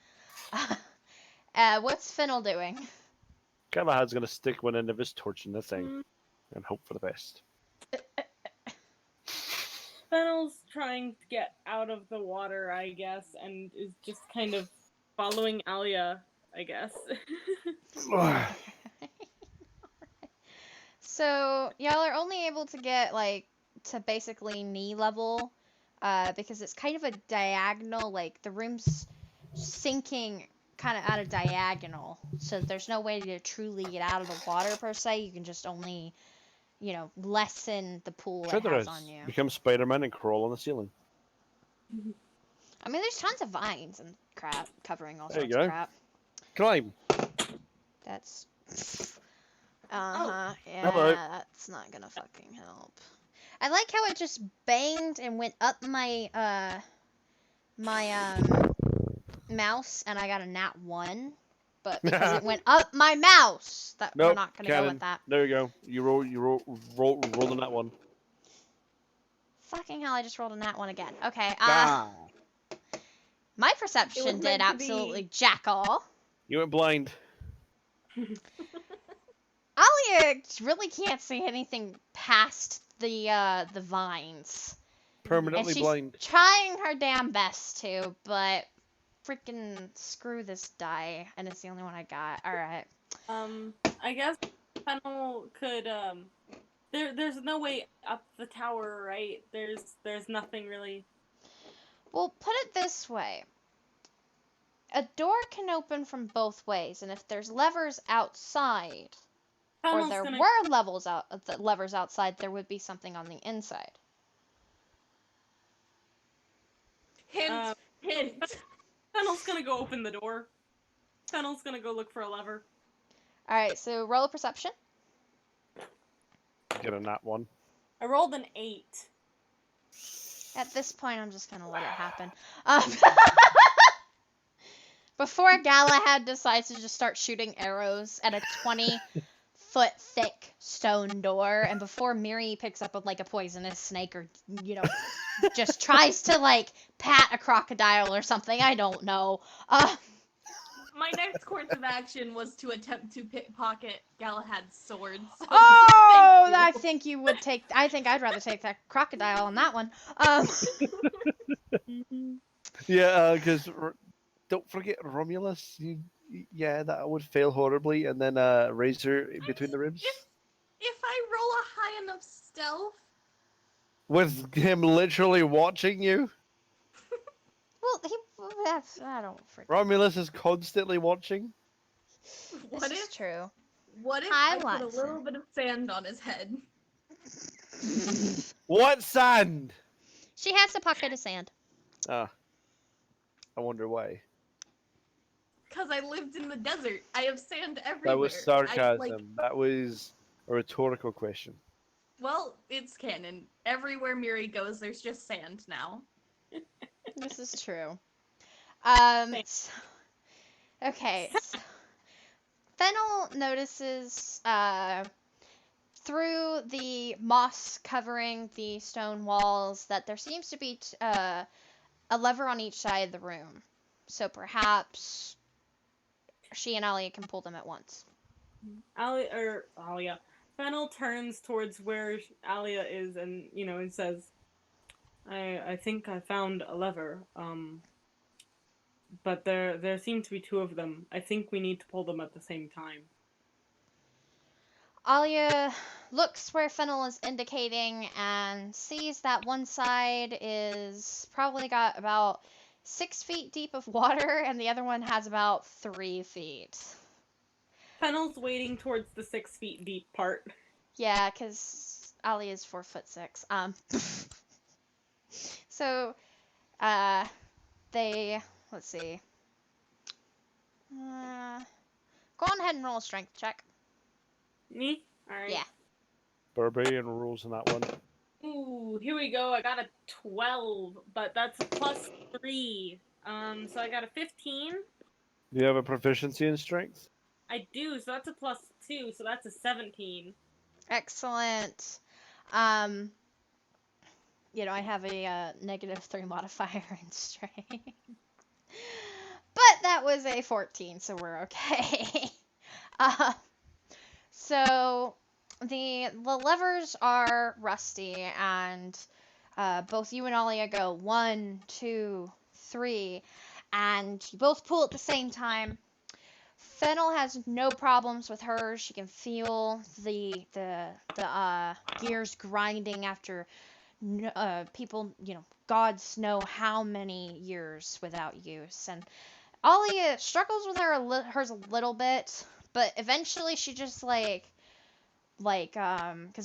What's Fennel doing? Galahad's gonna stick one end of his torch in the thing and hope for the best. Fennel's trying to get out of the water, I guess, and is just kind of following Alia, I guess. So, y'all are only able to get, like, to basically knee level, because it's kind of a diagonal, like, the room's sinking kind of at a diagonal, so there's no way to truly get out of the water, per se. You can just only, you know, lessen the pool Sure it there has is. on you. Become Spider-Man and crawl on the ceiling. I mean, there's tons of vines and crap covering all There you sorts of go. crap. Climb. That's. Yeah, Hello. that's not gonna fucking help. I like how it just banged and went up my mouse, and I got a nat 1. But because it went up my mouse, that we're Nope. not gonna go Cannon. with that. There you go. You rolling that one. Fucking hell! I just rolled a nat 1 again. Okay. Ah. My It perception was did meant to absolutely be. jack all. You went blind. Alia really can't see anything past the vines. And Permanently she's blind. trying her damn best to, but freaking screw this die, and it's the only one I got. Alright. I guess Fennel could there's no way up the tower, right? There's nothing really. Well, put it this way. A door can open from both ways, and if there's levers outside, or Fennel's there gonna were levers outside, there would be something on the inside. Hint, hint. Fennel's gonna go open the door. Fennel's gonna go look for a lever. Alright, so roll a perception. Get a nat 1. I rolled an 8. At this point, I'm just gonna let it happen. Before Galahad decides to just start shooting arrows at a 20-foot thick stone door, and before Miri picks up a poisonous snake or, just tries to, pat a crocodile or something, I don't know. My next course of action was to attempt to pickpocket Galahad's sword. So Oh, I thank you. think you would take. I think I'd rather take that crocodile on that one. Yeah, because don't forget Romulus. Yeah, that would fail horribly, and then Razor between the ribs. If I roll a high enough stealth, With him literally watching you. Well, I don't freaking. Romulus is constantly watching. what This if is true. I Hi, put a Watson. little bit of sand on his head? What sand? She has a pocket of sand. Ah, I wonder why. Because I lived in the desert. I have sand everywhere. That was sarcasm. That was a rhetorical question. Well, it's canon. Everywhere Miri goes, there's just sand now. This is true. Okay. So Fennel notices through the moss covering the stone walls that there seems to be a lever on each side of the room. So perhaps she and Alia can pull them at once. Alia. Fennel turns towards where Alia is and, and says, I think I found a lever. But there seem to be 2 of them. I think we need to pull them at the same time. Alia looks where Fennel is indicating and sees that one side is probably got about 6 feet deep of water and the other one has about 3 feet. Fennel's wading towards the 6 feet deep part. Yeah, because Alia is 4'6". So, let's see. Go on ahead and roll a strength check. Me? Alright. Yeah. Barbarian rules in that one. Ooh, here we go. I got a 12, but that's a +3. So I got a 15. Do you have a proficiency in strength? I do, so that's a +2, so that's a 17. Excellent. I have a -3 modifier in strength. But that was a 14, so we're okay. So the levers are rusty, and both you and Alia go 1, 2, 3, and you both pull at the same time. Fennel has no problems with hers. She can feel the gears grinding after people, gods know how many years without use. And Alia struggles with hers a little bit, but eventually she just because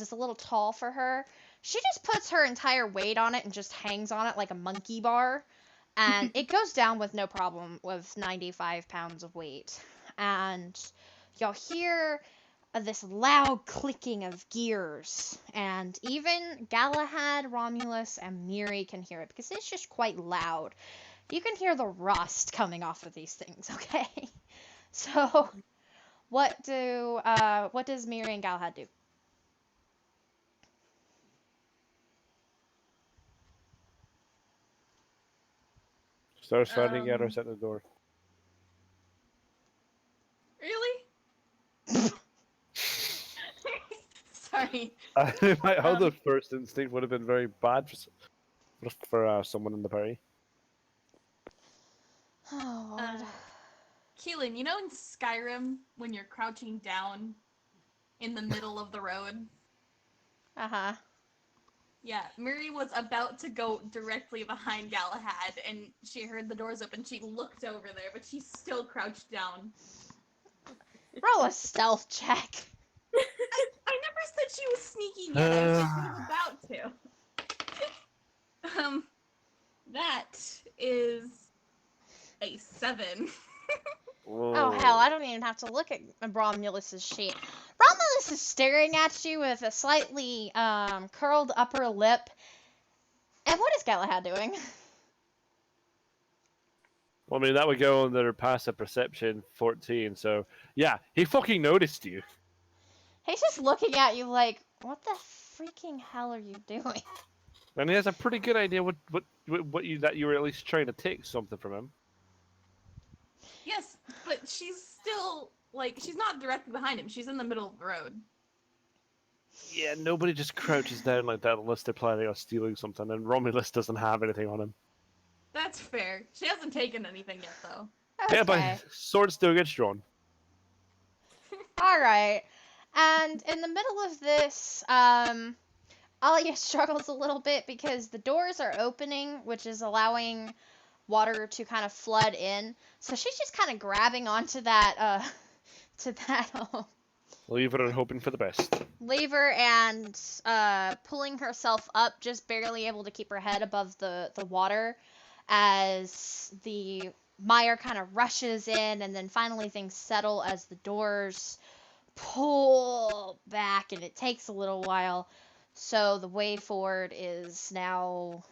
it's a little tall for her, she just puts her entire weight on it and just hangs on it like a monkey bar. and it goes down with no problem with 95 pounds of weight. And you'll hear this loud clicking of gears, and even Galahad, Romulus, and Miri can hear it because it's just quite loud. You can hear the rust coming off of these things, okay? So, what does Miri and Galahad do? Starts fighting at us at the door. Really? Sorry. My other Um, first instinct would have been very bad for someone in the party. Oh, Lord. Keelan, you know in Skyrim when you're crouching down in the middle of the road? Uh-huh. Yeah, Miri was about to go directly behind Galahad, and she heard the doors open. She looked over there, but she's still crouched down. Roll a stealth check. I never said she was sneaking yet. I said she was about to. That is a 7. Oh, hell, I don't even have to look at Romulus's sheet. Romulus is staring at you with a slightly curled upper lip. And what is Galahad doing? Well, I mean, that would go under passive perception 14, so yeah, he fucking noticed you. He's just looking at you like, what the freaking hell are you doing? And he has a pretty good idea that you were at least trying to take something from him. Yes, but she's still, she's not directly behind him. She's in the middle of the road. Yeah, nobody just crouches down like that unless they're planning on stealing something, and Romulus doesn't have anything on him. That's fair. She hasn't taken anything yet, though. Okay. Yeah, but sword still gets drawn. Alright. And in the middle of this, Alia struggles a little bit because the doors are opening, which is allowing water to kind of flood in. So she's just kind of grabbing onto that, Lever and hoping for the best. lever and pulling herself up, just barely able to keep her head above the water as the mire kind of rushes in, and then finally things settle as the doors pull back, and it takes a little while. So the way forward is now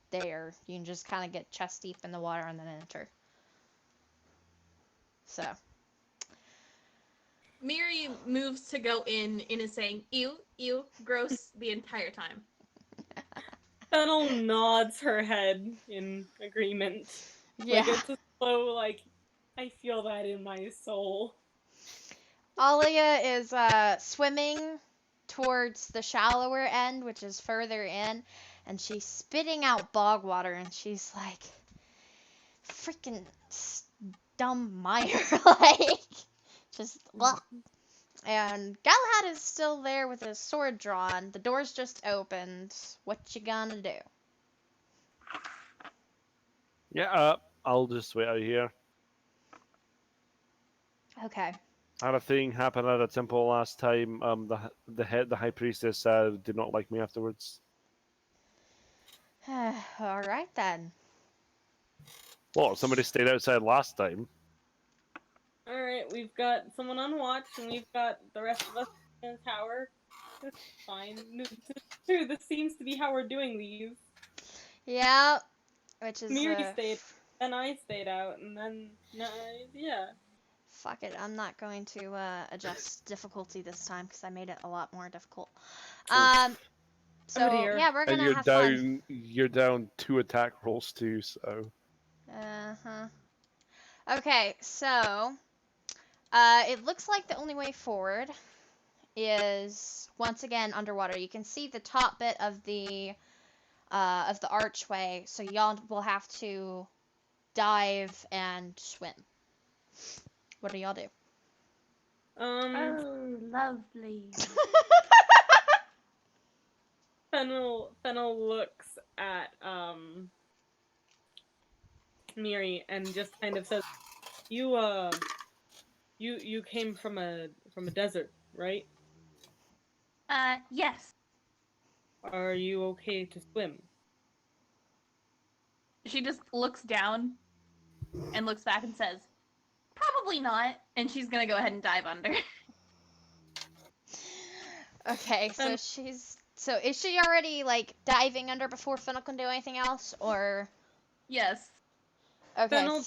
there. You can just kind of get chest deep in the water and then enter. So. Miri moves to go in and is saying, ew, ew, gross, the entire time. Fennel nods her head in agreement. Yeah. Like, it's a slow, I feel that in my soul. Alia is swimming towards the shallower end, which is further in, and she's spitting out bog water, and she's like, freaking dumb mire, just ugh. And Galahad is still there with his sword drawn. The door's just opened. What you gonna do? Yeah, I'll just wait out here. Okay. I had a thing happen at a temple last time. The high priestess did not like me afterwards. All right then. Well, somebody stayed outside last time. Alright, we've got someone on watch, and we've got the rest of us in the tower. This is fine. This seems to be how we're doing these. Yeah, which is Miri stayed, then I stayed out, and then, yeah. fuck it. I'm not going to adjust difficulty this time because I made it a lot more difficult. So dear. yeah, we're And gonna have fun. you're down 2 attack rolls too, so. Okay, so it looks like the only way forward is once again underwater. You can see the top bit of the archway, so y'all will have to dive and swim. What do y'all do? Oh, lovely. Fennel looks at Miri and just kind of says, "You came from a desert, right? Yes. Are you okay to swim?" she just looks down and looks back and says, "Probably not," and she's gonna go ahead and dive under. Okay, so is she already like diving under before Fennel can do anything else, or Yes. okay? Fennel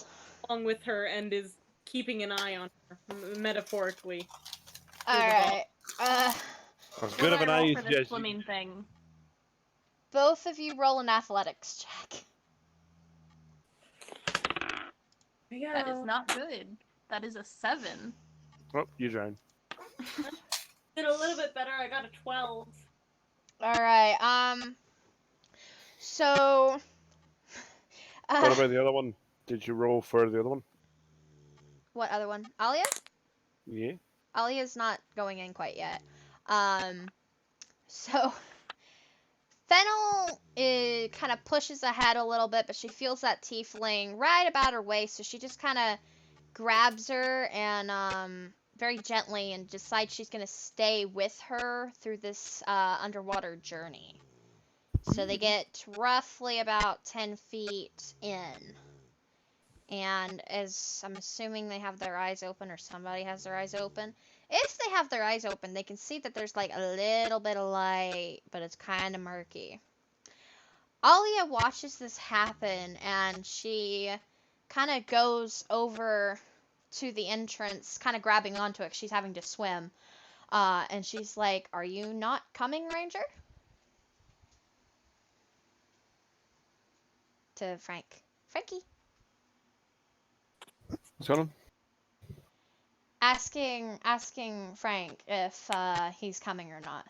along with her and is keeping an eye on her, metaphorically. All right. As What good do of an I roll eye for as this swimming thing? Both of you roll an athletics check. That is not good. That is a 7. Oh, you drown. Did a little bit better. I got a 12. All right. So. What about the other one? Did you roll for the other one? What other one? Alia? Yeah. Alia's not going in quite yet. So Fennel kind of pushes ahead a little bit, but she feels that tiefling right about her waist, so she just kind of grabs her and very gently and decides she's gonna stay with her through this underwater journey. So they get roughly about 10 feet in. And as I'm assuming they have their eyes open, or somebody has their eyes open. If they have their eyes open, they can see that there's like a little bit of light, but it's kind of murky. Alia watches this happen, and she kind of goes over to the entrance, kind of grabbing onto it. She's having to swim. And she's like, "Are you not coming, Ranger?" To Frankie. What's going on? Asking Frank if he's coming or not.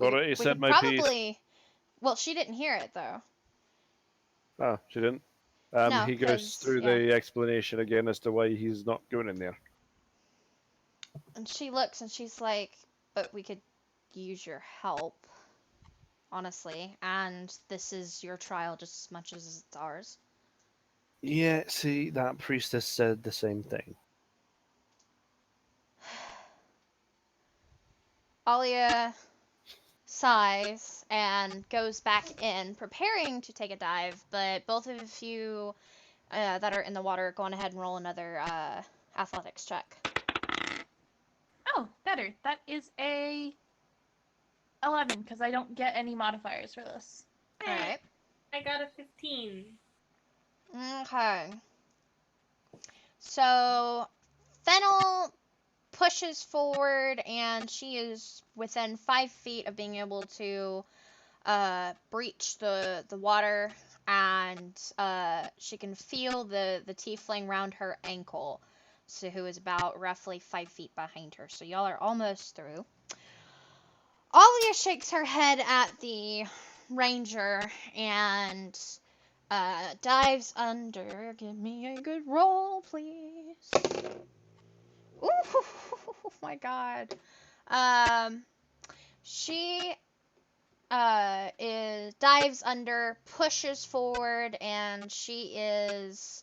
Alright, We said could my piece. probably. Well, she didn't hear it though. Oh, she didn't. No, He goes 'cause, through yeah. the explanation again as to why he's not going in there. And she looks and she's like, "But we could use your help, honestly. And this is your trial just as much as it's ours." Yeah, see, that priestess said the same thing. Alia sighs and goes back in, preparing to take a dive, but both of you that are in the water, go on ahead and roll another athletics check. Oh, better. That is a 11, because I don't get any modifiers for this. Alright. I got a 15. Okay. So, Fennel pushes forward, and she is within 5 feet of being able to breach the water, and she can feel the tiefling round her ankle, so who is about roughly 5 feet behind her. So y'all are almost through. Alia shakes her head at the ranger and dives under. Give me a good roll, please. Ooh, oh my god. She dives under, pushes forward, and she is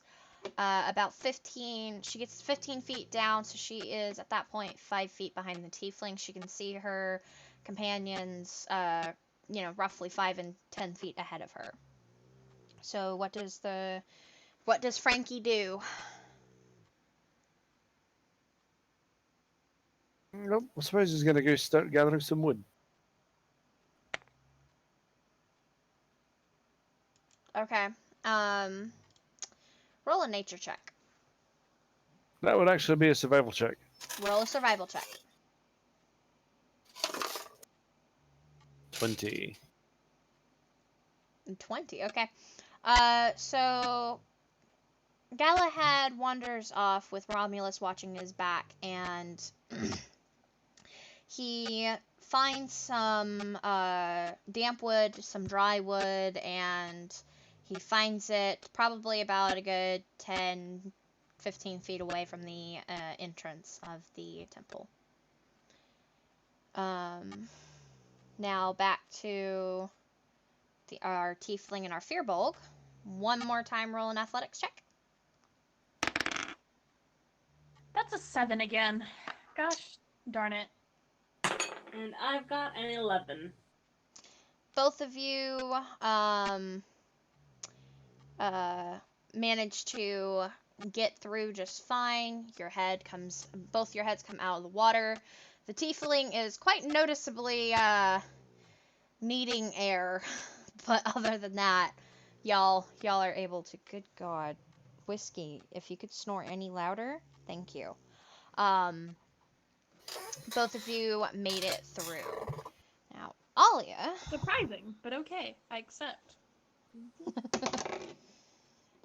about 15. She gets 15 feet down, so she is at that point 5 feet behind the tiefling. She can see her companions, roughly 5 and 10 feet ahead of her. So what does Frankie do? Nope, I suppose he's going to go start gathering some wood. Okay. Roll a nature check. That would actually be a survival check. Roll a survival check. 20. 20. Okay. So Galahad wanders off with Romulus watching his back, and he finds some damp wood, some dry wood, and he finds it probably about a good 10, 15 feet away from the entrance of the temple. Now back to our tiefling and our firbolg. One more time, roll an athletics check. That's a 7 again. Gosh darn it. And I've got an 11. both of you manage to get through just fine. Both your heads come out of the water. The tiefling is quite noticeably needing air, but other than that, y'all are able to. Good God, Whiskey, if you could snore any louder, thank you. Both of you made it through. Now, Alia. Surprising, but okay. I accept.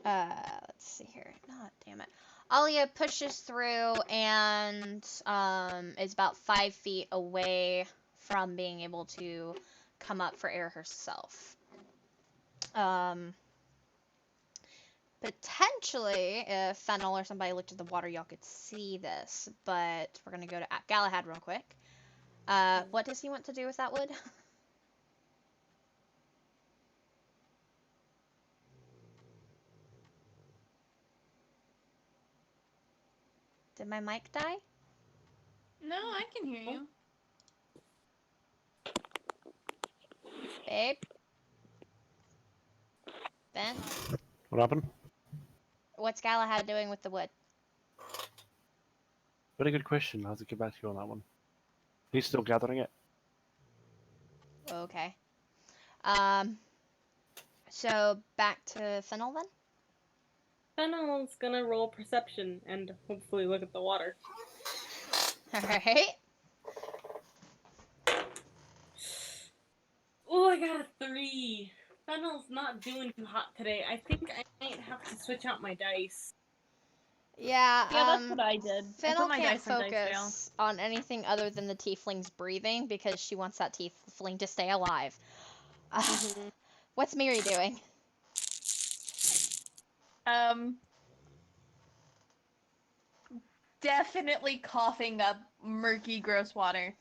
Let's see here. God damn it. Alia pushes through and is about 5 feet away from being able to come up for air herself. Potentially, if Fennel or somebody looked at the water, y'all could see this, but we're gonna go to Galahad real quick. What does he want to do with that wood? Did my mic die? No, I can hear you. Babe? Ben? What happened? What's Galahad doing with the wood? Very good question. I'll have to get back to you on that one. He's still gathering it. Okay. So back to Fennel then? Fennel's gonna roll perception and hopefully look at the water. Alright. Oh, I got a 3. Fennel's not doing too hot today. I think I might have to switch out my dice. Yeah, That's what I did. I Fennel put my can't dice on dice jail. focus on anything other than the tiefling's breathing because she wants that tiefling to stay alive. What's Miri doing? Definitely coughing up murky, gross water.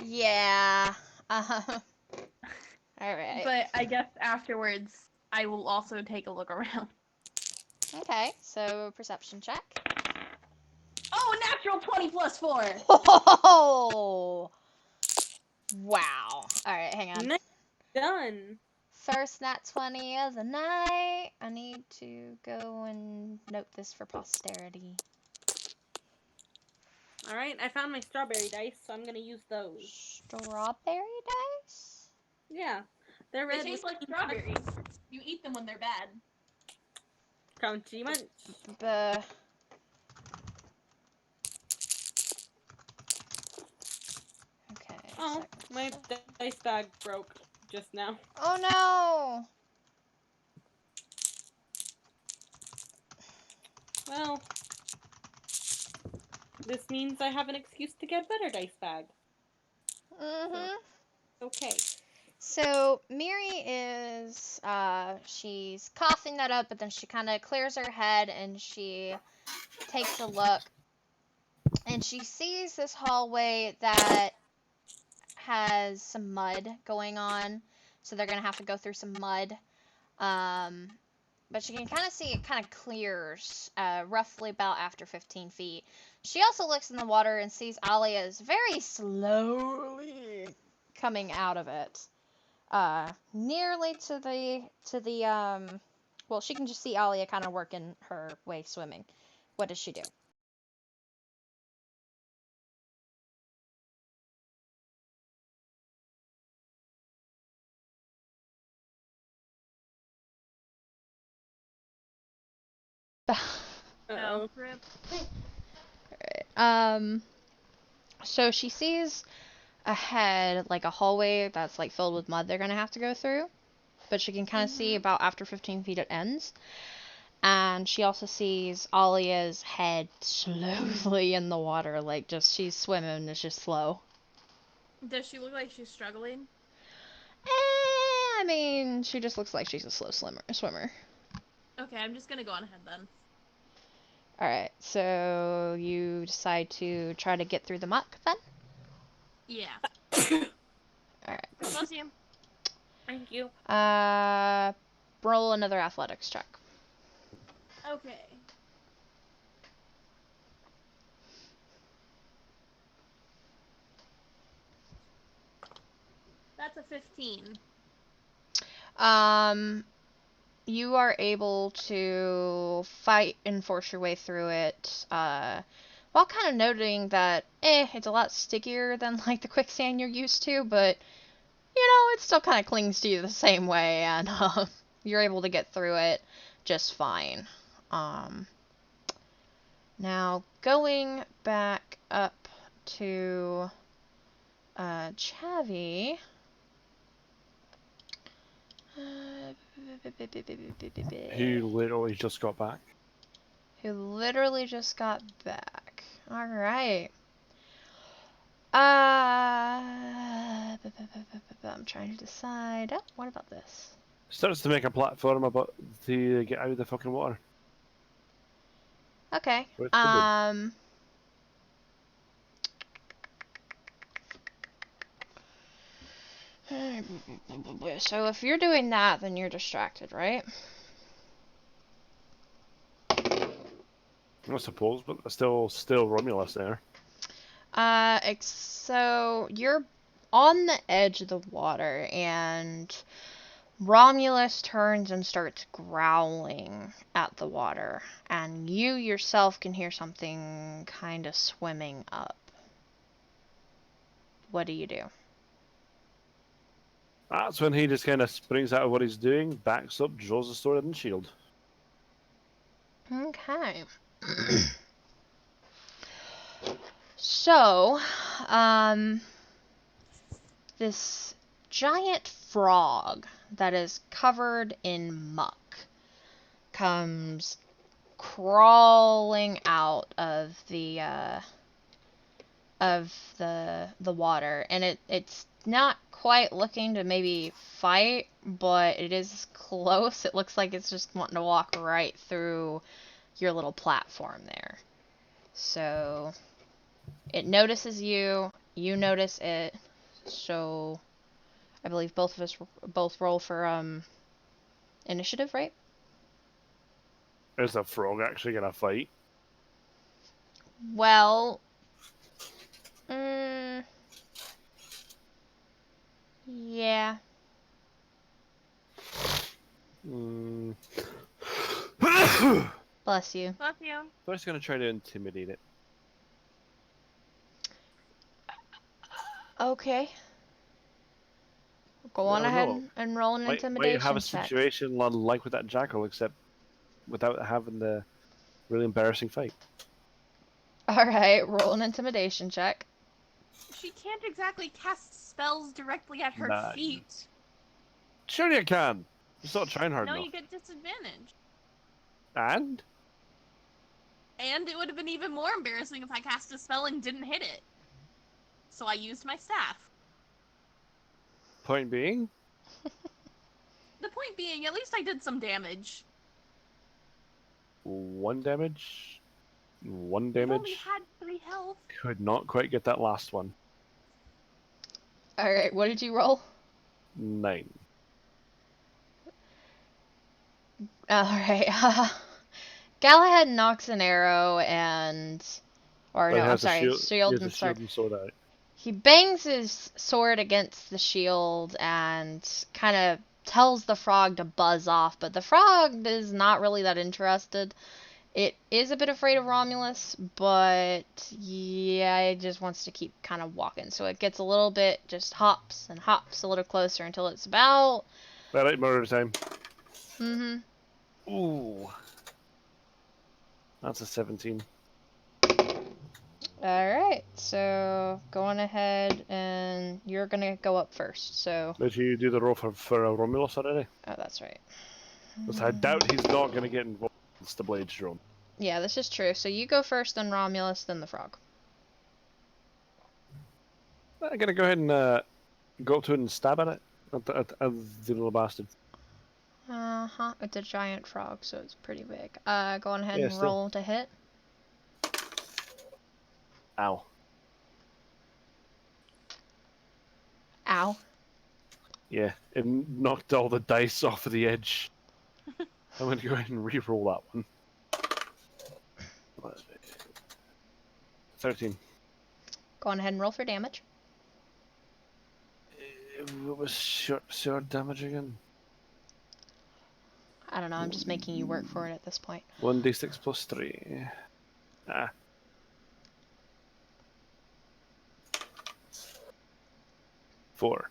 Yeah. Alright. But I guess afterwards, I will also take a look around. Okay, so perception check. Oh, natural 20 plus 4! Oh! Wow. Alright, hang on. Nice. Done. First nat 20 of the night. I need to go and note this for posterity. Alright, I found my strawberry dice, so I'm gonna use those. Strawberry dice? Yeah. They're They red taste with like strawberries. You eat them when they're bad. crunchy munch. The Okay. Oh, my dice bag broke just now. Oh no! Well, this means I have an excuse to get a better dice bag. Mm-hmm. Okay. So Miri is she's coughing that up, but then she kind of clears her head and she takes a look and she sees this hallway that has some mud going on, so they're gonna have to go through some mud. But she can kind of see it kind of clears roughly about after 15 feet. She also looks in the water and sees Alia is very slowly coming out of it. Nearly to the well, she can just see Alia kind of working her way swimming. What does she do? Uh-oh. Rip. So she sees ahead like a hallway that's like filled with mud they're gonna have to go through, but she can kind of see about after 15 feet it ends. And she also sees Alia's head slowly in the water, like just she's swimming, it's just slow. Does she look like she's struggling? I mean, she just looks like she's a slow swimmer. Okay, I'm just gonna go on ahead then. Alright, so you decide to try to get through the muck then? Yeah. Alright. Bless you. Thank you. Roll another athletics check. Okay. That's a 15. You are able to fight and force your way through it, while kind of noting that, it's a lot stickier than, like, the quicksand you're used to, but, it still kind of clings to you the same way, and, you're able to get through it just fine. Now, going back up to, Chavi. Who literally just got back. Who literally just got back. Alright. I'm trying to decide. Oh, what about this? Starts to make a platform about to get out of the fucking water. Okay. Where's the So if you're doing that, then you're distracted, right? I suppose, but there's still Romulus there. So you're on the edge of the water, and Romulus turns and starts growling at the water, and you yourself can hear something kind of swimming up. What do you do? That's when he just kind of springs out of what he's doing, backs up, draws the sword and shield. Okay. So, this giant frog that is covered in muck comes crawling out of the water, and it's not quite looking to maybe fight, but it is close. It looks like it's just wanting to walk right through your little platform there. So it notices you, you notice it. So I believe both of us both roll for initiative, right? Is the frog actually gonna fight? Well, yeah. Mm. Bless you. Love you. First, gonna try to intimidate it. Okay. Go on I don't ahead know. and roll an Might intimidation have a check. situation like with that jackal, except without having the really embarrassing fight. Alright, roll an intimidation check. She can't exactly cast spells directly at her Nah. feet. Sure you can. Just not trying hard No, enough. you get disadvantage. And And it would have been even more embarrassing if I cast a spell and didn't hit it. So I used my staff. point being, The point being, at least I did some damage. 1 damage. 1 It only damage. had 3 health. Could not quite get that last one. Alright, what did you roll? 9. Alright, Galahad knocks an arrow and... Or But no, it I'm has a sorry, shield. shield He has and a sword. shield and sword out. He bangs his sword against the shield and kind of tells the frog to buzz off, but the frog is not really that interested. It is a bit afraid of Romulus, but yeah, it just wants to keep kind of walking. So it gets a little bit, just hops and hops a little closer until it's about... Alright, murder time. Mm-hmm. Ooh. That's a 17. Alright, so going ahead and you're gonna go up first, so... Did you do the roll for a Romulus already? Oh, that's right. Because I doubt he's not going to get involved with the Blades drone. Yeah, this is true. So you go first, then Romulus, then the frog. I'm going to go ahead and go up to it and stab at it. At the little bastard. Uh-huh. It's a giant frog, so it's pretty big. Go on ahead Yeah, and still. roll to hit. Ow. Ow. Yeah, it knocked all the dice off of the edge. I'm going to go ahead and re-roll that one. 13. Go on ahead and roll for damage. What was short damage again? I don't know, I'm just making you work for it at this point. 1d6 plus 3. Ah. Four.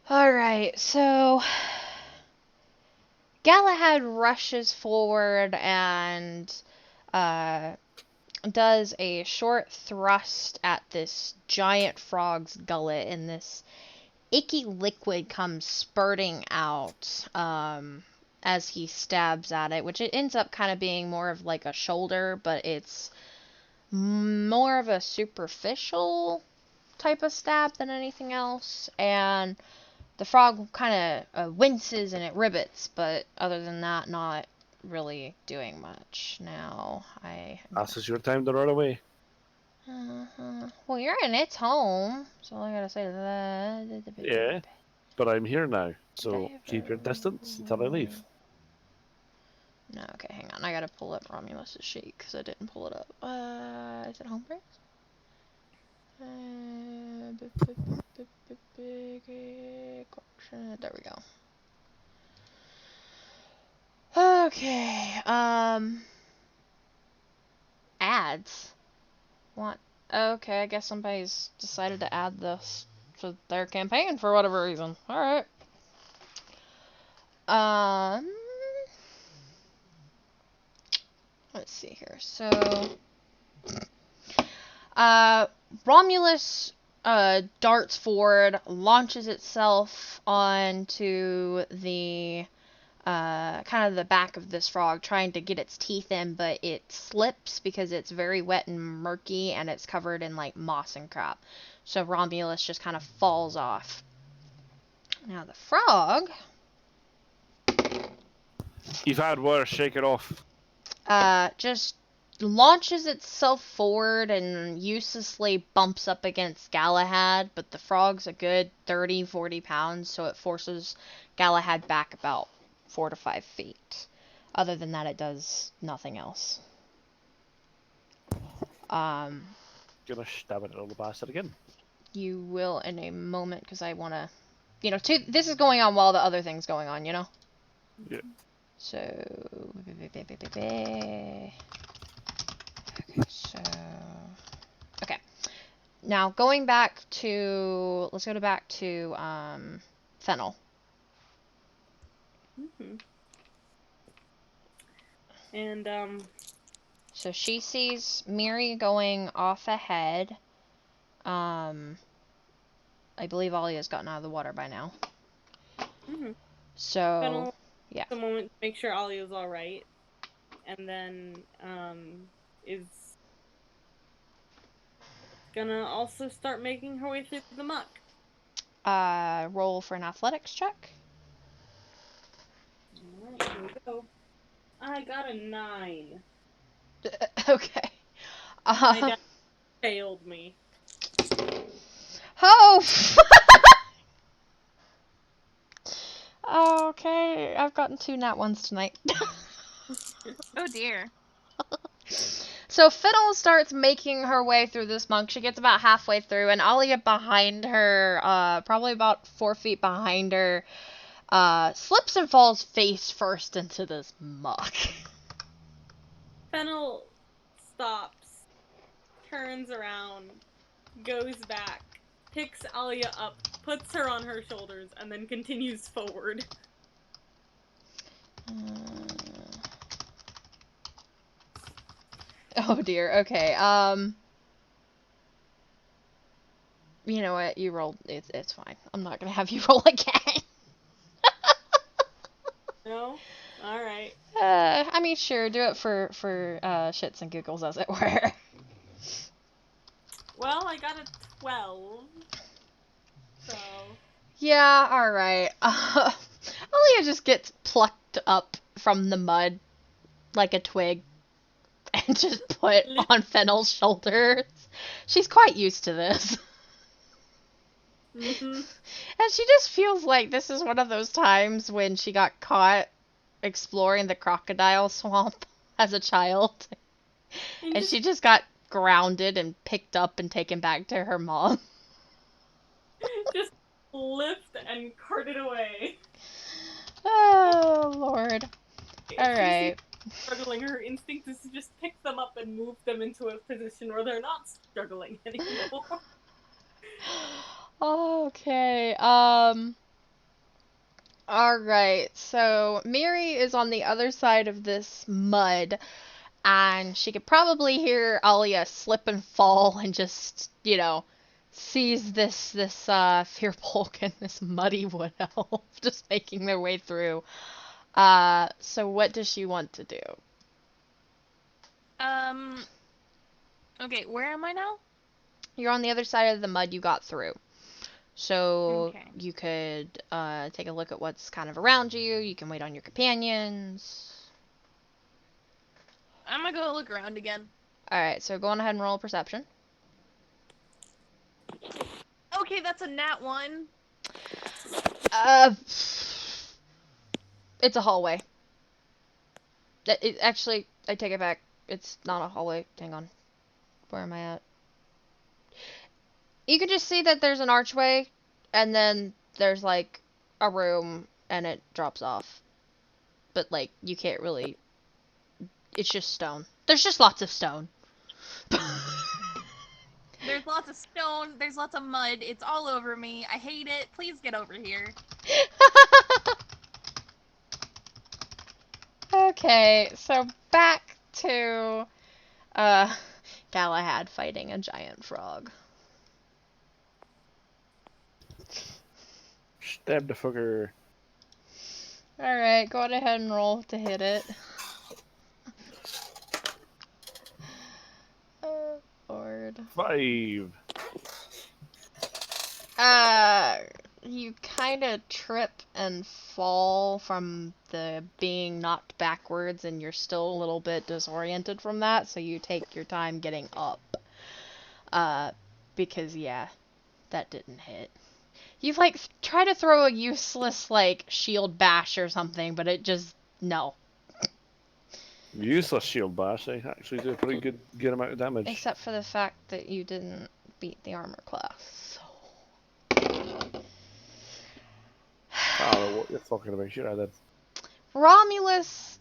Alright, so Galahad rushes forward and does a short thrust at this giant frog's gullet, and this icky liquid comes spurting out as he stabs at it, which it ends up kind of being more of like a shoulder, but it's more of a superficial type of stab than anything else, and the frog kind of winces and it ribbits, but other than that, not really doing much. Now, This is your time to run away. Well, you're in its home, so all I gotta say to that. Yeah, but I'm here now, so keep your distance until I leave. No, okay, hang on. I gotta pull up Romulus's sheet because I didn't pull it up. Is it home breaks? There we go. Okay, ads. What? Okay, I guess somebody's decided to add this to their campaign for whatever reason. Alright. Let's see here. So, Romulus darts forward, launches itself onto the kind of the back of this frog, trying to get its teeth in, but it slips because it's very wet and murky, and it's covered in like moss and crap. So Romulus just kind of falls off. Now the frog You've had worse, shake it off. just launches itself forward and uselessly bumps up against Galahad, but the frog's a good 30-40 pounds, so it forces Galahad back about 4 to 5 feet. Other than that, it does nothing else. Gonna stab at little bastard again. You will in a moment, because I want to, this is going on while the other thing's going on, Yeah. So, okay. Now, let's go back to, Fennel. And, So she sees Miri going off ahead. I believe Alia's gotten out of the water by now. So, Fennel, yeah. the moment to make sure Alia's alright. And then, is gonna also start making her way through the muck. Roll for an athletics check. Alright, here we go. I got a 9. Okay. My dad failed me. Oh! Okay, I've gotten 2 nat ones tonight. Oh dear. So Fiddle starts making her way through this monk. She gets about halfway through, and Alia behind her, probably about 4 feet behind her, slips and falls face first into this muck. Fennel stops, turns around, goes back, picks Alia up, puts her on her shoulders, and then continues forward. Oh dear, okay, you know what, you rolled, it's fine. I'm not gonna have you roll again. No? Alright. I mean, sure, do it for shits and giggles, as it were. Well, I got a 12. So... Yeah, alright. Alia just gets plucked up from the mud like a twig and just put on Fennel's shoulders. She's quite used to this. Mm-hmm. And she just feels like this is one of those times when she got caught exploring the crocodile swamp as a child. And she just got grounded and picked up and taken back to her mom. Just lift and cart it away. Lord. If All she sees right. struggling, her instinct is to just pick them up and move them into a position where they're not struggling anymore. Okay. All right. So Miri is on the other side of this mud, and she could probably hear Alia slip and fall, and just sees this Fearbolg and this muddy wood elf just making their way through. So what does she want to do? Okay, where am I now? You're on the other side of the mud you got through. So Okay. you could take a look at what's kind of around you. You can wait on your companions. I'm gonna go look around again. Alright, so go on ahead and roll a perception. Okay, that's a nat 1. It's a hallway. Actually, I take it back. It's not a hallway. Hang on. Where am I at? You can just see that there's an archway, and then there's, like, a room, and it drops off. But, like, you can't really... It's just stone. There's just lots of stone. There's lots of stone, there's lots of mud, it's all over me. I hate it. Please get over here. Okay, so back to Galahad fighting a giant frog. Stab the fucker. Alright, go on ahead and roll to hit it. Oh, Lord. 5. You kind of trip and fall from the being knocked backwards, and you're still a little bit disoriented from that, so you take your time getting up. Because, yeah, that didn't hit. You've, like, tried to throw a useless, like, shield bash or something, but it just, no. Useless shield bash. They actually do a pretty good amount of damage. Except for the fact that you didn't beat the armor class. I don't know what you're talking about. Sure, I did. Romulus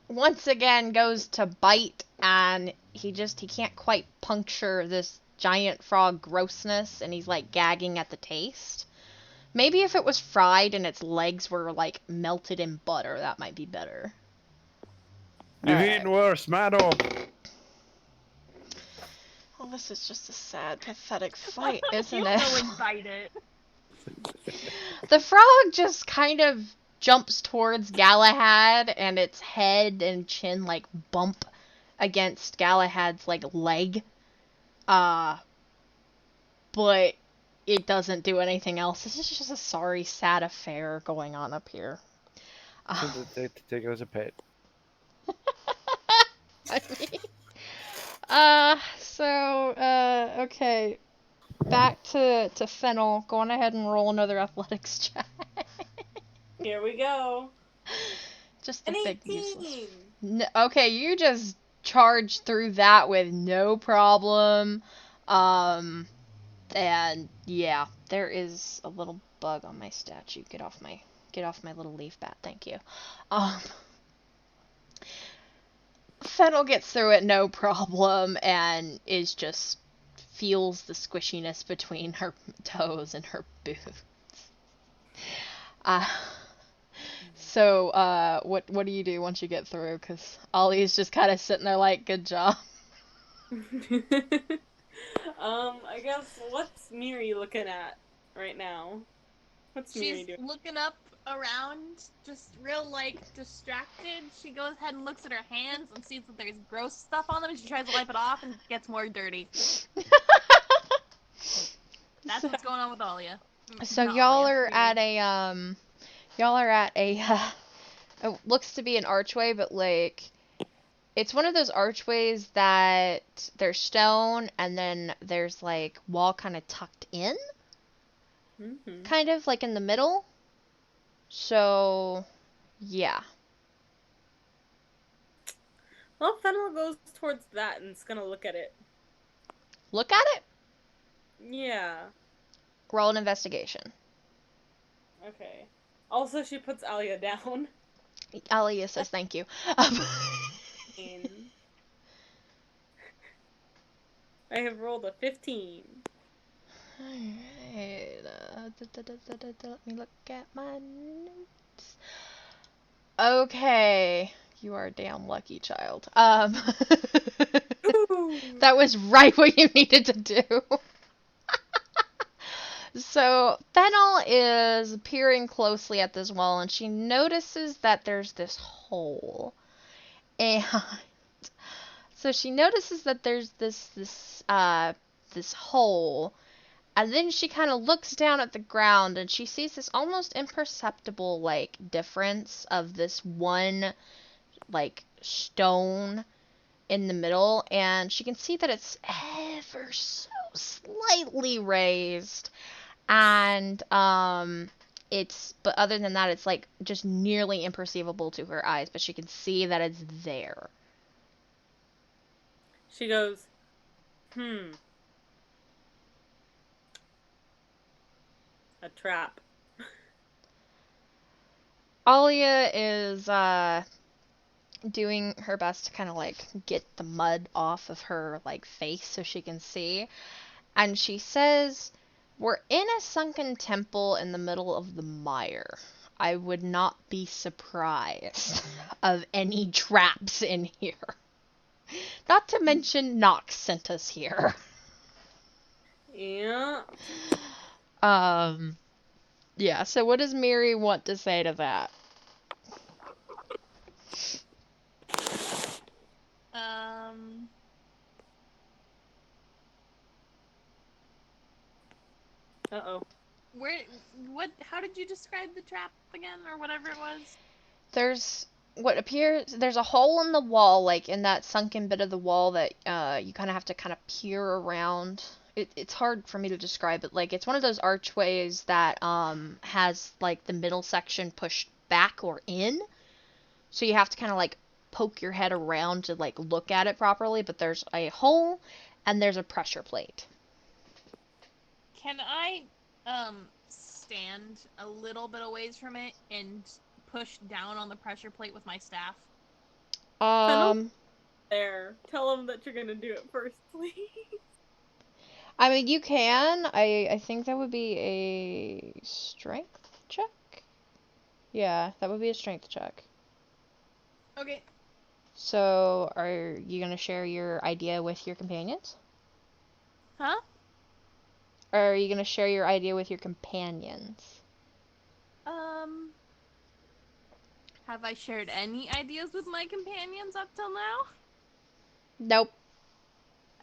once again goes to bite, and he can't quite puncture this giant frog grossness, and he's like gagging at the taste. Maybe if it was fried and its legs were like melted in butter, that might be better. You've eaten worse, my dog. Well, this is just a sad, pathetic fight, isn't You it? go and bite it. The frog just kind of jumps towards Galahad, and its head and chin like bump against Galahad's like leg. But it doesn't do anything else. This is just a sorry, sad affair going on up here. Take it as a pet. I mean, okay. Back to Fennel. Go on ahead and roll another athletics check. Here we go. Just An a big 18. useless. No, okay, you just charged through that with no problem. And yeah, there is a little bug on my statue. Get off my little leaf bat. Thank you. Fennel gets through it no problem, and feels the squishiness between her toes and her boots. What do you do once you get through? Because Ollie's just kind of sitting there like, good job. I guess, what's Miri looking at right now? What's Miri She's doing? looking up around, just real, like, distracted. She goes ahead and looks at her hands and sees that there's gross stuff on them, and she tries to wipe it off and gets more dirty. That's what's going on with Alia. So Not y'all Alia, are Miri. at a it looks to be an archway, but like it's one of those archways that there's stone and then there's like wall kind of tucked in, Mm-hmm. kind of like in the middle. So yeah. Well, Fennel goes towards that and is gonna look at it. Look at it. Yeah. Roll an investigation. Okay. Also, she puts Alia down. Alia says thank you. I have rolled a 15. Alright, let me look at my notes. Okay, you are a damn lucky child. That was right what you needed to do. So, Fennel is peering closely at this wall, and she notices that there's this hole. And so she notices that there's this hole, and then she kind of looks down at the ground, and she sees this almost imperceptible, like, difference of this one, like, stone in the middle, and she can see that it's ever so slightly raised. And but other than that, it's like just nearly imperceivable to her eyes, but she can see that it's there. She goes, a trap. Alia is doing her best to kind of like get the mud off of her like face so she can see, and she says, "We're in a sunken temple in the middle of the mire. I would not be surprised of any traps in here. Not to mention Nox sent us here." Yeah. Yeah, so what does Miri want to say to that? Uh-oh. How did you describe the trap again, or whatever it was? There's a hole in the wall, like in that sunken bit of the wall that you kind of have to kind of peer around. It's hard for me to describe it. Like, it's one of those archways that has like the middle section pushed back or in, so you have to kind of like poke your head around to like look at it properly. But there's a hole and there's a pressure plate. Can I stand a little bit away from it and push down on the pressure plate with my staff? There. Tell him that you're gonna do it first, please. I mean, you can. I think that would be a strength check. Yeah, that would be a strength check. Okay. So, are you gonna share your idea with your companions? Huh? Or are you gonna share your idea with your companions? Have I shared any ideas with my companions up till now? Nope.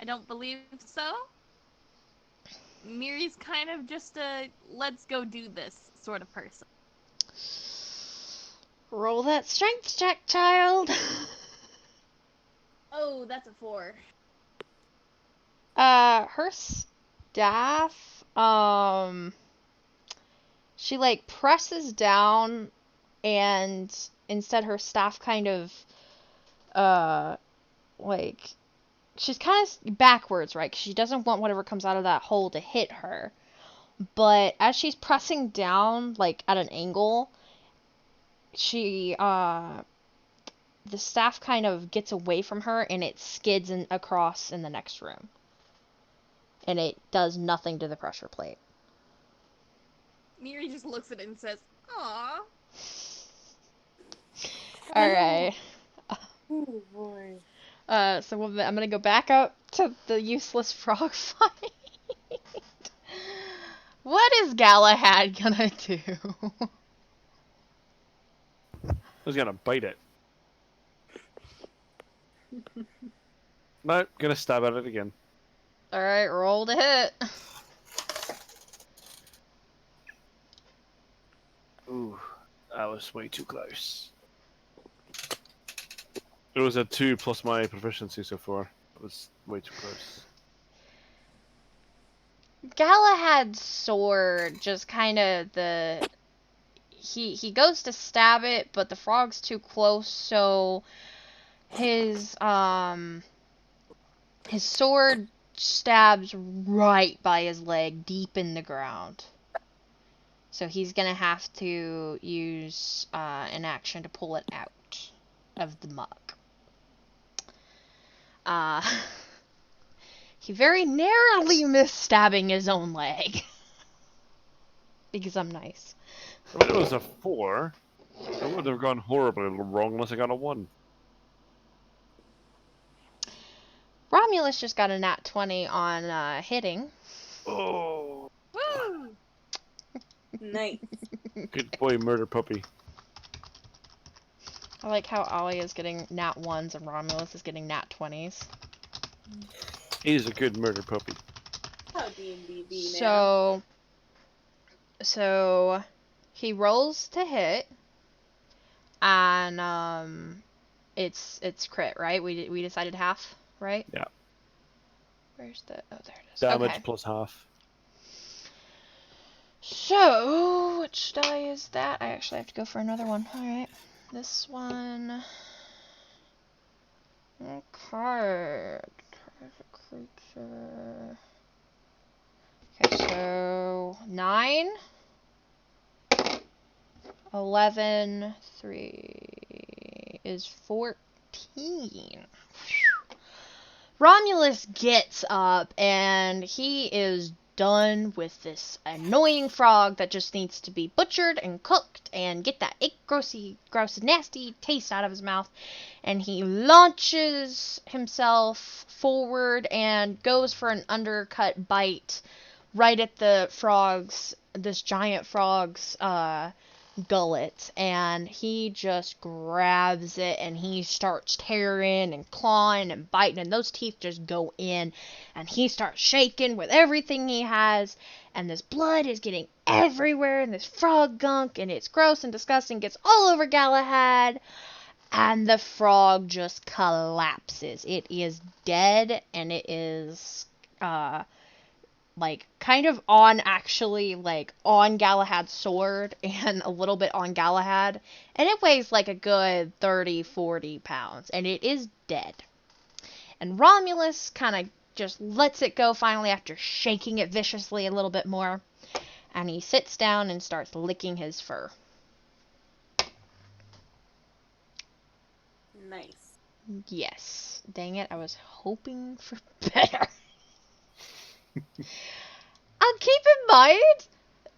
I don't believe so. Miri's kind of just a let's go do this sort of person. Roll that strength check, child. Oh, that's a 4. Her staff, she like presses down, and instead her staff kind of, like, she's kind of backwards, right? 'Cause she doesn't want whatever comes out of that hole to hit her. But as she's pressing down, like, at an angle, the staff kind of gets away from her, and it skids across in the next room. And it does nothing to the pressure plate. Miri just looks at it and says, "Aw." Alright. Oh boy. So I'm gonna go back up to the useless frog fight. What is Galahad gonna do? I was gonna bite it. No, gonna stab at it again. Alright, roll to hit. Ooh, that was way too close. It was a 2 plus my proficiency so far. It was way too close. Galahad's sword just kind of he goes to stab it, but the frog's too close, so his sword stabs right by his leg, deep in the ground. So he's gonna have to use an action to pull it out of the muck. He very narrowly missed stabbing his own leg. Because I'm nice. If it was a 4, it would have gone horribly wrong unless I got a 1. Romulus just got a nat 20 on hitting. Oh, Woo! Nice. good boy, murder puppy. I like how Ollie is getting nat 1s and Romulus is getting nat 20s. He's a good murder puppy. How D&D be now. So he rolls to hit, and it's crit, right? We decided half, right? Yeah. Where's the? Oh, there it is. Damage Okay. plus half. So which die is that? I actually have to go for another one. All right, this one. Okay. Target creature. Okay, so 9, 11, 3 is 14. Romulus gets up and he is done with this annoying frog that just needs to be butchered and cooked and get that gross, nasty taste out of his mouth. And he launches himself forward and goes for an undercut bite right at this giant frog's gullet, and he just grabs it and he starts tearing and clawing and biting, and those teeth just go in, and he starts shaking with everything he has, and this blood is getting everywhere, and this frog gunk, and it's gross and disgusting, gets all over Galahad, and the frog just collapses. It is dead, and it is like kind of on Galahad's sword and a little bit on Galahad, and it weighs like a good 30-40 pounds, and it is dead. And Romulus kind of just lets it go finally after shaking it viciously a little bit more, and he sits down and starts licking his fur. Nice. Yes. Dang it, I was hoping for better. Keep in mind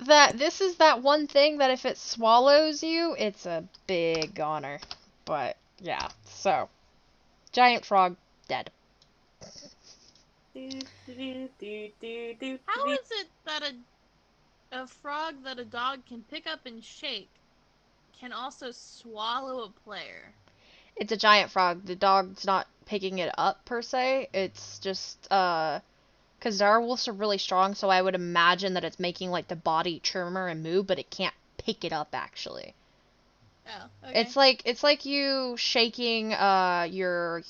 that this is that one thing that if it swallows you, it's a big goner. But, yeah, so. Giant frog, dead. How is it that a frog that a dog can pick up and shake can also swallow a player? It's a giant frog. The dog's not picking it up, per se. It's just, because direwolves are really strong, so I would imagine that it's making, like, the body tremor and move, but it can't pick it up, actually. Oh, okay. It's like you shaking, your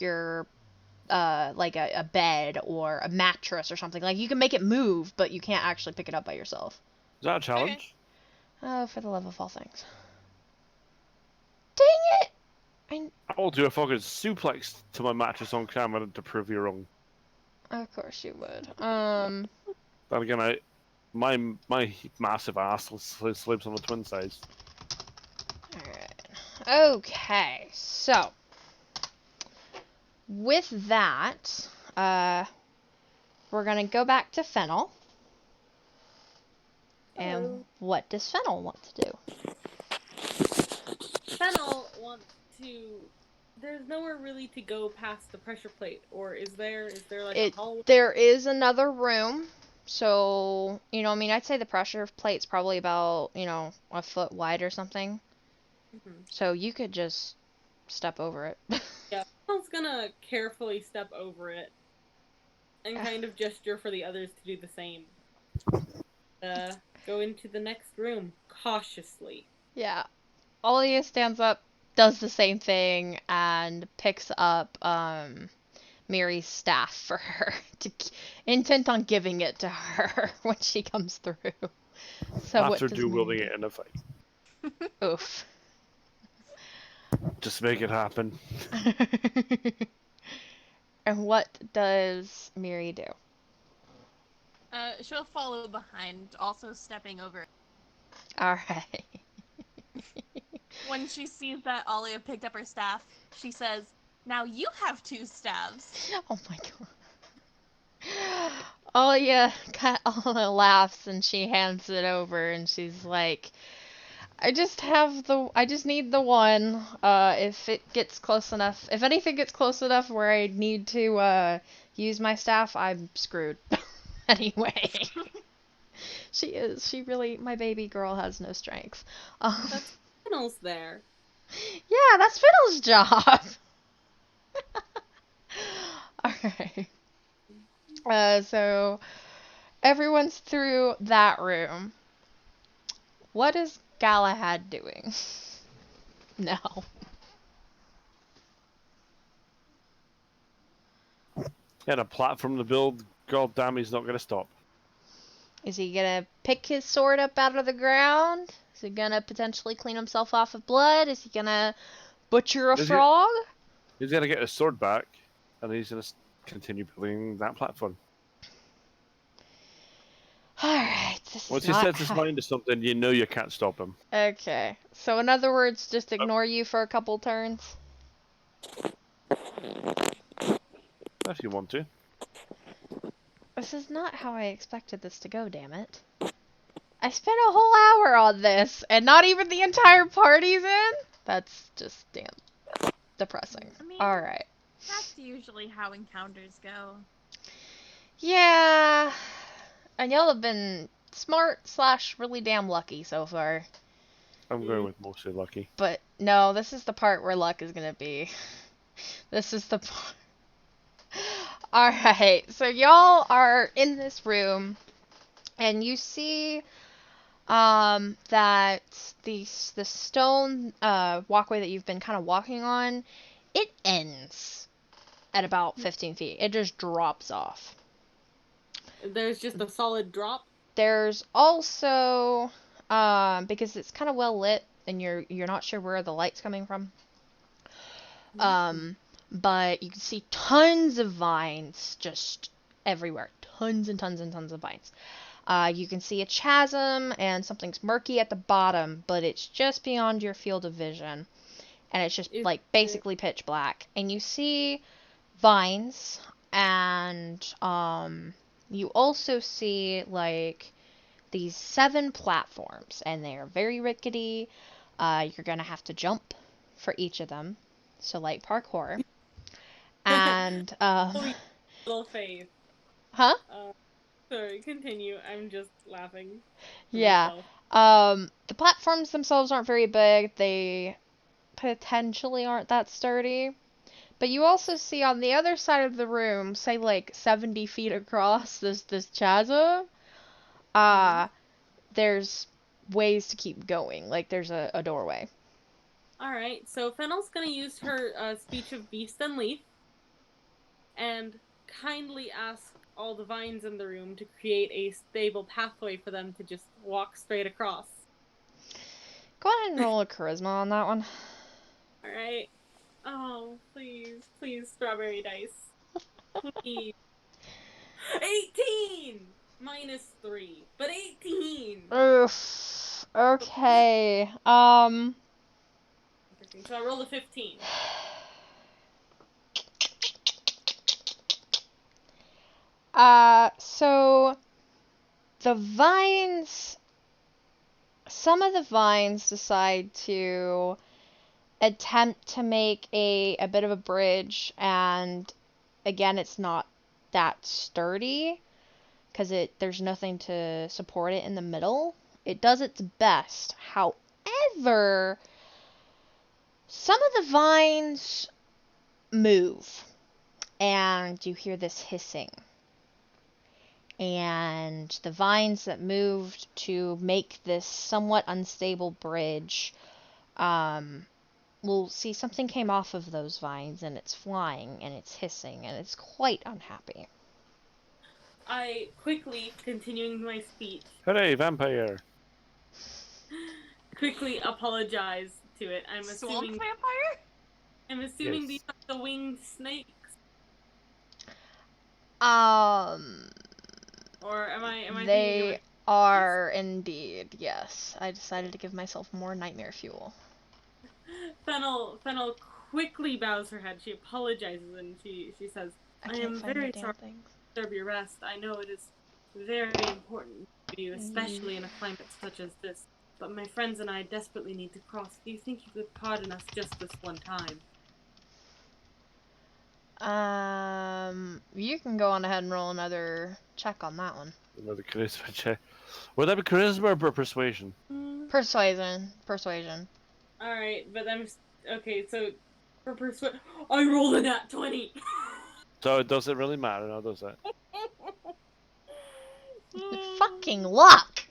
like a bed or a mattress or something. Like, you can make it move, but you can't actually pick it up by yourself. Is that a challenge? Oh, for the love of all things. Dang it! I'll do a fucking suplex to my mattress on camera to prove you wrong. Of course you would. Then again, my massive ass slips on the twin size. Alright. Okay, so. With that, we're gonna go back to Fennel. And what does Fennel want to do? Fennel wants to. There's nowhere really to go past the pressure plate, or is there? Is there like a hallway? There is another room. So, I'd say the pressure plate's probably about, a foot wide or something. Mm-hmm. So you could just step over it. Yeah, Fennel's gonna carefully step over it and kind of gesture for the others to do the same. Go into the next room cautiously. Yeah. Alia stands up, does the same thing, and picks up Miri's staff for her, intent on giving it to her when she comes through. So what After does dueling it in a fight. Oof. Just make it happen. And what does Miri do? She'll follow behind, also stepping over. Alright. When she sees that Alia picked up her staff, she says, "Now you have 2 staves." Oh my god. Alia laughs and she hands it over and she's like, I just need the one. If it gets close enough, if anything gets close enough where I need to, use my staff, I'm screwed. Anyway. She really, my baby girl has no strength. That's Fennel's there. Yeah, that's Fiddle's job. Alright. So everyone's through that room. What is Galahad doing? No. And a platform to build. God damn, he's not gonna stop. Is he gonna pick his sword up out of the ground? Is he gonna potentially clean himself off of blood? Is he gonna butcher a Is he- frog? He's gonna get his sword back, and he's gonna continue building that platform. Alright, this Once is he not sets his mind to something, you know you can't stop him. Okay. So in other words, just ignore you for a couple turns? If you want to. This is not how I expected this to go, damn it. I spent a whole hour on this, and not even the entire party's in? That's just damn depressing. I mean, Alright. that's usually how encounters go. Yeah. And y'all have been smart / really damn lucky so far. I'm going with mostly lucky. But no, this is the part where luck is gonna be. This is the part. Alright, so y'all are in this room, and you see that the stone walkway that you've been kind of walking on, it ends at about 15 feet. It just drops off. There's just a solid drop. There's also because it's kind of well lit and you're not sure where the light's coming from. But you can see tons of vines just everywhere. Tons and tons and tons of vines. You can see a chasm and something's murky at the bottom, but it's just beyond your field of vision. And it's just like basically pitch black. And you see vines, and you also see like these 7 platforms, and they are very rickety. You're gonna have to jump for each of them, so like parkour. And Little Faith. huh? Sorry, continue. I'm just laughing. Yeah. Myself. The platforms themselves aren't very big. They potentially aren't that sturdy. But you also see on the other side of the room, say like 70 feet across this chasm, there's ways to keep going. Like there's a doorway. Alright, so Fennel's gonna use her speech of beast and leaf and kindly ask all the vines in the room to create a stable pathway for them to just walk straight across. Go ahead and roll a charisma on that one. Alright. Oh, please, please, strawberry dice. Please. 18! -3, but 18! Oof. Okay. So I rolled a 15. So the vines, some of the vines decide to attempt to make a bit of a bridge, and again, it's not that sturdy because there's nothing to support it in the middle. It does its best. However, some of the vines move, and you hear this hissing. And the vines that moved to make this somewhat unstable bridge, we'll see something came off of those vines, and it's flying, and it's hissing, and it's quite unhappy. I quickly, continuing my speech, Hooray, vampire! quickly apologize to it. I'm Swamp assuming vampire? Yes. These are the winged snakes. Or am I thinking of are indeed, yes. I decided to give myself more nightmare fuel. Fennel quickly bows her head. She apologizes and she says, I I can't am find very my damn sorry things. to disturb your rest. I know it is very important for you, especially in a climate such as this. But my friends and I desperately need to cross. Do you think you could pardon us just this one time? You can go on ahead and roll another check on that one. Another charisma check. Would that be charisma or persuasion? Persuasion. Alright, but I'm... Okay, so... For persuasion... I rolled a nat 20! So it doesn't really matter now, does it? Fucking luck!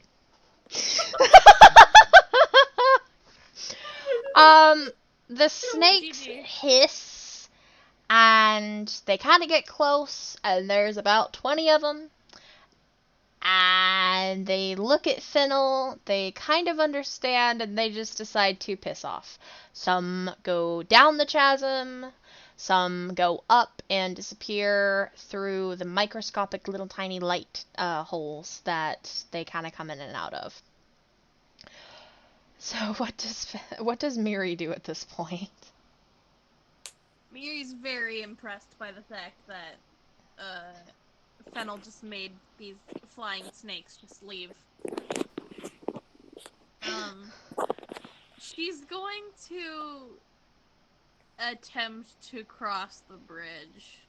The snakes GG. hiss, and they kind of get close, and there's about 20 of them. And they look at Fennel, they kind of understand, and they just decide to piss off. Some go down the chasm, some go up and disappear through the microscopic little tiny light holes that they kind of come in and out of. So what does Miri do at this point? Miri's very impressed by the fact that Fennel just made these flying snakes just leave. She's going to attempt to cross the bridge.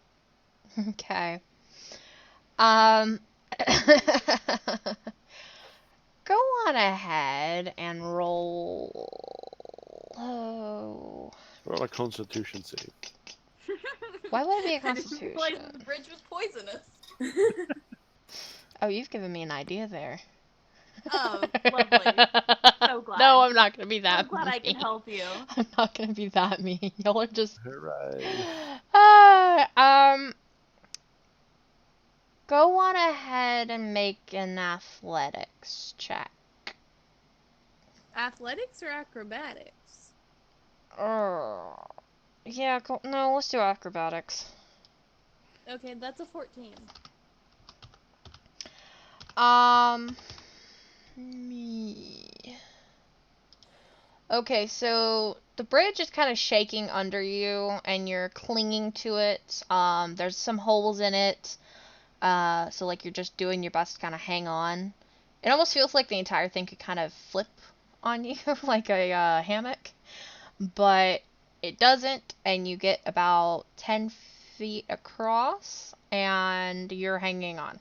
Okay. Go on ahead and roll. Oh. Roll a Constitution save. Why would it be a I didn't realize the Constitution? bridge was poisonous. Oh, you've given me an idea there. Oh, lovely. So glad. No, I'm not gonna be that I'm glad mean. I can help you. I'm not gonna be that mean. Y'all are just. Hooray. Go on ahead and make an athletics check. Athletics or acrobatics? Yeah, no, let's do acrobatics. Okay, that's a 14. Me. Okay, so the bridge is kind of shaking under you, and you're clinging to it. There's some holes in it, so like you're just doing your best to kind of hang on. It almost feels like the entire thing could kind of flip on you like a hammock, but it doesn't, and you get about 10 feet across, and you're hanging on.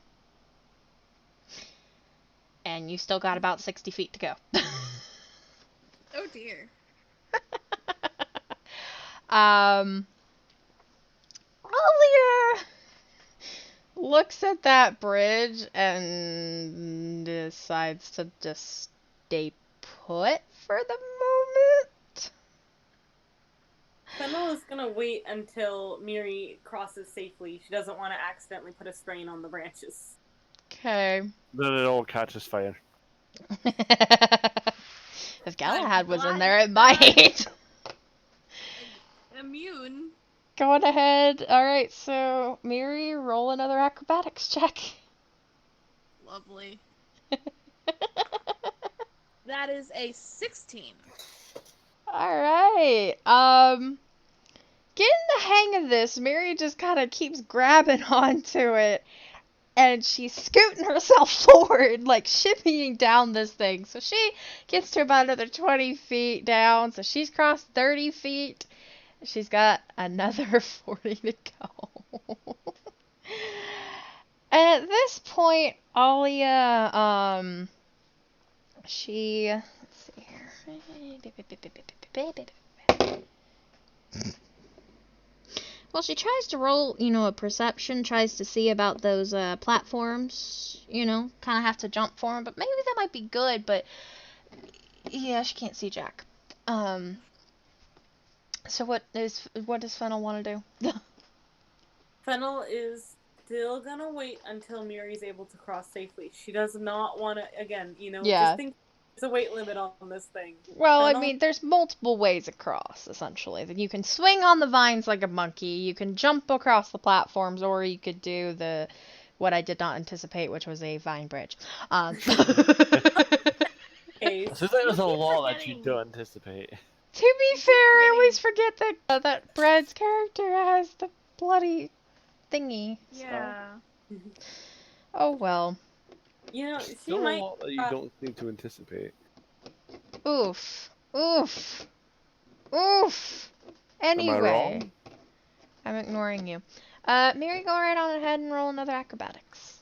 And you still got about 60 feet to go. Oh dear. Alia looks at that bridge and decides to just stay put for the moment. Fennel is gonna wait until Miri crosses safely. She doesn't want to accidentally put a strain on the branches. Okay. Then it all catches fire. If Galahad was in glad there, it might. Immune. Go on ahead. Alright, so Miri, roll another acrobatics check. Lovely. That is a 16. Alright. Getting the hang of this, Miri just kind of keeps grabbing onto it. And she's scooting herself forward, like shimmying down this thing. So she gets to about another 20 feet down. So she's crossed 30 feet. She's got another 40 to go. And at this point, Alia, she, let's see here. Well, she tries to roll, a perception, tries to see about those platforms, kind of have to jump for them, but maybe that might be good, but yeah, she can't see Jack. So what does Fennel want to do? Fennel is still gonna wait until Miri's able to cross safely. She does not want to, again, Yeah. just think there's a weight limit on this thing. Well, Fennel? I mean, there's multiple ways across, essentially. That you can swing on the vines like a monkey, you can jump across the platforms, or you could do the what I did not anticipate, which was a vine bridge. Okay. I think there's a keep lot that you forgetting. don't anticipate. To be keep fair, I forgetting- always forget that Bread's character has the bloody thingy. So. Yeah. Oh well. You know, There's she still a might. lot that you don't seem to anticipate. Oof. Oof. Oof. Am I Anyway. wrong? I'm ignoring you. Miri, go right on ahead and roll another acrobatics.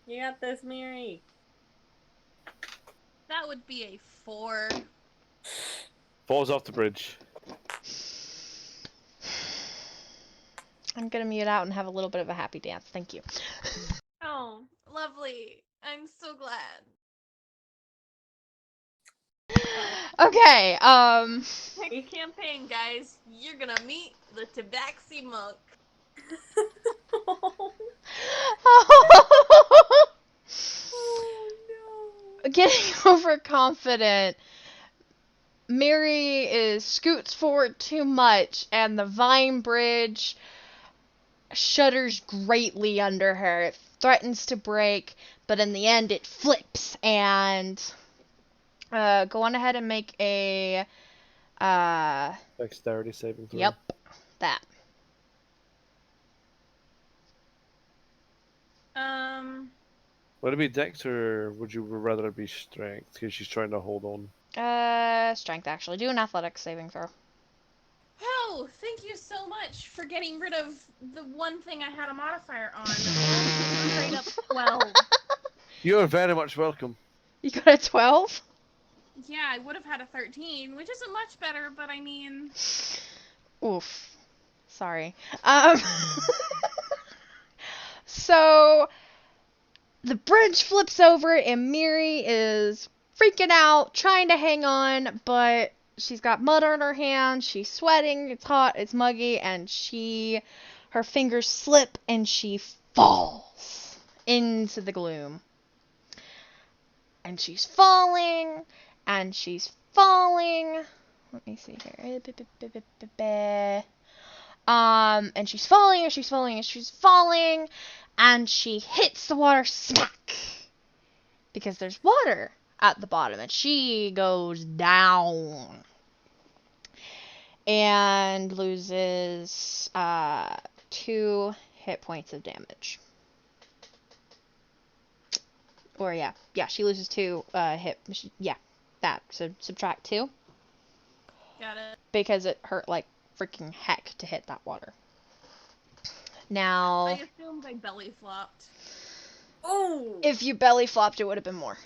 You got this, Miri. That would be a 4. Falls off the bridge. I'm gonna mute out and have a little bit of a happy dance. Thank you. Oh, lovely. I'm so glad. Okay, Next campaign, guys, you're gonna meet the Tabaxi monk. Oh no. Getting overconfident, Miri scoots forward too much, and the vine bridge shudders greatly under her. It threatens to break, but in the end it flips, and go on ahead and make a Dexterity saving throw. yep, that. Would it be Dex or would you rather it be Strength? Because she's trying to hold on. Strength actually. Do an athletics saving throw. Oh, thank you so much for getting rid of the one thing I had a modifier on. Straight up 12. You are very much welcome. You got a 12? Yeah, I would have had a 13, which isn't much better, but I mean... Oof. Sorry. So the bridge flips over and Miri is freaking out, trying to hang on, but she's got mud on her hands, she's sweating, it's hot, it's muggy, and her fingers slip and she falls into the gloom. And she's falling, and she's falling. Let me see here. And she's falling, and she's falling, and she's falling, and she hits the water smack. Because there's water at the bottom, and she goes down. And loses 2 hit points of damage. Or yeah, she loses 2 hit. Yeah, that. So subtract 2 Got it. because it hurt like freaking heck to hit that water. Now, I assumed I belly flopped. Oh. if you belly flopped, it would have been more.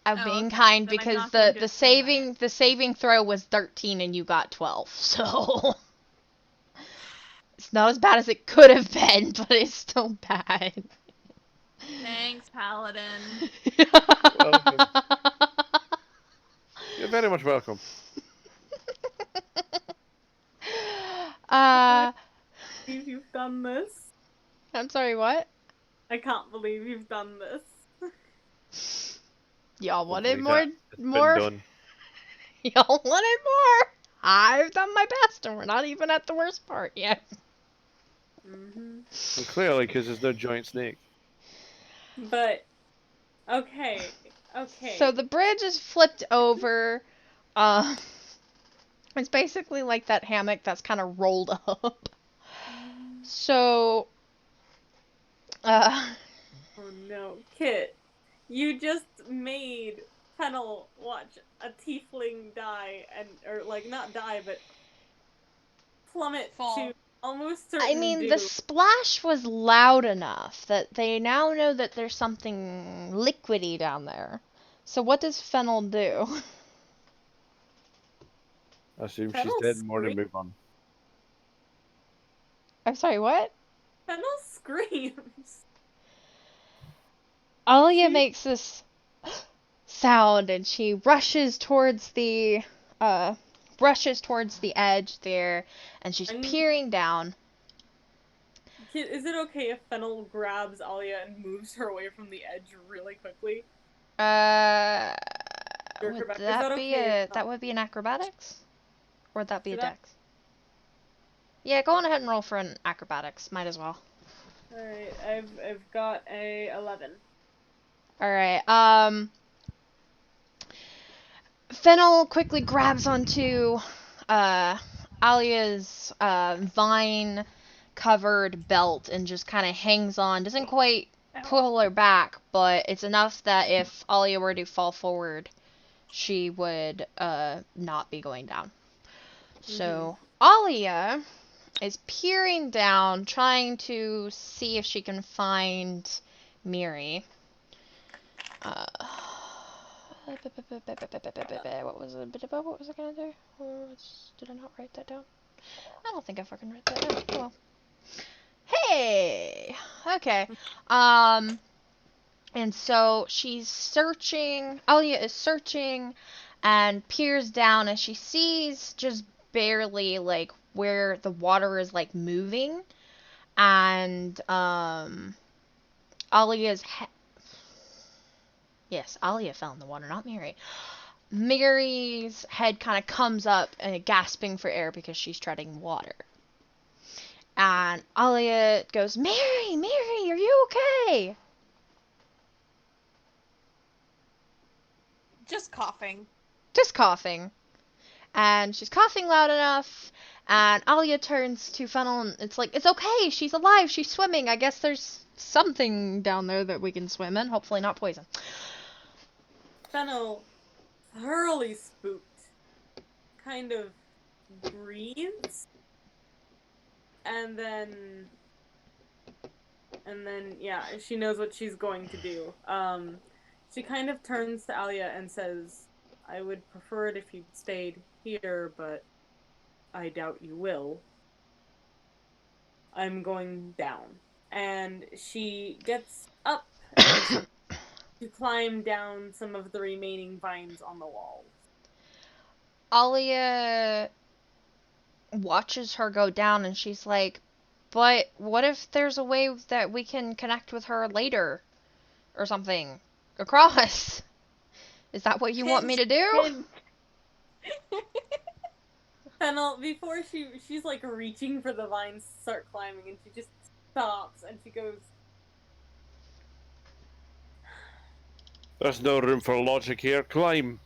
I'm Oh, being okay. kind Then I'm because not going to the assume saving throw was 13 and you got 12. So it's not as bad as it could have been, but it's still bad. Thanks, Paladin. Welcome. You're very much welcome. Believe you've done this. I'm sorry, what? I can't believe you've done this. Y'all wanted Hopefully that has more? been done. Y'all wanted more? I've done my best, and we're not even at the worst part yet. Mm-hmm. Well, clearly, because there's no giant snake. But okay. So the bridge is flipped over. It's basically like that hammock that's kind of rolled up. So, Oh no, Kit, you just made Fennel watch a tiefling die or like not die, but plummet Fall. to almost certain I mean, doom. the splash was loud enough that they now know that there's something liquidy down there. So what does Fennel do? I assume she's Fennel dead and more to scream- move on. I'm sorry, what? Fennel screams. Alia She- makes this sound and she rushes towards the edge there, and she's peering down. Kit, is it okay if Fennel grabs Alia and moves her away from the edge really quickly? Would Is that that be okay? that would be an acrobatics? Or would that be a Should I? dex? Yeah, go on ahead and roll for an acrobatics. Might as well. Alright, I've got a 11. Alright, Fennel quickly grabs onto Alia's vine-covered belt and just kind of hangs on. Doesn't quite pull her back, but it's enough that if Alia were to fall forward, she would not be going down. So Alia is peering down, trying to see if she can find Miri. What was it? What was I gonna do? Did I not write that down? I don't think I fucking wrote that down. Oh well. Hey! Okay. And so she's searching, Alia is searching, and peers down, and she sees just barely, like, where the water is, like, moving, and, Alia's yes, Alia fell in the water, not Miri. Miri's head kind of comes up, gasping for air because she's treading water. And Alia goes, Miri, Miri, are you okay? Just coughing. Just coughing. And she's coughing loud enough, and Alia turns to Fennel, and it's like, it's okay, she's alive, she's swimming, I guess there's something down there that we can swim in, hopefully not poison. Fennel, thoroughly spooked, kind of breathes, and then, yeah, she knows what she's going to do. She kind of turns to Alia and says, I would prefer it if you'd stayed here, but I doubt you will. I'm going down. And she gets up to climb down some of the remaining vines on the wall. Alia watches her go down, and she's like, but what if there's a way that we can connect with her later? Or something. Across? Is that what you want me to do? Fennel, before she's like reaching for the vines to start climbing, and she just stops and she goes, There's no room for logic here. Climb.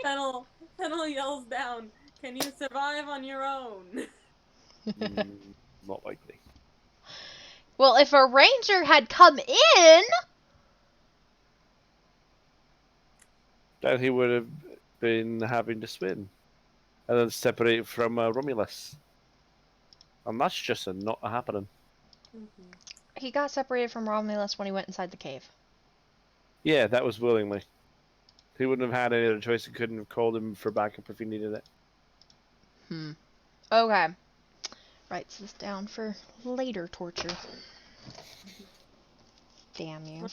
Fennel yells down, can you survive on your own? Not likely. Well, if a ranger had come in... Then he would have been having to swim. And then separate from Romulus. And that's just not happening. He got separated from Romulus when he went inside the cave. Yeah, that was willingly. He wouldn't have had any other choice. He couldn't have called him for backup if he needed it. Okay. Writes this down for later torture. Damn you.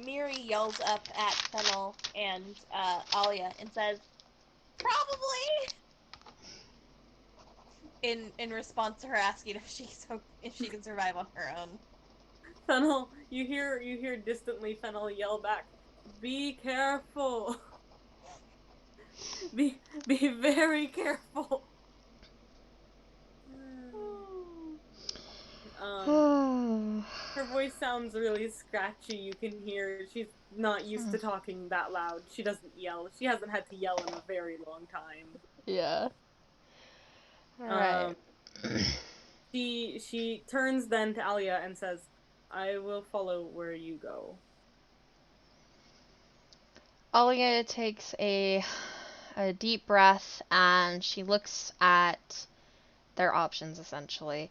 Miri yells up at Fennel and Alia and says, "Probably." In response to her asking if she can survive on her own. Fennel, you hear distantly Fennel yell back, "Be careful. Be very careful." Her voice sounds really scratchy. You can hear she's not used to talking that loud. She doesn't yell. She hasn't had to yell in a very long time. Yeah. Alright. She turns then to Alia and says, I will follow where you go. Alia takes a deep breath, and she looks at their options, essentially.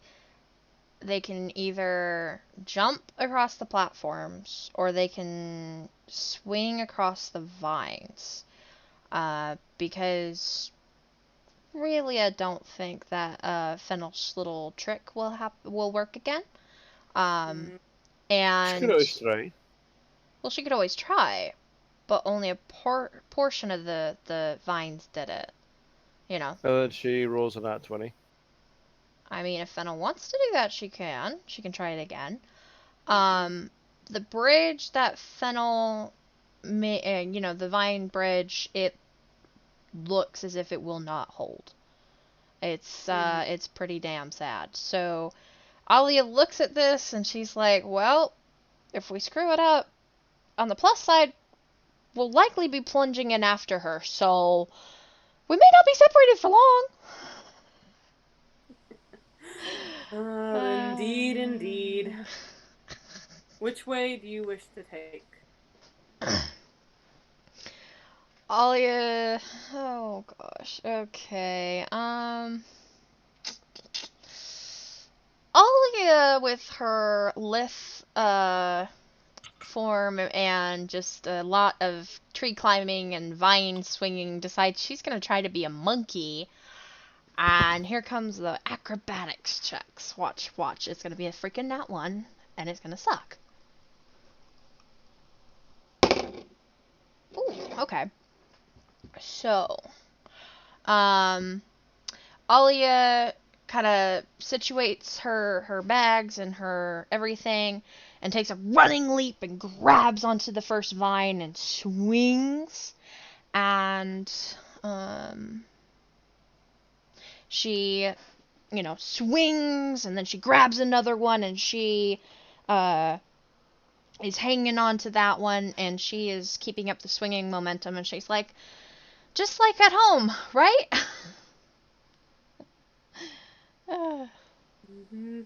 They can either jump across the platforms, or they can swing across the vines. Because really I don't think that Fennel's little trick will work again. And She could always try. Well, she could always try, but only a portion of the vines did it. You know. And then she rolls a nat 20. I mean, if Fennel wants to do that, she can. She can try it again. The bridge that Fennel the vine bridge, it looks as if it will not hold. It's pretty damn sad. So Alia looks at this and she's like, well, if we screw it up, on the plus side, we'll likely be plunging in after her, so we may not be separated for long. Indeed, indeed. Which way do you wish to take? Alia, oh gosh, okay, Alia with her lithe, form and just a lot of tree climbing and vine swinging decides she's gonna try to be a monkey. And here comes the acrobatics checks. Watch, watch. It's gonna be a freaking nat one, and it's gonna suck. Ooh, okay. So, Alia kind of situates her bags and her everything and takes a running leap and grabs onto the first vine and swings. And, she, swings and then she grabs another one and she, is hanging on to that one and she is keeping up the swinging momentum and she's like, just like at home, right? Mm-hmm.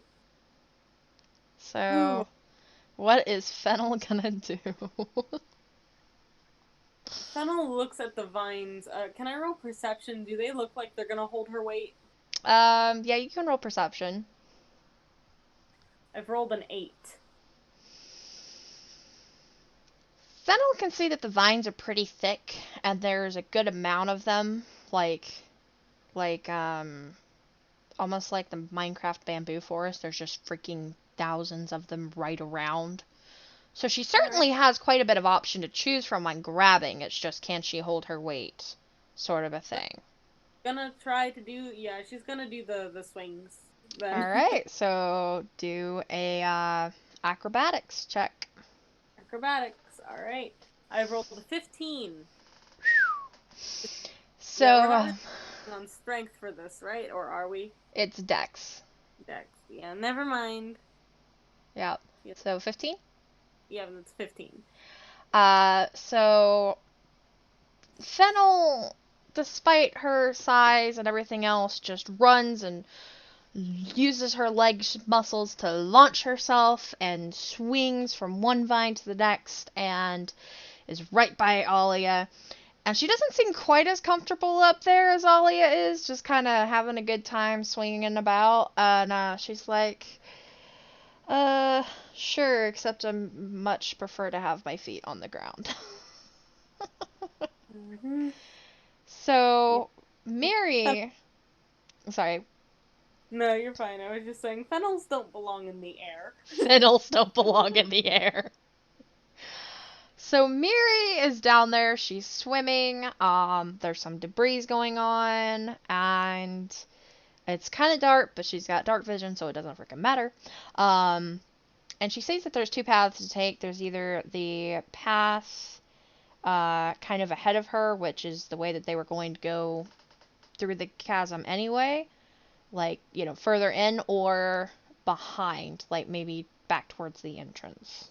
So, what is Fennel gonna do? Fennel looks at the vines. Can I roll perception? Do they look like they're gonna hold her weight? Yeah, you can roll perception. I've rolled an 8. Fennel can see that the vines are pretty thick and there's a good amount of them, like almost like the Minecraft bamboo forest. There's just freaking thousands of them right around. So she certainly has quite a bit of option to choose from when grabbing. It's just, can she hold her weight, sort of a thing. Gonna try to do, yeah, she's gonna do the swings then. Alright, so do a acrobatics check. Acrobatics, alright. I've rolled a 15. So, yeah, we're not really on strength for this, right? Or are we? It's dex. Dex, yeah, never mind. Yep. Yep. So 15? Yeah, that's 15. So Fennel, despite her size and everything else, just runs and uses her leg muscles to launch herself and swings from one vine to the next and is right by Alia. And she doesn't seem quite as comfortable up there as Alia is, just kind of having a good time swinging about. And she's like, sure, except I much prefer to have my feet on the ground. Mm-hmm. So, Miri... Sorry. No, you're fine. I was just saying, fennels don't belong in the air. Fennels don't belong in the air. So Miri is down there, she's swimming, there's some debris going on, and it's kind of dark, but she's got dark vision, so it doesn't freaking matter. And she sees that there's two paths to take. There's either the path kind of ahead of her, which is the way that they were going to go through the chasm anyway, like, further in, or behind, like maybe back towards the entrance.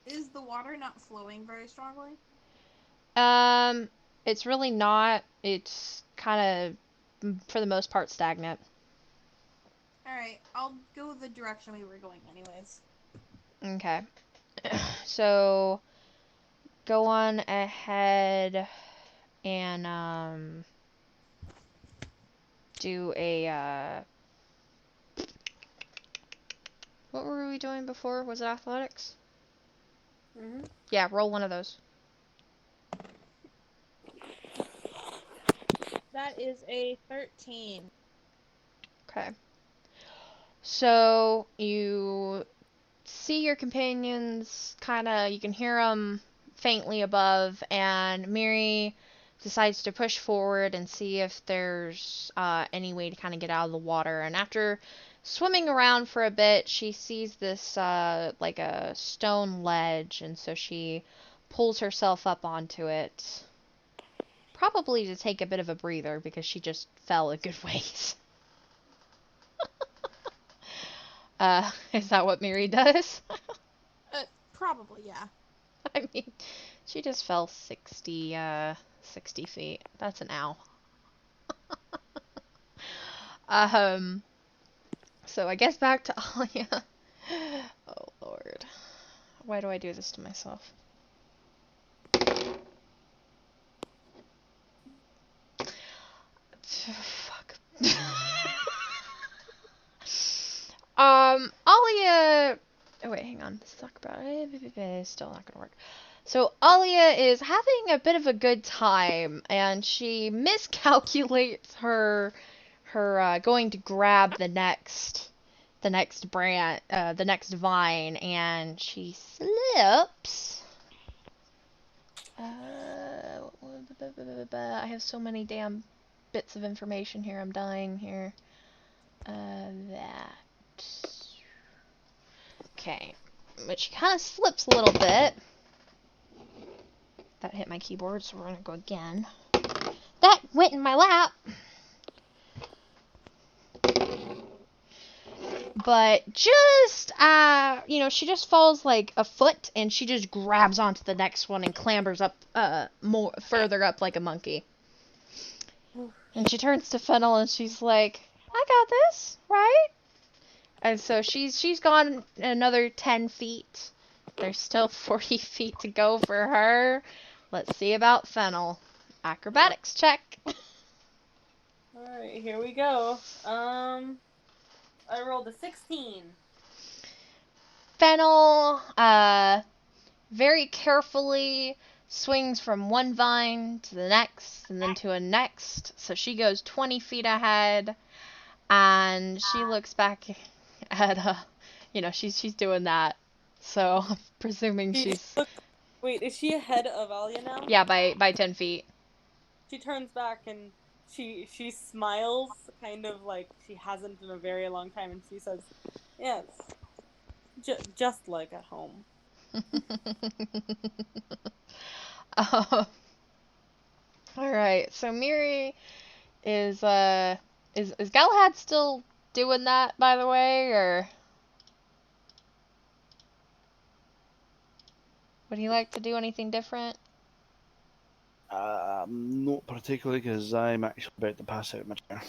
Is the water not flowing very strongly? It's really not. It's kind of, for the most part, stagnant. Alright, I'll go the direction we were going anyways. Okay. So, go on ahead and, do a, what were we doing before? Was it athletics? Mm-hmm. Yeah, roll one of those. That is a 13. Okay. So, you see your companions you can hear them faintly above, and Miri decides to push forward and see if there's any way to kind of get out of the water. And after swimming around for a bit, she sees this like a stone ledge, and so she pulls herself up onto it. probably to take a bit of a breather because she just fell a good ways. Is that what Miri does? Probably, yeah. I mean, she just fell 60 feet. That's an ow. So I guess back to Alia. Oh, Lord. Why do I do this to myself? Fuck. Alia. Oh wait, hang on. Let's talk about it. It's still not gonna work. So Alia is having a bit of a good time, and she miscalculates her going to grab the next branch, the next vine, and she slips. I have so many damn bits of information here. I'm dying here. That. Okay. But she kind of slips a little bit. That hit my keyboard, so we're gonna go again. That went in my lap! But just, she just falls like a foot, and she just grabs onto the next one and clambers up, further up like a monkey. And she turns to Fennel and she's like, I got this, right? And so she's gone another 10 feet. There's still 40 feet to go for her. Let's see about Fennel. Acrobatics check. Alright, here we go. I rolled a 16. Fennel, very carefully swings from one vine to the next and then to a next. So she goes 20 feet ahead, and she looks back at, she's doing that. So I'm presuming she's... Wait, is she ahead of Alia now? Yeah, by 10 feet. She turns back and she smiles, kind of like she hasn't in a very long time, and she says, yes, just like at home. Alright, so Miri is Galahad still doing that, by the way, or would he like to do anything different? Not particularly, because I'm actually about to pass out my chair.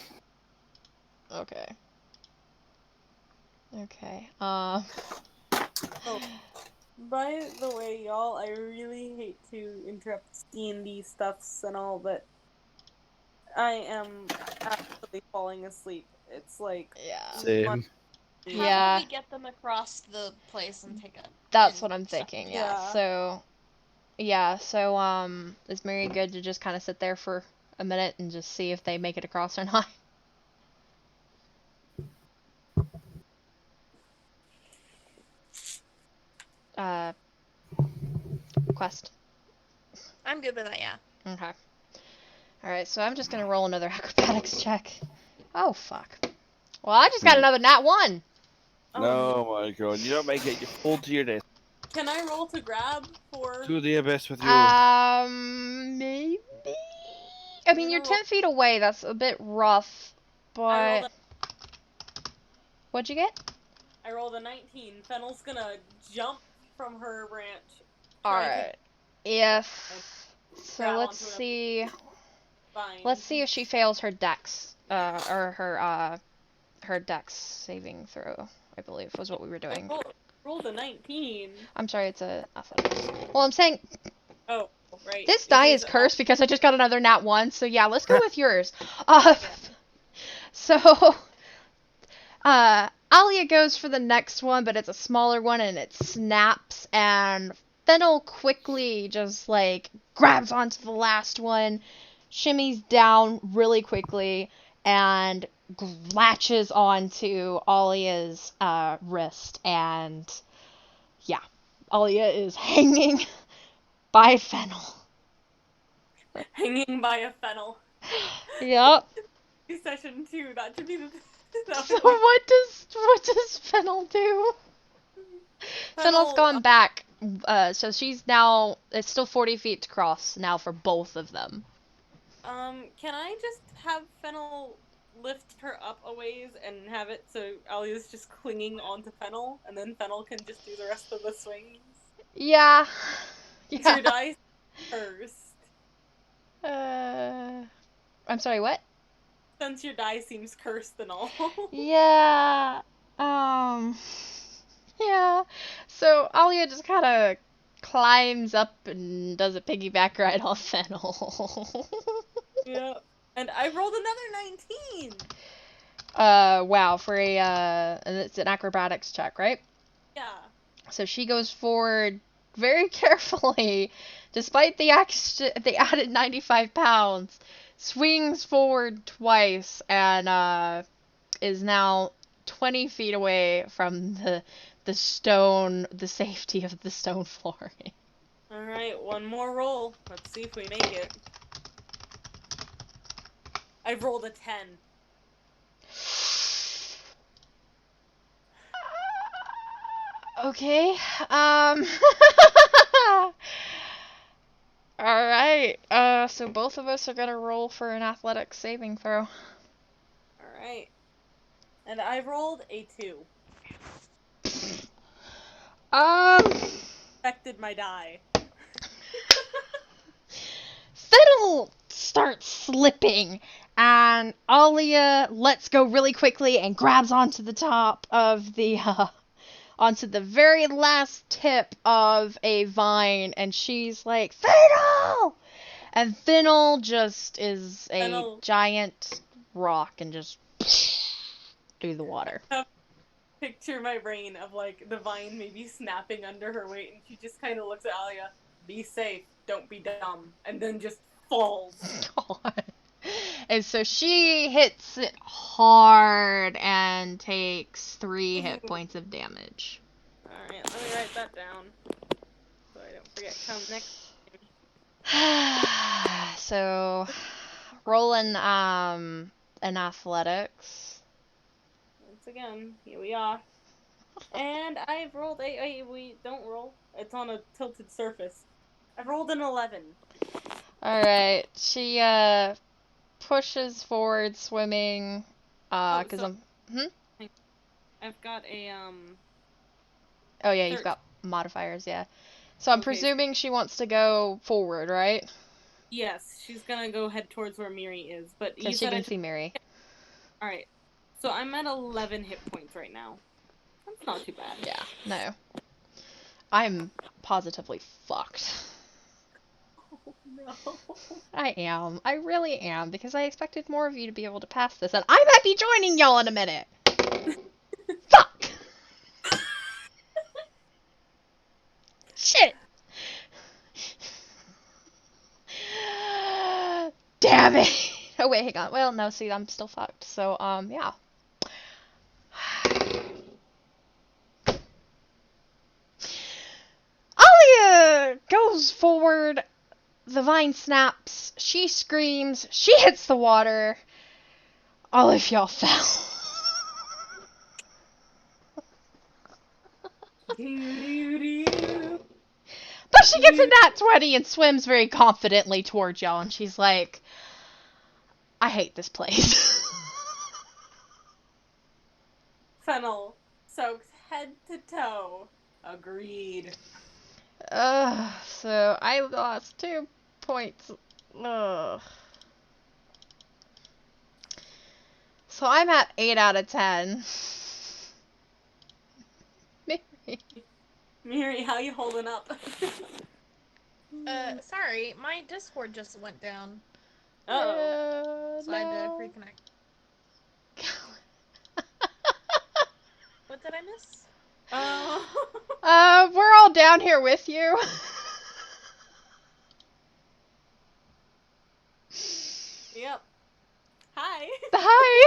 Okay. Okay. Oh, by the way, y'all, I really hate to interrupt D&D stuffs and all, but I am actually falling asleep. It's like... Yeah. Same. How Yeah. about we get them across the place and take a... That's what I'm thinking, yeah. Yeah. So, is Miri good to just kind of sit there for a minute and just see if they make it across or not? Quest. I'm good with that, yeah. Okay. Alright, so I'm just gonna roll another acrobatics check. Oh, fuck. Well, I just got another nat 1! Oh my god, you don't make it, you fall to your death. Can I roll to grab for... To the abyss with you. Maybe? I mean, you're 10 feet away, that's a bit rough, but... What'd you get? I rolled a 19. Fennel's gonna jump from her branch. Alright. So grab let's onto see. Fine. Let's see if she fails her dex, or her dex saving throw, I believe, was what we were doing. Rolled a 19. I'm sorry, it's a athletics. Well, I'm saying Oh, right. this die is cursed because I just got another nat 1, so yeah, let's go with yours. So, Alia goes for the next one, but it's a smaller one, and it snaps, and Fennel quickly just, like, grabs onto the last one, shimmies down really quickly, and latches onto Alia's wrist, and yeah, Alia is hanging by Fennel. Hanging by a Fennel. Yep. Session 2, that should be the... So what does Fennel do? Fennel's gone back, so she's now, it's still 40 feet to cross now for both of them. Can I just have Fennel lift her up a ways and have it so Alia's just clinging onto Fennel, and then Fennel can just do the rest of the swings? Yeah. It's your Yeah. dice first. I'm sorry, what? Since your die seems cursed and all. Yeah. Yeah. So Alia just kind of climbs up and does a piggyback ride off Fennel. Yeah. And I rolled another 19! Wow, for it's an acrobatics check, right? Yeah. So she goes forward very carefully, despite the added 95 pounds, swings forward twice, and is now 20 feet away from the safety of the stone flooring. Alright, one more roll. Let's see if we make it. I've rolled a 10. Okay. All right. So both of us are gonna roll for an athletics saving throw. Alright. And I rolled a 2. Affected my die. Fiddle starts slipping, and Alia lets go really quickly and grabs onto the top of onto the very last tip of a vine, and she's like, Fiddle! And Finnel just is a Fennel. giant rock and just through the water. Picture my brain of like the vine maybe snapping under her weight, and she just kind of looks at Alia, be safe, don't be dumb, and then just falls. And so she hits it hard and takes 3 hit points of damage. Alright, let me write that down so I don't forget come next. So rolling an athletics. Once again, here we are. And I've rolled we don't roll. It's on a tilted surface. I've rolled an 11. Alright, she pushes forward swimming cuz so- I'm I've got a Oh yeah, you've 13. got modifiers, yeah. So I'm Okay. presuming she wants to go forward, right? Yes, she's gonna go head towards where Miri is, but you Cuz she said can see Miri. Alright. So I'm at 11 hit points right now. That's not too bad. Yeah, no. I'm positively fucked. Oh no. I am. I really am, because I expected more of you to be able to pass this, and I might be joining y'all in a minute. Fuck! Shit! Damn it! Oh wait, hang on. Well, no, see, I'm still fucked. So, yeah. Alia goes forward. The vine snaps. She screams. She hits the water. All of y'all fell. But she gets a nat 20 and swims very confidently towards y'all, and she's like, I hate this place. Fennel, soaked head to toe. Agreed. So I lost 2 points. Ugh. So I'm at 8 out of 10. Miri, how you holding up? Sorry, my Discord just went down, Uh-oh. so I had to reconnect. What did I miss? Oh. We're all down here with you. Yep. Hi. Hi.